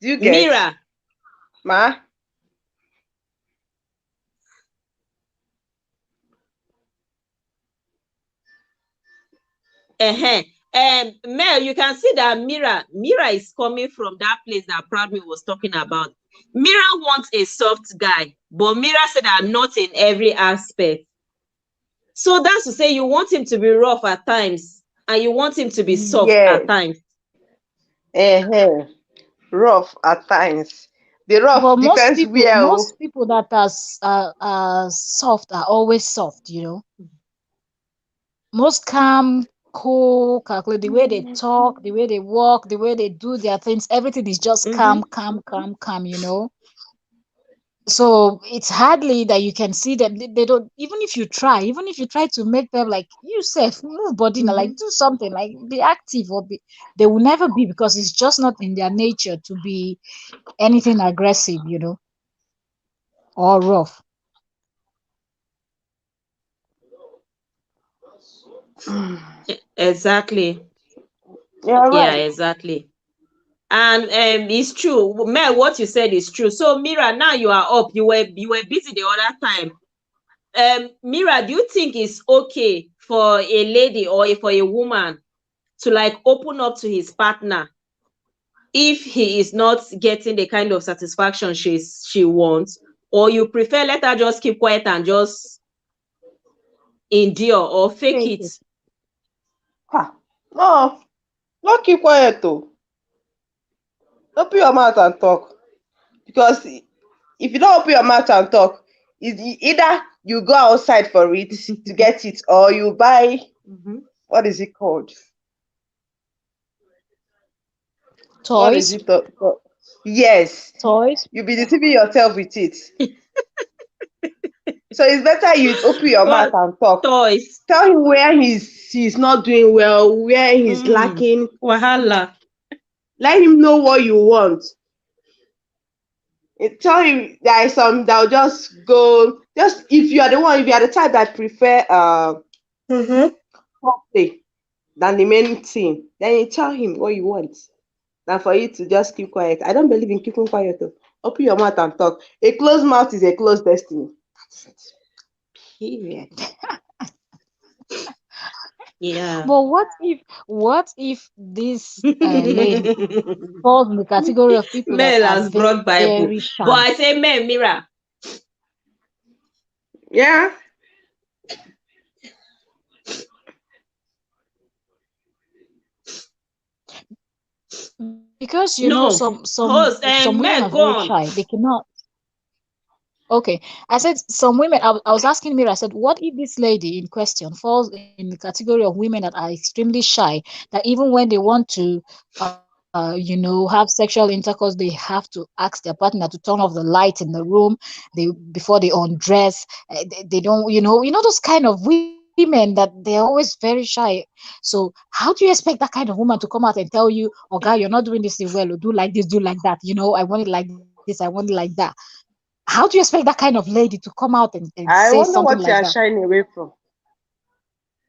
you get? Mira. Ma? Mel, you can see that Mira is coming from that place that Proudme was talking about. Mira wants a soft guy, but Mira said that not in every aspect. So that's to say you want him to be rough at times and you want him to be soft at times. Rough at times. The rough Well, depends where. most people that are soft are always soft, you know. Most calm, cool, calculate, the way they talk, the way they walk, the way they do their things, everything is just calm, you know. So it's hardly that you can see them. They don't, even if you try to make them like yourself, move body, like do something, like be active or be, they will never be, because it's just not in their nature to be anything aggressive, you know, or rough. Exactly. Yeah, right. Yeah, exactly. And it's true. Mel, what you said is true. So Mira, now you are up. You were busy the other time. Mira, do you think it's okay for a lady or for a woman to like open up to his partner if he is not getting the kind of satisfaction she wants, or you prefer let her just keep quiet and just endure or fake it? No, not keep quiet though. Open your mouth and talk. Because if you don't open your mouth and talk, either you go outside for it to get it, or you buy what is it called? Toys. What is it? Yes. Toys. You'll be deceiving yourself with it. So it's better you open your mouth and talk. Toys. Tell him where he's not doing well, where he's lacking. Wahala. Let him know what you want. Tell him there is some that'll just go. Just if you are the type that prefer play than the main thing, then you tell him what you want. Than for you to just keep quiet. I don't believe in keeping quiet though. Open your mouth and talk. A closed mouth is a closed destiny. Period. Yeah. But what if this lady falls in the category of people Mel that has brought Bible, very shy? but I say Mira. Yeah. Because you know some women are very shy. They cannot. Okay, I said some women. I was asking Mira. I said, what if this lady in question falls in the category of women that are extremely shy? That even when they want to, you know, have sexual intercourse, they have to ask their partner to turn off the light in the room. Before they undress. They don't, you know, those kind of women that they're always very shy. So how do you expect that kind of woman to come out and tell you, oh God, you're not doing this well, or do like this, do like that, you know, I want it like this, I want it like that? How do you expect that kind of lady to come out and say something like that? I wonder what you are shying away from.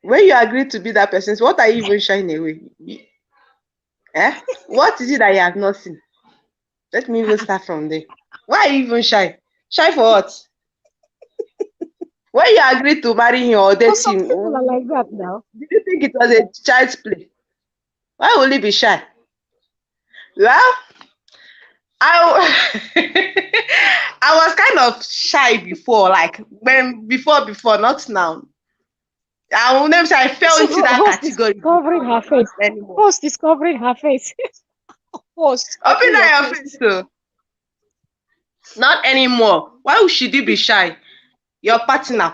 When you agree to be that person, what are you even shying away? What is it that you have not seen? Let me even start from there. Why are you even shy? Shy for what? When you agreed to marry him or date him, some people are like that now. Did you think it was a child's play? Why will he be shy? Well, I was kind of shy before, like before, not now. I will never say I fell into that category. Discovering her face anymore. Post discovering her face. Post. Open your face too. Not anymore. Why should you be shy? Your partner.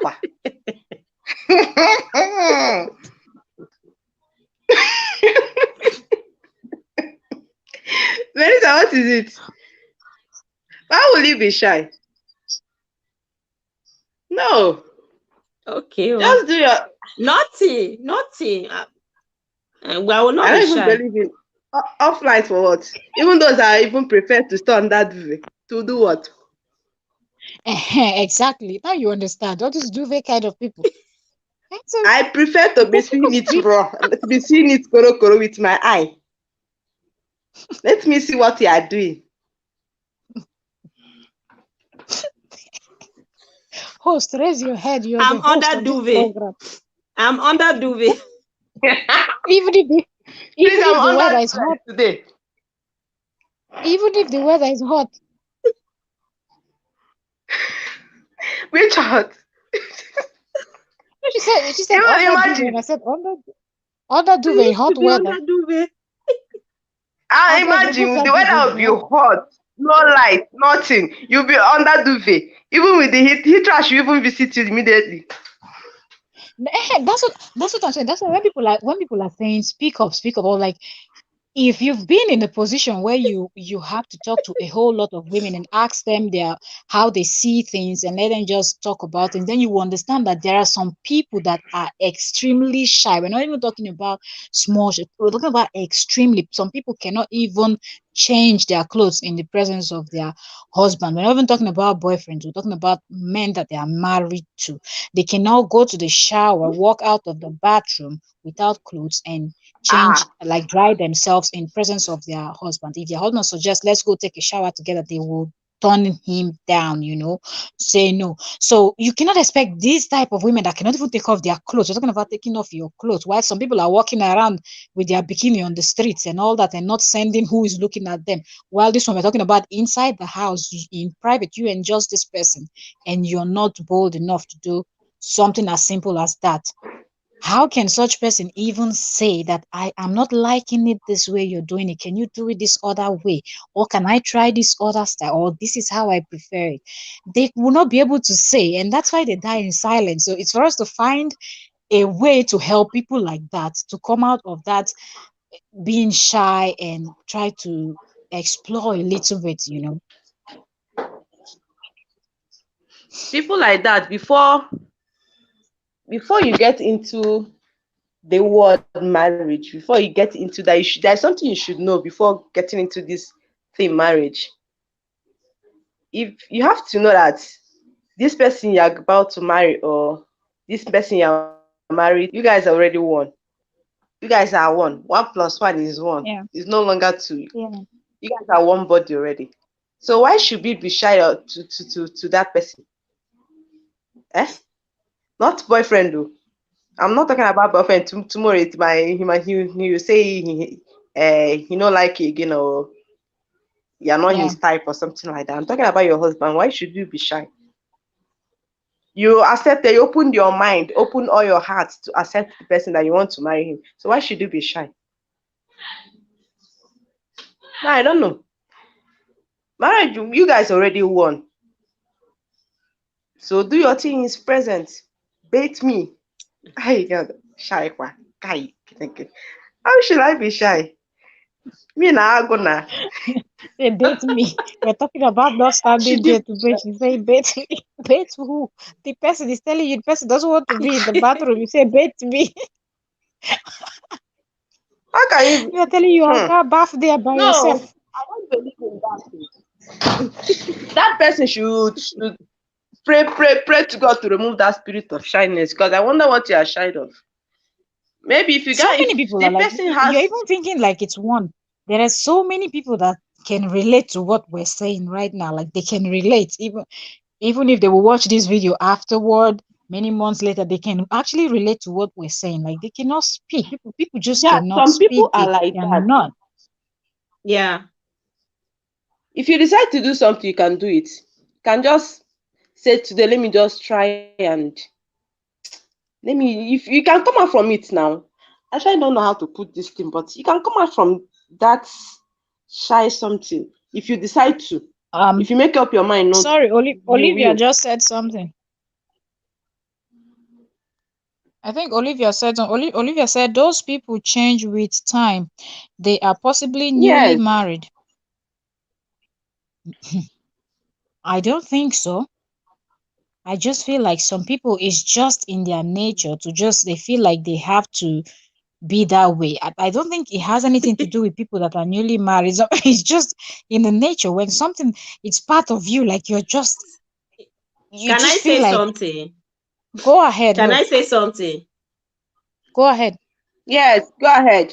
Melissa, what is it? Why will you be shy? No. Okay. Just do your. Nothing. Well, I will not I be don't even shy. believe in offline for what? Even those that even prefer to stay on that way. To do what? Exactly. Now you understand. All these duvet kind of people. So I prefer to be the thing seeing of it being raw, to be seeing it koro with my eye. Let me see what you are doing. host, raise your head. You're the I'm host under of this duvet. program. I'm under duvet. Even if the, Please, even I'm if the weather under is hot, today. even if the weather is hot. Which hot? She said Even under duvet. And I imagine. said under I duvet, used to hot be weather. under duvet. I I beg, remove imagine the that weather duvet, will be Joe. hot, no light, nothing. You'll be under duvet. Even with the heat trash will even visit you immediately. That's what I'm saying. That's why when people are saying speak up, or like if you've been in a position where you have to talk to a whole lot of women and ask them how they see things and let them just talk about things, then you will understand that there are some people that are extremely shy. We're not even talking about small shit. We're talking about extremely. Some people cannot even change their clothes in the presence of their husband. We're not even talking about boyfriends. We're talking about men that they are married to. They cannot go to the shower, walk out of the bathroom without clothes and change, Ah, like dry themselves in presence of their husband. If their husband suggests let's go take a shower together, they will turn him down, say no. So you cannot expect this type of women that cannot even take off their clothes. We're talking about taking off your clothes, while some people are walking around with their bikini on the streets and all that and not sending who is looking at them. While this one we're talking about inside the house in private, you and just this person, and you're not bold enough to do something as simple as that. How can such person even say that I am not liking it this way you're doing it? Can you do it this other way? Or can I try this other style? Or this is how I prefer it. They will not be able to say, and that's why they die in silence. So it's for us to find a way to help people like that to come out of that being shy and try to explore a little bit. people like that, before you get into the word marriage, before you get into that, there's something you should know before getting into this thing, marriage. If you have to know that this person you're about to marry or this person you're married, you guys are already one. You guys are one. 1 plus 1 is one. Yeah. It's no longer two. Yeah. You guys are one body already. So why should we be shy to that person? Eh? Not boyfriend though. I'm not talking about boyfriend. Tomorrow it he will say he don't like you again, or you're not Yeah. his type or something like that. I'm talking about your husband. Why should you be shy? You accepted, you opened your mind, open all your heart to accept the person that you want to marry him. So why should you be shy? No, I don't know. Marriage, you guys already won. So do your thing in his presence. Bait me. I got shy. How should I be shy? Me na gonna. They bait me. We're talking about not standing Should you there be to shy? bait. You say bait me. Bait who? The person is telling you the person doesn't want to be in the bathroom. You say bait me. How can you? You're telling you I'll go bath there by No, yourself. I don't believe in that thing. That person should pray to God to remove that spirit of shyness, because I wonder what you are shy of. Maybe So if many people are the like, person you're has. even thinking like it's one. There are so many people that can relate to what we're saying right now. Like they can relate, even if they will watch this video afterward, many months later, they can actually relate to what we're saying. Like they cannot speak. People just Yeah, cannot some speak. people are They like that. cannot. Yeah. If you decide to do something, you can do it. You can just say today, let me just try and if you can come out from it now. Actually, I don't know how to put this thing, but you can come out from that shy something if you decide to. If you make up your mind, not Sorry, you Olivia will. just said something. I think Olivia said Olivia said those people change with time. They are possibly newly Yes. married. I don't think so. I just feel like some people, it's just in their nature to just, they feel like they have to be that way. I don't think it has anything to do with people that are newly married. It's just in the nature when something, it's part of you, like you Can I just say feel like, something? go ahead, Can I Hope. say something? Go ahead. Yes, go ahead.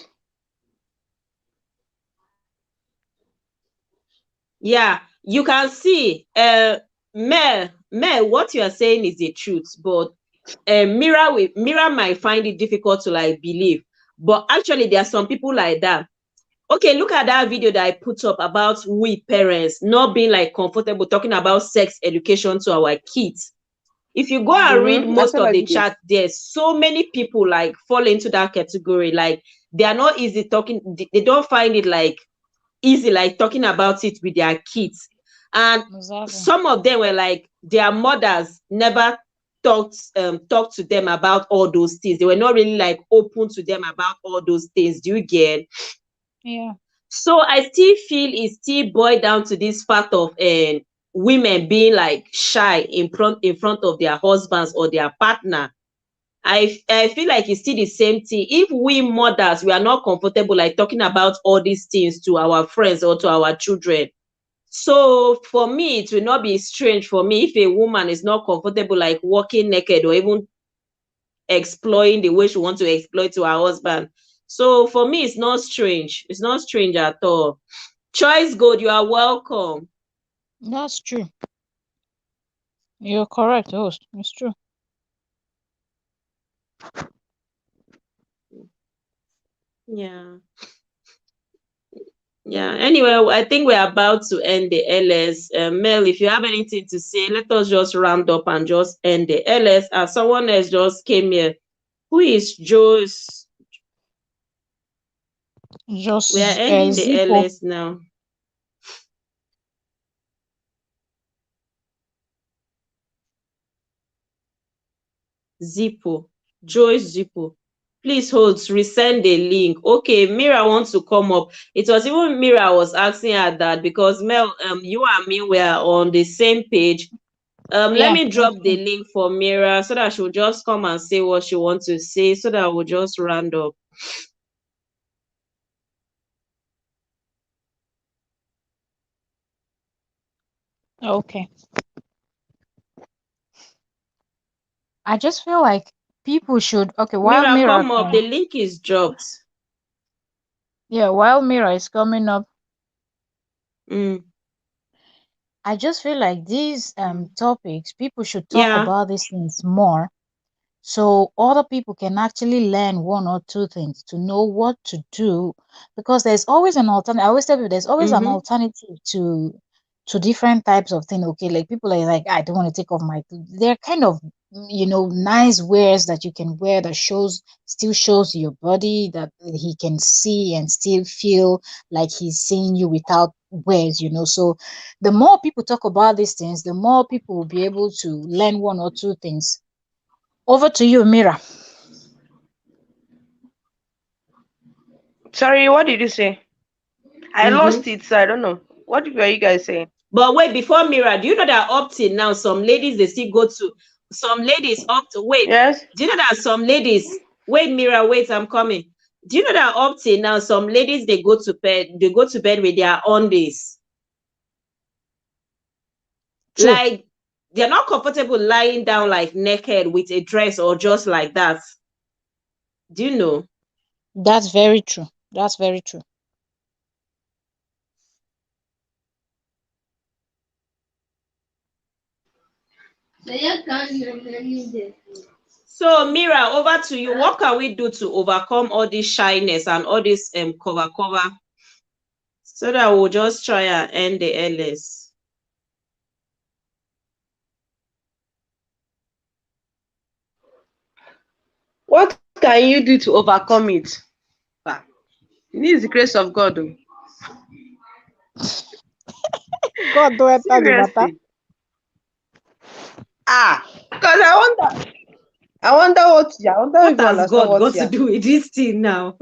Yeah, you can see, Mel, what you are saying is the truth, but Mira might find it difficult to like believe. But actually, there are some people like that. Okay, look at that video that I put up about we parents not being like comfortable talking about sex education to our kids. If you go and read I most saw of that the video. chat, there's so many people like fall into that category. Like they are not easy talking. They don't find it like easy, like talking about it with their kids. And Exactly. some of them were like their mothers never talked to them about all those things. They were not really like open to them about all those things. Do you get? Yeah. So I still feel it still boiled down to this fact of women being like shy in front of their husbands or their partner. I feel like it's still the same thing. If we mothers, we are not comfortable like talking about all these things to our friends or to our children. So for me, it will not be strange for me if a woman is not comfortable like walking naked or even exploring the way she wants to exploit to her husband. So for me, it's not strange. It's not strange at all. Choice Gold, you are welcome. That's true. You're correct, host. It's true. Yeah. Yeah. Anyway, I think we're about to end the LS. Mel, if you have anything to say, let us just round up and just end the LS. As someone else just came here. Who is Joe's? Just We are ending the Zippo. LS now. Zippo. Joyce Zippo. Please hold, resend the link. Okay, Mira wants to come up. It was even Mira was asking her that because Mel, you and me were on the same page. Let Yeah. me drop the link for Mira so that she'll just come and say what she wants to say so that we'll just round up. Okay. I just feel like people should, okay, while Mira, Mira come up. The link is dropped. yeah, while Mira is coming up, I just feel like these topics, people should talk Yeah. about these things more so other people can actually learn one or two things to know what to do, because there's always an alternative. I always tell people there's always an alternative to different types of things. Okay, like people are like, I don't want to take off my clothes. They're kind of, nice wears that you can wear that still shows your body, that he can see and still feel like he's seeing you without wears. So the more people talk about these things, the more people will be able to learn one or two things. Over to you, Mira. Sorry, what did you say? I lost it, so I don't know. What were you guys saying? But wait, before Mira, do you know that up till now, some ladies, they still go to, some ladies wait. Yes. Do you know that some ladies, wait, Mira, wait, I'm coming. Do you know that up till now, some ladies, they go to bed with their undies? True. Like, they're not comfortable lying down like naked with a dress or just like that. Do you know? That's very true. That's very true. So Mira, over to you. What can we do to overcome all this shyness and all this cover so that we'll just try and end the LS? What can you do to overcome it? You need the grace of God. God do it, Seriously. Because I wonder what if you has understand God what got to do with this thing now?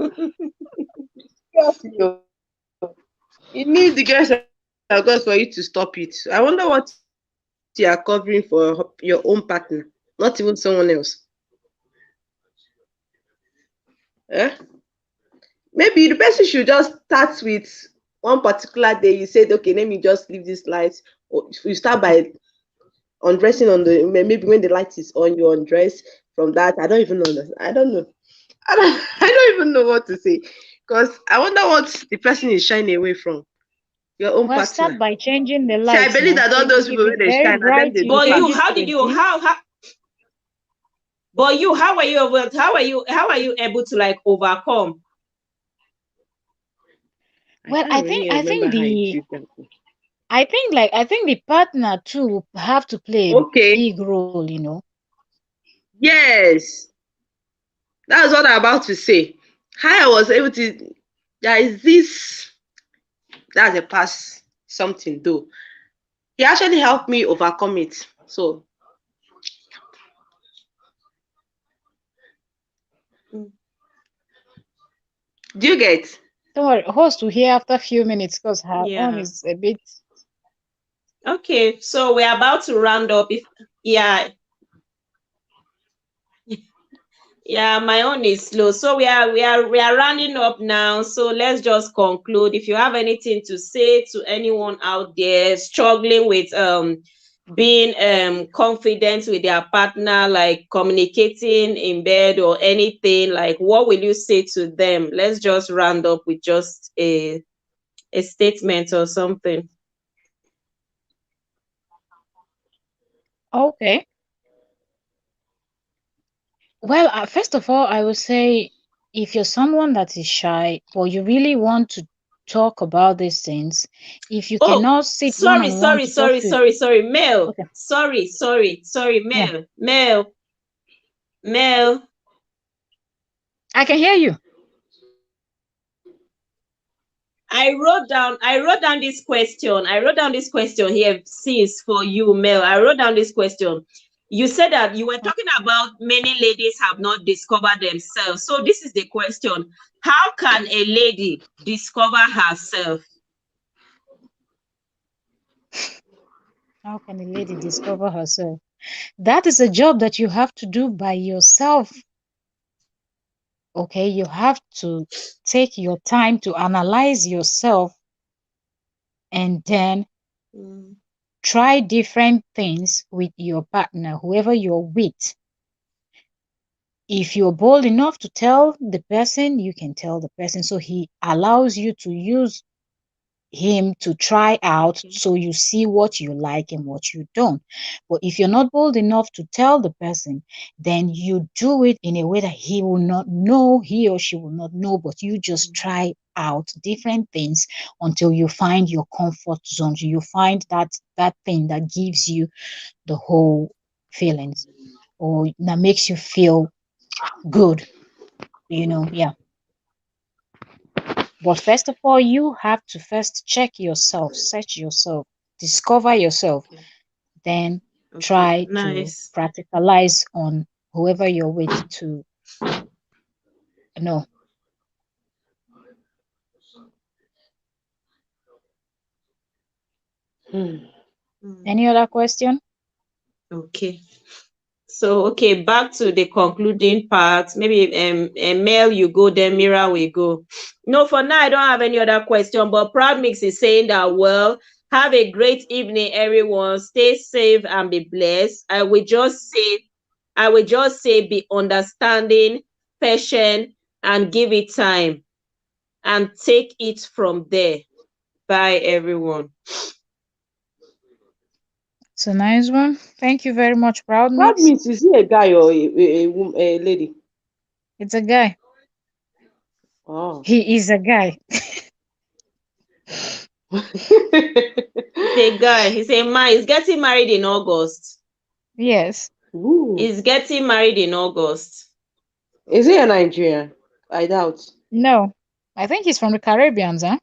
You need the grace of God for you to stop it. I wonder what you are covering for your own partner, not even someone else. Eh? Maybe the person should just start with one particular day. You said, okay, let me just leave this light. Or you start by undressing on the, maybe when the light is on, you undress from that. I don't even know. I don't know. I don't even know what to say, because I wonder what the person is shying away from. Your own Well, start partner. by changing the See, I lights believe now. that all If, those if people when it's they very shine, and them bright, they you do But change you, fast. it how to did a you dim. how but you, how are you able to like overcome? Well, I can't really I remember think how it the is. I think the partner too have to play a Okay. big role, you know. Yes, that's what I'm about to say. How I was able to. There is this. That's a past something though. He actually helped me overcome it. So, do you get? Don't worry, host will hear after a few minutes because her own Yeah. is a bit. Okay, so we're about to round up. If yeah, yeah, my own is slow. So we are rounding up now. So let's just conclude. If you have anything to say to anyone out there struggling with being confident with their partner, like communicating in bed or anything, like what will you say to them? Let's just round up with just a statement or something. Okay. Well, first of all, I would say if you're someone that is shy or you really want to talk about these things, if you Oh, cannot sit one sorry, on one sorry, to talk sorry, to, sorry, sorry, Mel. okay, Sorry, yeah, Mel. I can hear you. I wrote down this question. I wrote down this question here, sis, for you, Mel. I wrote down this question. You said that you were talking about many ladies have not discovered themselves. So this is the question. How can a lady discover herself? How can a lady discover herself? That is a job that you have to do by yourself. Okay, you have to take your time to analyze yourself and then Mm. try different things with your partner, whoever you're with. If you're bold enough to tell the person, you can tell the person. So he allows you to use him to try out Okay. so you see what you like and what you don't. But if you're not bold enough to tell the person, then you do it in a way that he will not know, he or she will not know, but you just try out different things until you find your comfort zone. You find that thing that gives you the whole feelings or that makes you feel good, yeah. But first of all, you have to first check yourself, search yourself, discover yourself, Okay. then Okay. try to Nice. practicalize on whoever you're with to know. Mm. Any other question? Okay. So, okay, back to the concluding part. Maybe Mel, you go, then Mira will go. No, for now, I don't have any other question, but Proud Mix is saying that, well, have a great evening, everyone. Stay safe and be blessed. I will just say, be understanding, patient, and give it time and take it from there. Bye, everyone. It's a nice one. Thank you very much, Proud That Mix. means is he a guy or a lady? It's a guy. Oh. He is a guy. He's a guy. He's a man. He's getting married in August. Yes. Ooh. He's getting married in August. Is he a Nigerian? I doubt. No. I think he's from the Caribbean, huh?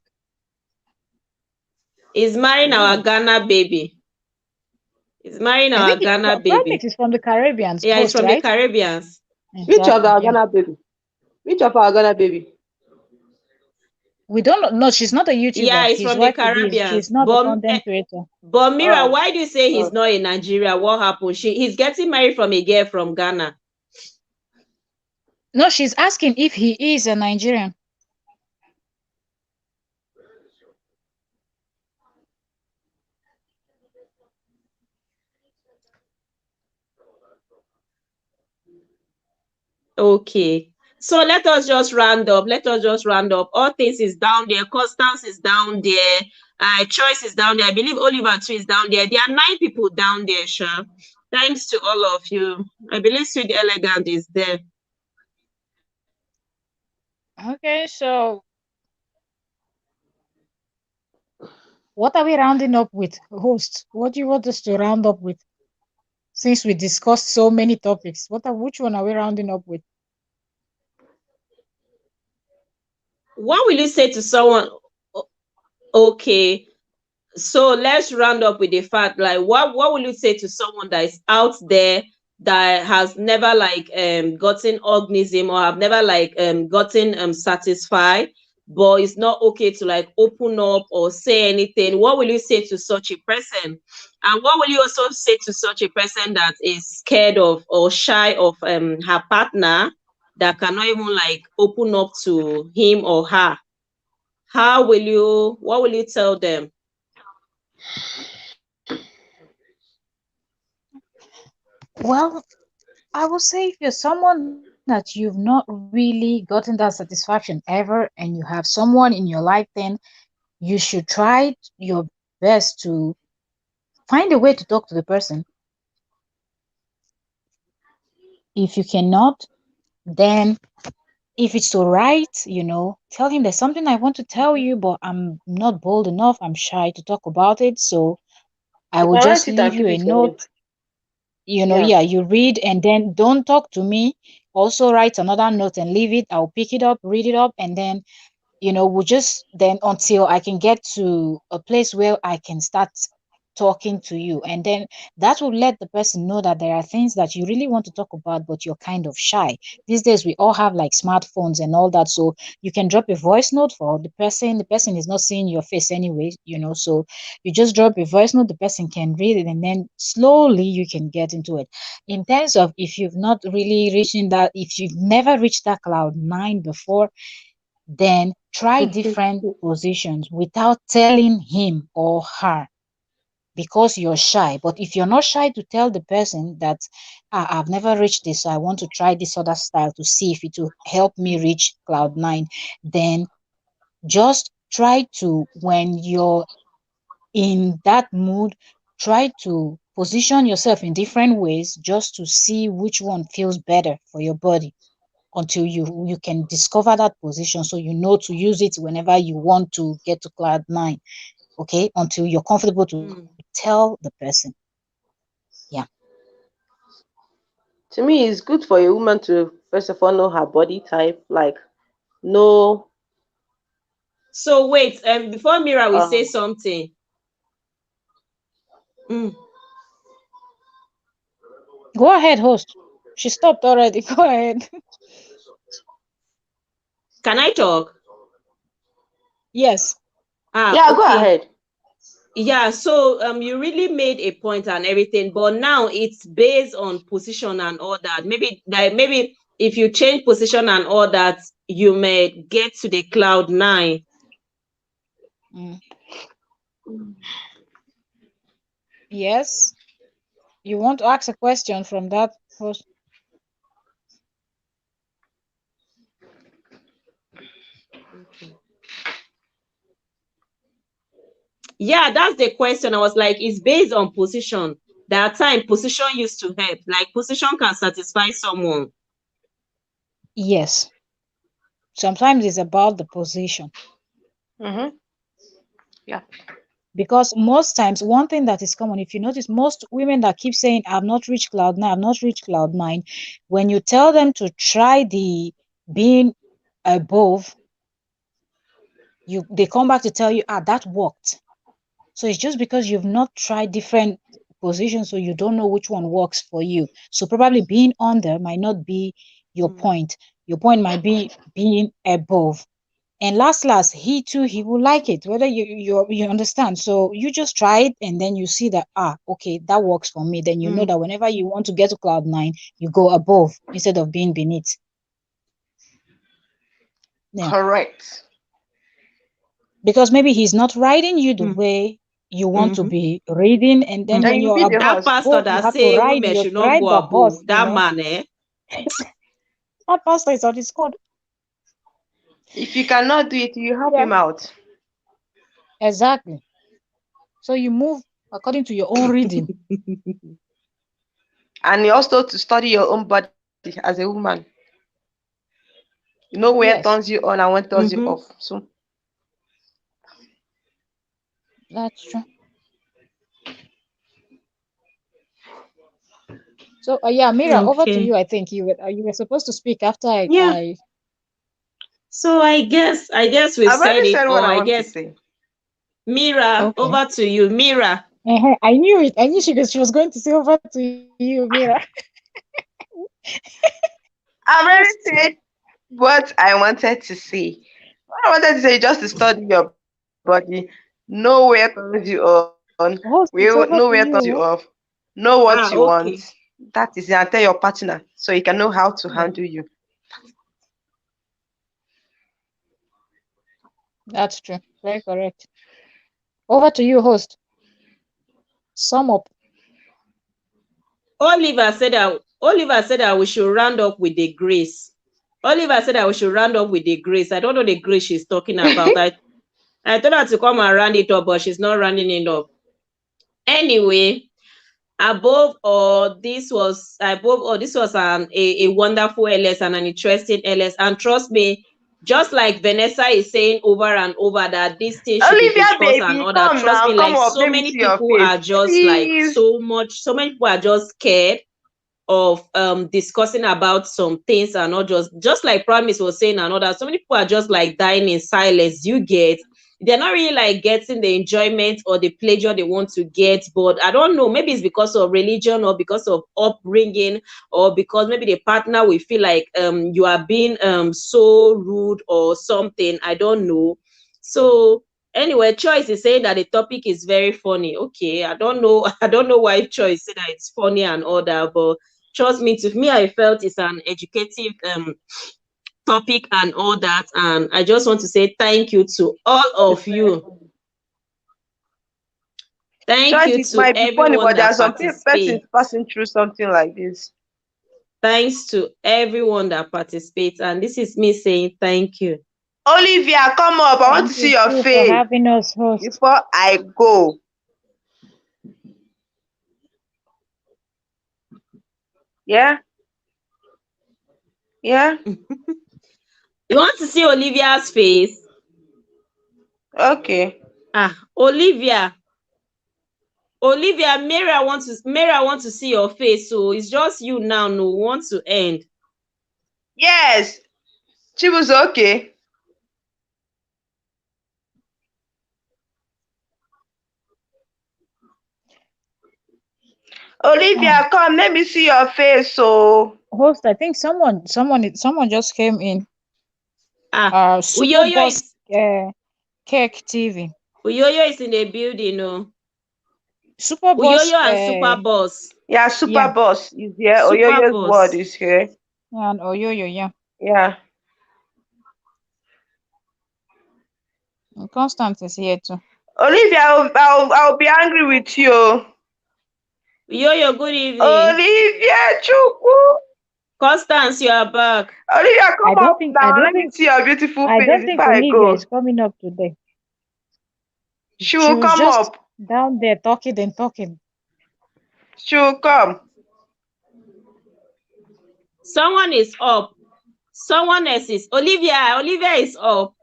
He's marrying our Ghana baby. He's marrying I our think Ghana Proud baby. Mix is from the Caribbean Yeah, he's host, from the right? Caribbeans. Which of Exactly. our Yeah. Ghana baby? Which of our Ghana baby? We don't know. She's not a YouTuber. Yeah, he's His from the wife is. Caribbean. She's not a content creator. But Mira, Oh. why do you say he's Oh. not in Nigeria? What happened? He's getting married from a girl from Ghana. No, she's asking if he is a Nigerian. Okay. So let us just round up. All things is down there. Constance is down there. Choice is down there. I believe Oliver too is down there. There are 9 people down there, Sha. Thanks to all of you. I believe Sweet Elegant is there. Okay, so what are we rounding up with, host? What do you want us to round up with? Since we discussed so many topics, which one are we rounding up with? What will you say to someone? Okay, so let's round up with the fact, like, what will you say to someone that is out there that has never gotten organism, or have never gotten satisfied, but it's not okay to like open up or say anything? What will you say to such a person? And what will you also say to such a person that is scared of or shy of her partner, that cannot even like open up to him or her? What will you tell them? Well, I would say if you're someone that you've not really gotten that satisfaction ever, and you have someone in your life, then you should try your best to find a way to talk to the person. If you cannot, then if it's all right, tell him there's something I want to tell you, but I'm not bold enough. I'm shy to talk about it. So I will just leave you a note. Yeah, you read and then don't talk to me. Also write another note and leave it. I'll pick it up, read it up, and then we'll just then until I can get to a place where I can start talking to you. And then that will let the person know that there are things that you really want to talk about, but you're kind of shy. These days, we all have like smartphones and all that. So you can drop a voice note for the person. The person is not seeing your face anyway, so you just drop a voice note, the person can read it, and then slowly you can get into it. In terms of if you've not really reaching that, if you've never reached that cloud 9 before, then try different positions without telling him or her, because you're shy. But if you're not shy to tell the person that I've never reached this, so I want to try this other style to see if it will help me reach cloud 9, then just try to, when you're in that mood, try to position yourself in different ways just to see which one feels better for your body, until you can discover that position, so you know to use it whenever you want to get to cloud 9. Okay, until you're comfortable to tell the person. Yeah. To me, it's good for a woman to first of all know her body type, like know. So wait, before Mira will say something. Go ahead, host. She stopped already. Go ahead. Can I talk? Yes. Yeah, okay. Go ahead. Yeah, so you really made a point and everything, but now it's based on position and all that. Maybe if you change position and all that, you may get to the cloud 9. Yes. You want to ask a question from that host? Yeah, that's the question. I was like, it's based on position. There are times position used to help. Like position can satisfy someone. Yes. Sometimes it's about the position. Yeah. Because most times, one thing that is common, if you notice, most women that keep saying, I've not reached cloud 9, I've not reached cloud 9, when you tell them to try the being above, they come back to tell you, that worked. So it's just because you've not tried different positions, so you don't know which one works for you. So probably being under might not be your point. Your point might be being above. And last, he too, he will like it, whether you understand. So you just try it, and then you see that, okay, that works for me. Then you know that whenever you want to get to cloud 9, you go above instead of being beneath. Yeah. Correct. Because maybe he's not riding you the way you want to be reading, and then when you you're be the above, That pastor you that have to say ride, women you should not ride go the horse, above, that man, eh? That pastor is on his own. If you cannot do it, you help him out. Exactly. So you move according to your own reading. And you also to study your own body as a woman. You know where it turns you on and when it turns you off. So that's true. So yeah, Mira, over to you. I think you were supposed to speak after I. So I guess we've said it all. I guess Mira, over to you, Mira. I knew it. I knew she was going to say over to you, Mira. I've already said what I wanted to say. What I wanted to say is just to study your body, know where turns you on, know where turns you off, know what you want. That is it, and tell your partner so he can know how to handle you. That's true. Very correct. Over to you, host. Sum up. Oliver said that we should round up with the grace. Oliver said that we should round up with the grace. I don't know the grace she's talking about. I told her to come and round it up, but she's not rounding it up. Anyway, above all, this was a wonderful LS and an interesting LS. And trust me, just like Vanessa is saying over and over that this thing should be discussed and all that. Trust me, like so many people are just like so many people are just scared of discussing about some things and not just like Promise was saying and all that. So many people are just like dying in silence. You get, they're not really like getting the enjoyment or the pleasure they want to get. But I don't know, maybe it's because of religion or because of upbringing or because maybe the partner will feel like you are being so rude or something. I don't know. So anyway, Choice is saying that the topic is very funny. Okay, I don't know why Choice said that it's funny and all that, but trust me, to me, I felt it's an educative topic and all that. And I just want to say thank you to all of you. Thank you to everyone that participates. Passing through something like this. Thanks to everyone that participates. And this is me saying thank you. Olivia, come up. I want to see your face for having us, host. Before I go. Yeah? Yeah? You want to see Olivia's face? Okay. Olivia, Mary, I want to see your face. So it's just you now. No, we want to end. Yes. She was okay. Olivia, come. Let me see your face. So host, I think someone just came in. Uyoyo is Cake TV. Uyoyo is in the building, no. Super Boss. Uyoyo and Super Boss. Yeah, Super Boss is here. Oyoyo's word is here. Yeah, and Oyoyo, yeah. Yeah. And Constance is here too. Olivia, I'll be angry with you. Uyoyo, good evening. Olivia Chukwu. Constance, you are back. Olivia, come up now. Let me see your beautiful face. I don't think Olivia is coming up today. She will come up. Down there talking and talking. She will come. Someone is up. Someone else is. Olivia is up.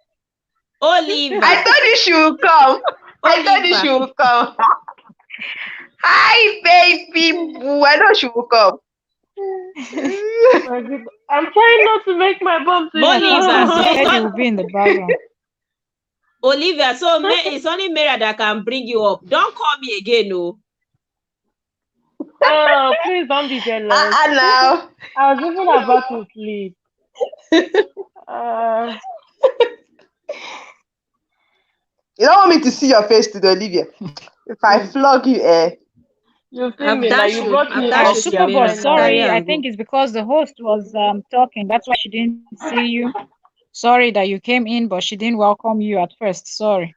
Oliver. I told you she will come. I told you she will come. Hi, baby boo. I know she will come. I'm trying not to make my bum to Oliver will be in the background. Olivia, so it's only Mary that can bring you up. Don't call me again, no. Oh, please don't be jealous. Now. I was even about to sleep. You don't want me to see your face today, Olivia. If I flog you, You see I've me now. dashed You you. brought I've me dashed Oh, up you to here. Superboss, Mira. Carry sorry. I and go. think it's because the host was talking. That's why she didn't see you. Sorry that you came in, but she didn't welcome you at first. Sorry.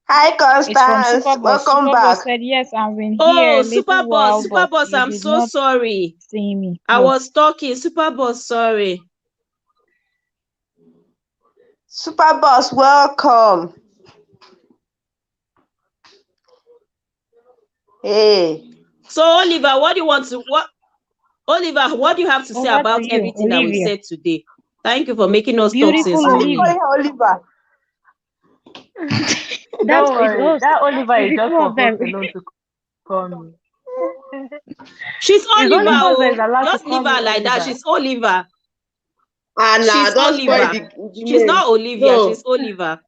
hi It's from Constance, Superboss. welcome Superboss back. said, yes, I've been here Oh, a little while, but Super boss, you I'm did so not sorry. see me. I Oh, was talking. Super boss, sorry. Super boss, welcome. Hey, So Oliver, what do you want to Oliver, what do you have to say over to about you, everything that we've Olivia. said today? Thank you for making us talk Beautiful since why are you morning. Olivia. calling her Oliver? That's Don't it's worry. host. That Oliver It's is the just two for of them. host alone to call me. She's It's Oliver. only host that is Oh, allowed to just call leave me her like that. Oliver. She's Oliver. Nah, She's don't spoil Oliver. the She's name. not Olivia. No, She's Oliver.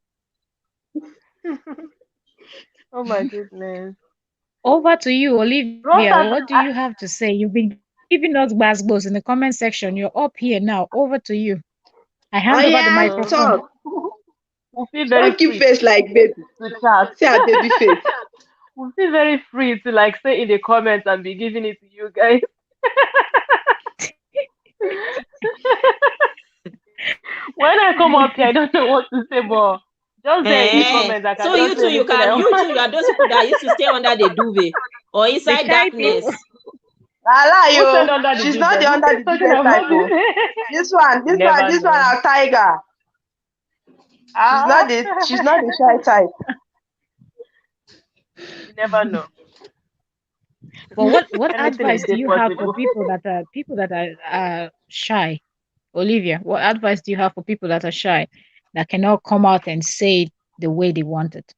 Oh my goodness. Over to you, Olivia. Rosas, What do you have to say? You've been giving us gbasgbos in the comment section. You're up here now. Over to you. I hand oh over the yeah, microphone. talk. we feel very Don't keep free face like baby. to chat. See her baby face. We feel very free to like say in the comments and be giving it to you guys. When I come up here, I don't know what to say, but just there in the comments, I can So you just say too, anything I you want. too, you are those people that used to stay under the duvet or The inside shy darkness. people. I lie Who said you. under the She's not the duvet? under Who the is talking duvet type. about Oh. this? This Never one, know. our tiger. Ah, She's not the shy type. you never know. But what Anything advice is do you have for possible. people that are shy? Olivia, what advice do you have for people that are shy that cannot come out and say it the way they want it?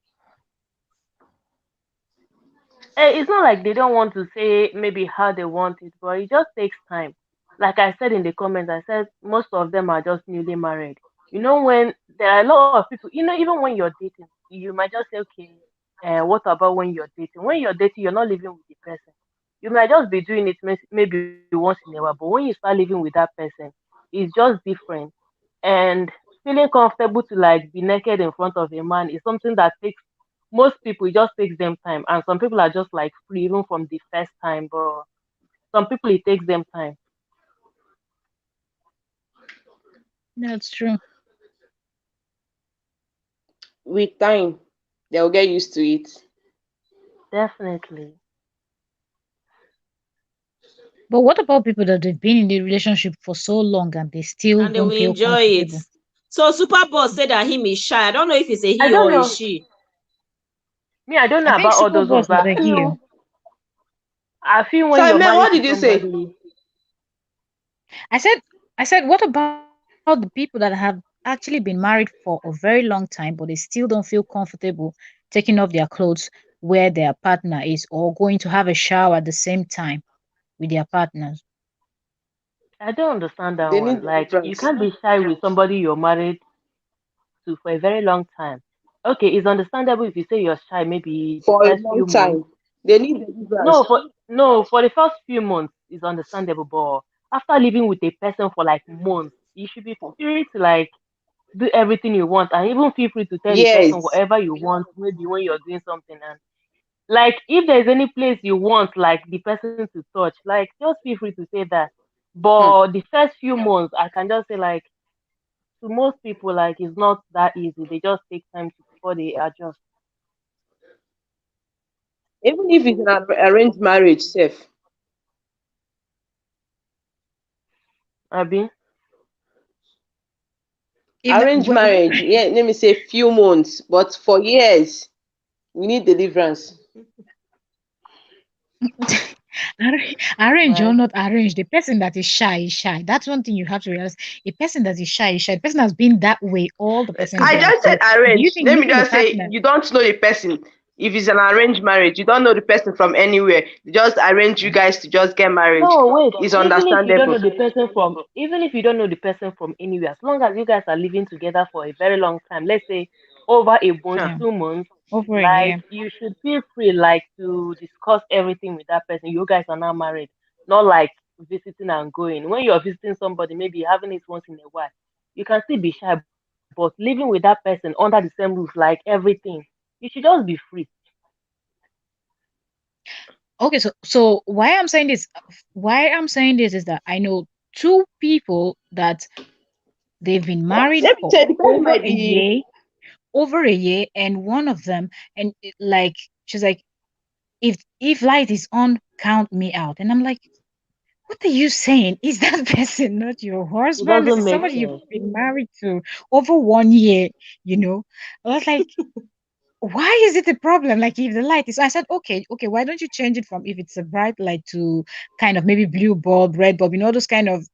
It's not like they don't want to say maybe how they want it, but it just takes time. Like I said in the comments, I said most of them are just newly married. You know, when there are a lot of people, even when you're dating, you might just say, okay, what about when you're dating? When you're dating, you're not living with the person. You might just be doing it maybe once in a while, but when you start living with that person, it's just different. And feeling comfortable to like be naked in front of a man is something that takes most people, it just takes them time, and some people are just like free even from the first time, but some people it takes them time. That's true. With time, they'll get used to it. Definitely. But what about people that have been in the relationship for so long and they still And they don't will feel enjoy it. comfortable? So Super Boss said that him is shy. I don't know if it's a I he don't or a know. she. Me, I don't know I think about all those Superboss ones, is but a heel. I feel when So, you're man, what married to did you say? somebody, I said, what about the people that have actually been married for a very long time, but they still don't feel comfortable taking off their clothes where their partner is or going to have a shower at the same time with their partners? I don't understand that They one. need Like, you deliverance can't be shy with somebody you're married to for a very long time. Okay, it's understandable if you say you're shy, maybe the for a first long few months. time. They need deliverance. No, for the first few months it's understandable, but after living with a person for like months, you should be free to like do everything you want, and even feel free to tell the person Yes. whatever you want, maybe when you're doing something. And like if there's any place you want like the person to touch, like just feel free to say that. But the first few months I can just say like to most people like it's not that easy. They just take time before they adjust. Even if it's an arranged marriage, safe. Abi? If the, Arranged marriage, yeah, let me say few months, but for years, we need deliverance. arrange or Right. not arrange, the person that is shy is shy. That's one thing you have to realize. A person that is shy is shy. The person has been that way all the person's I life. just So said do you arranged. think Let me meeting a just say partner? you don't know the person. If it's an arranged marriage, you don't know the person from anywhere. You just arrange you guys to just get married. No, wait. It's Even if you don't understandable. know the person from, even if you don't know the person from anywhere, as long as you guys are living together for a very long time, let's say over a month, Yeah, 2 months, over a like year. you should feel free, like to discuss everything with that person. You guys are now married, not like visiting and going. When you're visiting somebody, maybe you're having it once in a while, you can still be shy, but living with that person under the same roof, like everything, you should just be free. Okay, so why I'm saying this is that I know two people that they've been married Let me for tell you, the person might be. over a year, and one of them, and like she's like, if light is on, count me out. And I'm like, what are you saying? Is that person not your It husband? This doesn't is make somebody you've sense. been married to over 1 year, you know? I was like, why is it a problem? Like if the light is, I said, okay, why don't you change it from if it's a bright light to kind of maybe blue bulb, red bulb, those kind of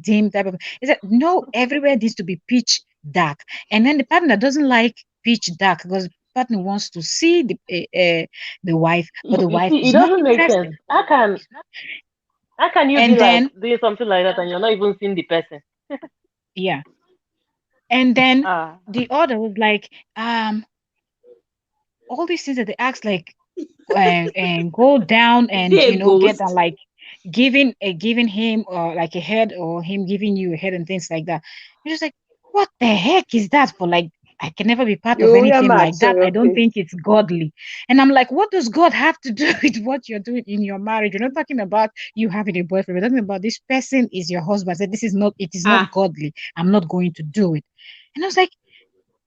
dim type of. Is that no, everywhere needs to be pitch dark. And then the partner doesn't like pitch dark because the partner wants to see the wife, but the You wife see, it is not doesn't make sense. interested. How can you be And like then doing something like that and you're not even seeing the person? yeah, and then Ah, the other was like, all these things that they ask, like and go down Is and he a get down, ghost? like giving him like a head, or him giving you a head and things like that. You're just like, what the heck is that for? Like, I can never be part of You wear anything like marks on that. I your don't face. think it's godly. And I'm like, what does God have to do with what you're doing in your marriage? You're not talking about you having a boyfriend. We're talking about this person is your husband. Said this is not, it is not Ah, godly. I'm not going to do it. And I was like,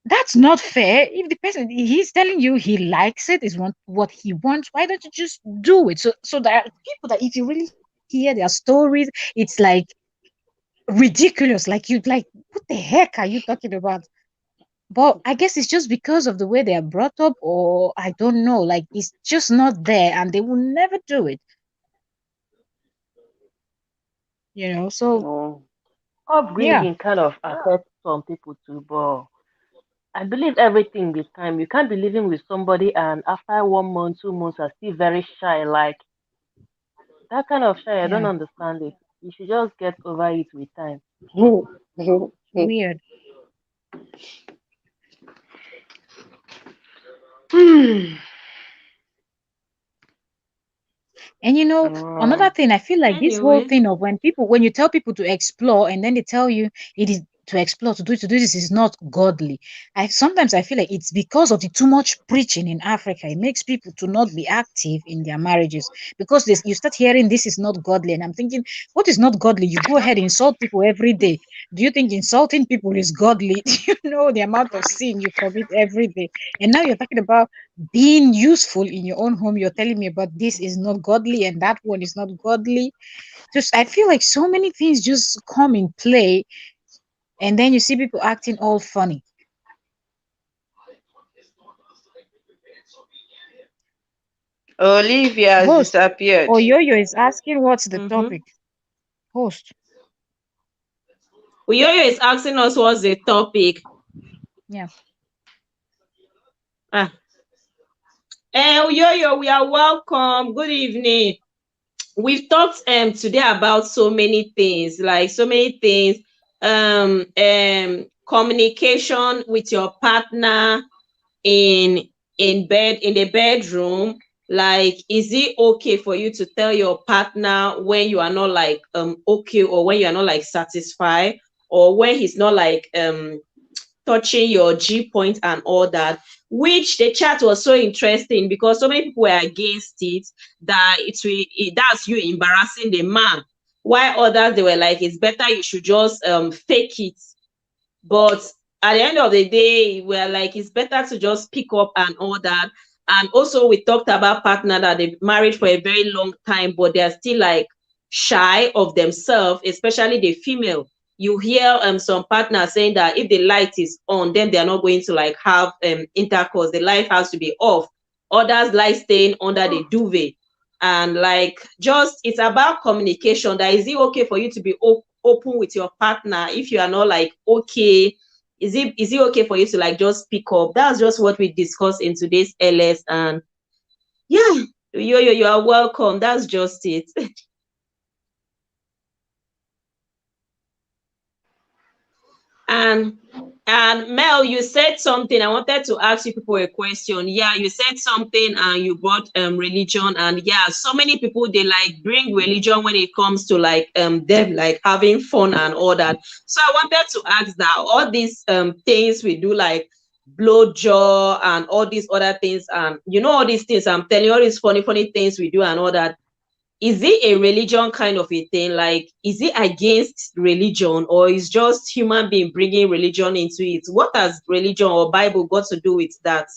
that's not fair. If the person, he's telling you he likes it, is what he wants, why don't you just do it? So there are people that if you really hear their stories, it's like ridiculous. Like, you like, what the heck are you talking about? But I guess it's just because of the way they are brought up, or I don't know. Like, it's just not there, and they will never do it. So No. yeah. upbringing kind of affects some people too, but I believe everything with time. You can't be living with somebody and after 1 month, 2 months are still very shy. Like that kind of shy, I don't Yeah. understand it. You should just get over it with time. Weird. And another thing, I feel like this whole anyway. thing of when you tell people to explore and then they tell you it is to explore, to do this is not godly. Sometimes I feel like it's because of the too much preaching in Africa. It makes people to not be active in their marriages because you start hearing this is not godly. And I'm thinking, what is not godly? You go ahead and insult people every day. Do you think insulting people is godly? Do you know the amount of sin you commit every day? And now you're talking about being useful in your own home. You're telling me about this is not godly and that one is not godly. Just, I feel like so many things just come in play, and then you see people acting all funny. Olivia has Host disappeared. or Yo-Yo is asking what's the Mm-hmm. topic. Host. Uyoyo is asking us what's the topic. Yeah. Ah. Uyoyo, we are welcome. Good evening. We've talked today about so many things, communication with your partner in bed, in the bedroom. Like, is it okay for you to tell your partner when you are not like okay, or when you are not like satisfied, or when he's not like touching your G point and all that? Which the chat was so interesting because so many people were against it, that that's you embarrassing the man, while others, they were like, it's better you should just fake it. But at the end of the day, we're like, it's better to just pick up and all that. And also we talked about partner that they've married for a very long time, but they're still like shy of themselves, especially the female. You hear some partners saying that if the light is on, then they're not going to like have intercourse. The light has to be off. Others like staying under the duvet. And like, just, it's about communication. That is it okay for you to be open with your partner if you are not like okay? Is it okay for you to like just pick up? That's just what we discussed in today's LS. And yeah, you are welcome. That's just it. And And Mel, you said something. I wanted to ask you people a question. Yeah, you said something and you brought religion, and yeah, so many people they like bring religion when it comes to like them like having fun and all that. So I wanted to ask that all these things we do like blow jaw and all these other things, and you know all these things I'm telling you, all these funny things we do and all that, is it a religion kind of a thing? Like, is it against religion, or is just human being bringing religion into it? What has religion or Bible got to do with that?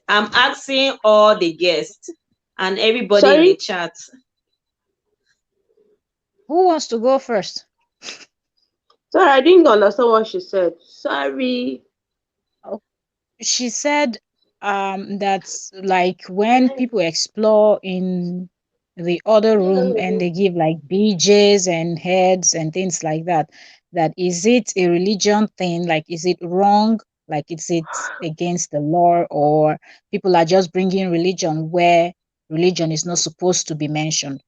I'm asking all the guests and everybody in the chat. Who wants to go first? Sorry, I didn't understand what she said. Sorry. She said that's like when people explore in the other room and they give like BJs and heads and things like that. That is it a religion thing? Like, is it wrong? Like, is it against the law, or people are just bringing religion where religion is not supposed to be mentioned?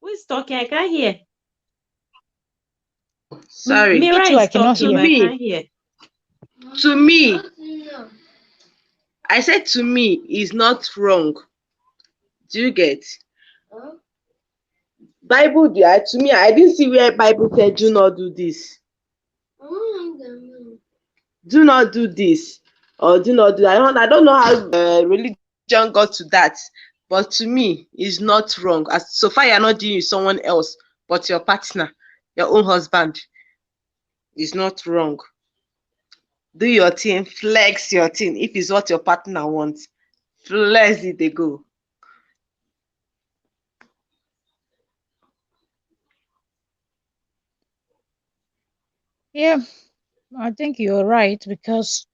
Who is talking? I can't hear. Sorry. Mira too, I is cannot talking, hear. but I can't hear. To me, I said to me, is not wrong. Do you get? Bible, yeah, to me, I didn't see where Bible said, do not do this. Do not do this, or do not do that. I don't know how religion got to that, but to me, it's not wrong. As so far you're not dealing with someone else, but your partner, your own husband, is not wrong. Do your thing, flex your thing. If it's what your partner wants, flex it, they go. Yeah, I think you're right, because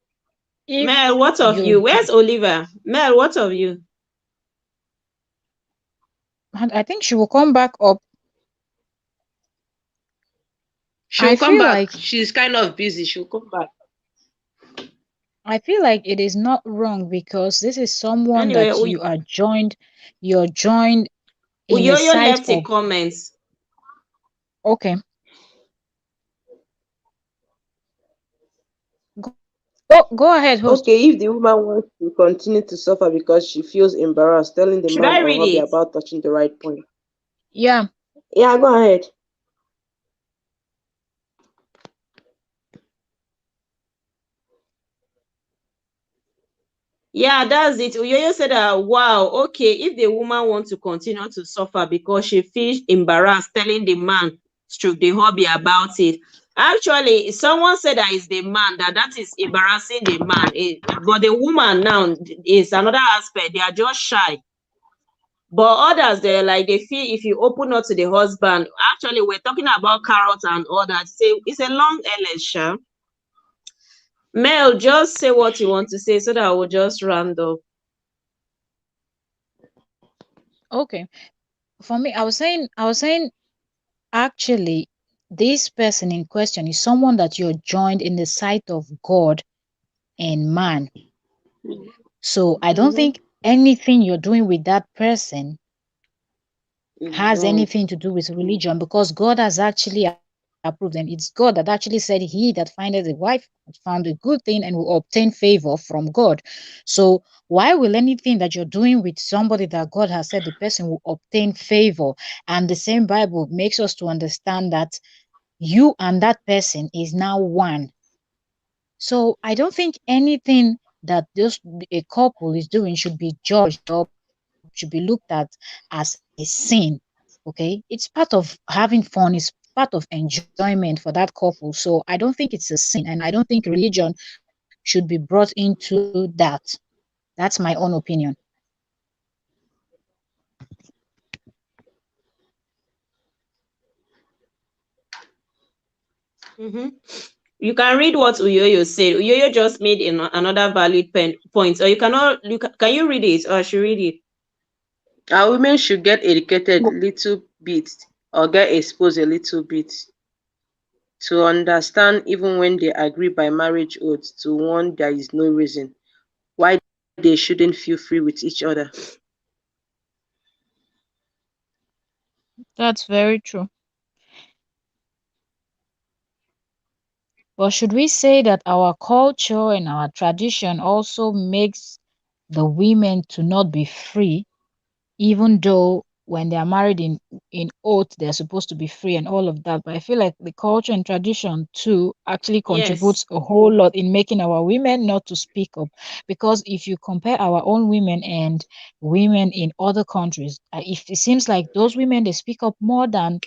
Mel, what of you? Where's Oliver? Mel, what of you? I think she will come back up. She'll come back. Like she's kind of busy. She'll come back. I feel like it is not wrong, because this is someone that you're joined in Uyoyo left a comment. Okay. Go ahead, host. Okay, if the woman wants to continue to suffer because she feels embarrassed, telling the man or hubby about touching the right point. Yeah. Yeah, go ahead. Yeah, that's it. Uyoyo said, wow, okay, if the woman wants to continue to suffer because she feels embarrassed telling the man, stroke the hubby about it. Actually, someone said that it's the man, that is embarrassing the man. But the woman now is another aspect. They are just shy. But others, they feel if you open up to the husband, actually, we're talking about carrots and all that. It's a long election. Mel, just say what you want to say so that I will just round up. Okay. For me, I was saying, actually, this person in question is someone that you're joined in the sight of God and man. So I don't think anything you're doing with that person has anything to do with religion, because God has actually approved them. It's God that actually said, he that findeth a wife found a good thing and will obtain favor from God. So why will anything that you're doing with somebody that God has said the person will obtain favor? And the same Bible makes us to understand that you and that person is now one. So I don't think anything that a couple is doing should be judged or should be looked at as a sin. Okay, it's part of having fun, it's part of enjoyment for that couple. So I don't think it's a sin, and I don't think religion should be brought into that. That's my own opinion. You can read what Uyoyo said. Uyoyo just made another valid point. Or you cannot. Can you read it, or should read it? Our women should get educated little bit or get exposed a little bit to understand, even when they agree by marriage oath, to one there is no reason why they shouldn't feel free with each other. That's very true. But should we say that our culture and our tradition also makes the women to not be free, even though when they are married in oath, they're supposed to be free and all of that? But I feel like the culture and tradition too actually contributes Yes. a whole lot in making our women not to speak up. Because if you compare our own women and women in other countries, if it seems like those women, they speak up more than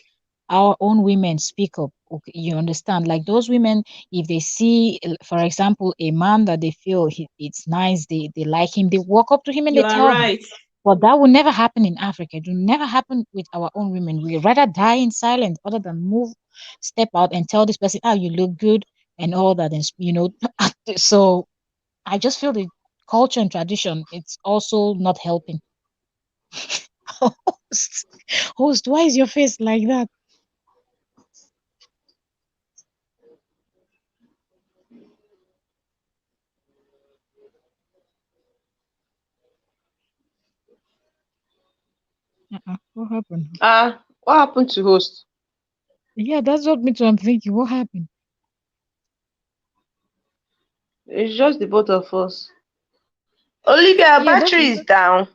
our own women speak up. Okay, you understand? Like those women, if they see, for example, a man that they feel it's nice, they like him, they walk up to him and You they are tell him. right. But that will never happen in Africa. It will never happen with our own women. We rather die in silence other than move, step out and tell this person, you look good and all that. And so I just feel the culture and tradition, it's also not helping. Host, why is your face like that? What happened? What happened to host? Yeah, that's what me too. I'm thinking, what happened? It's just the both of us. Olivia, Yeah, battery is down.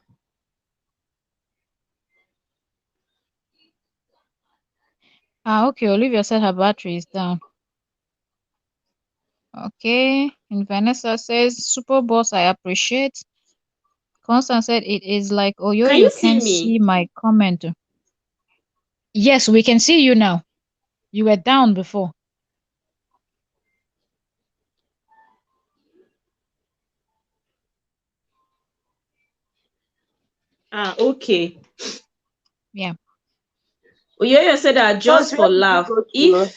okay. Olivia said her battery is down. Okay. And Vanessa says, Super Boss, I appreciate. Constance said, it is like, oh, Can you you see can't see me? my comment. Yes, we can see you now. You were down before. Okay. Yeah. Oyoyo said that just Host, for where did you laugh, go to?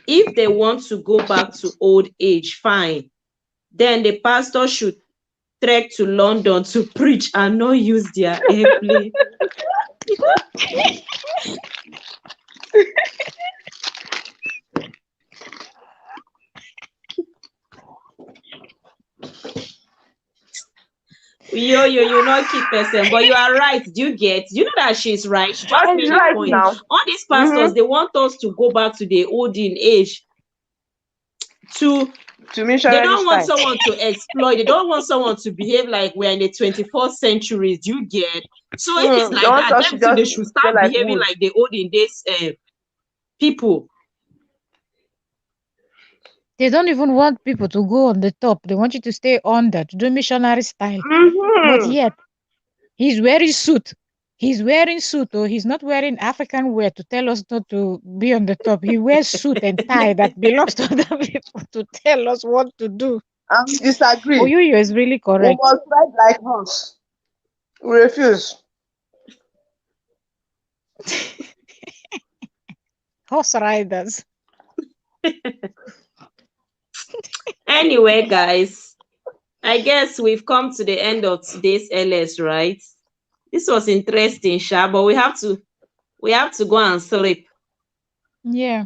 if they want to go back to old age, fine. Then the pastor should trek to London to preach and not use their airplane. You not keep person, but you are right. Do you get? You know that she's right. She just Oh, she's made a right point. now. All these pastors, they want us to go back to the olden age. To They missionary don't want style. someone to exploit. They don't want someone to behave like we're in the 24th century. Do you get? So if it's They like want that, us to them too, they just should stay start like behaving wood. like the olden days people. They don't even want people to go on the top. They want you to stay under, to do missionary style. But yet, he's wearing suit. He's wearing suit, or he's not wearing African wear to tell us not to be on the top. He wears suit and tie that belongs to other people to tell us what to do. Disagree. Oyoyo is really We correct. must ride like horse. We refuse. Horse riders. Anyway, guys, I guess we've come to the end of today's LS, right? This was interesting, Sha, but we have to go and sleep. Yeah,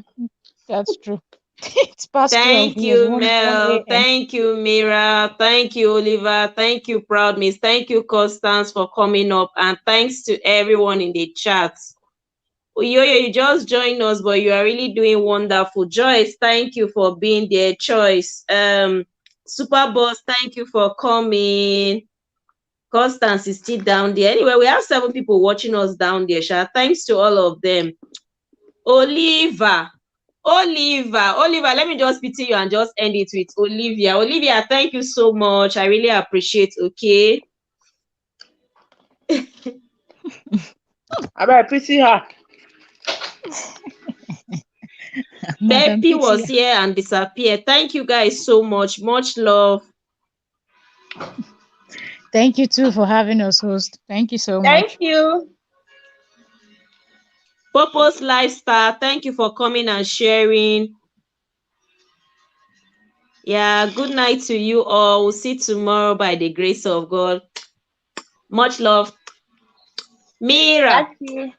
that's true. It's past 12 Thank here. It's you, 1 Mel. a.m. Thank you, Mira. Thank you, Oliver. Thank you, Proud Miss. Thank you, Constance, for coming up. And thanks to everyone in the chat. Oyoyo, you just joined us, but you are really doing wonderful. Joyce, thank you for being there. Choice. Super Boss, thank you for coming. Constance is still down there. Anyway, we have 7 people watching us down there, Sha. Thanks to all of them. Oliver, let me just pity you and just end it with Olivia. Olivia, thank you so much. I really appreciate, okay? I pity her. Peppy was here and disappeared. Thank you guys so much. Much love. Thank you too for having us, host. Thank you so much. Thank you. Purpose Lifestyle, thank you for coming and sharing. Yeah, good night to you all. We'll see tomorrow by the grace of God. Much love. Mira. Thank you.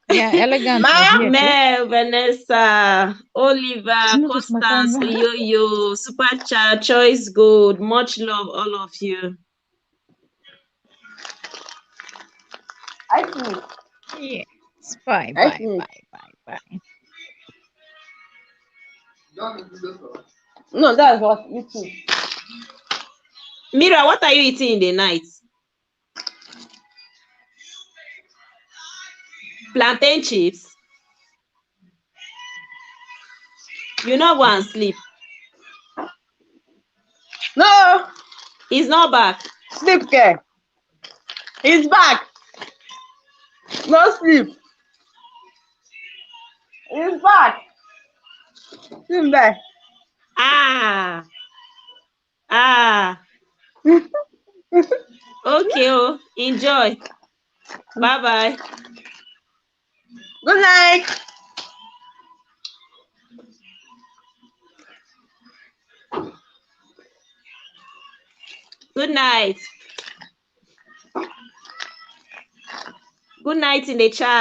Yeah, elegant. Ma? was here too. Mel, Vanessa, Oliver, Not just my Constance, camera. Yo-Yo, Super Chat, Choice Gold. Much love, all of you. I think. Yes. Bye, I bye, think. bye, bye, bye. No, that's what you think. Mira, what are you eating in the night? Plantain chips. You not go and sleep. No, He's not back. sleep care. He's back. No sleep. He's back. He's back. Ah. Okay, oh, enjoy. Bye-bye. Good night. Good night. Good night in the chat.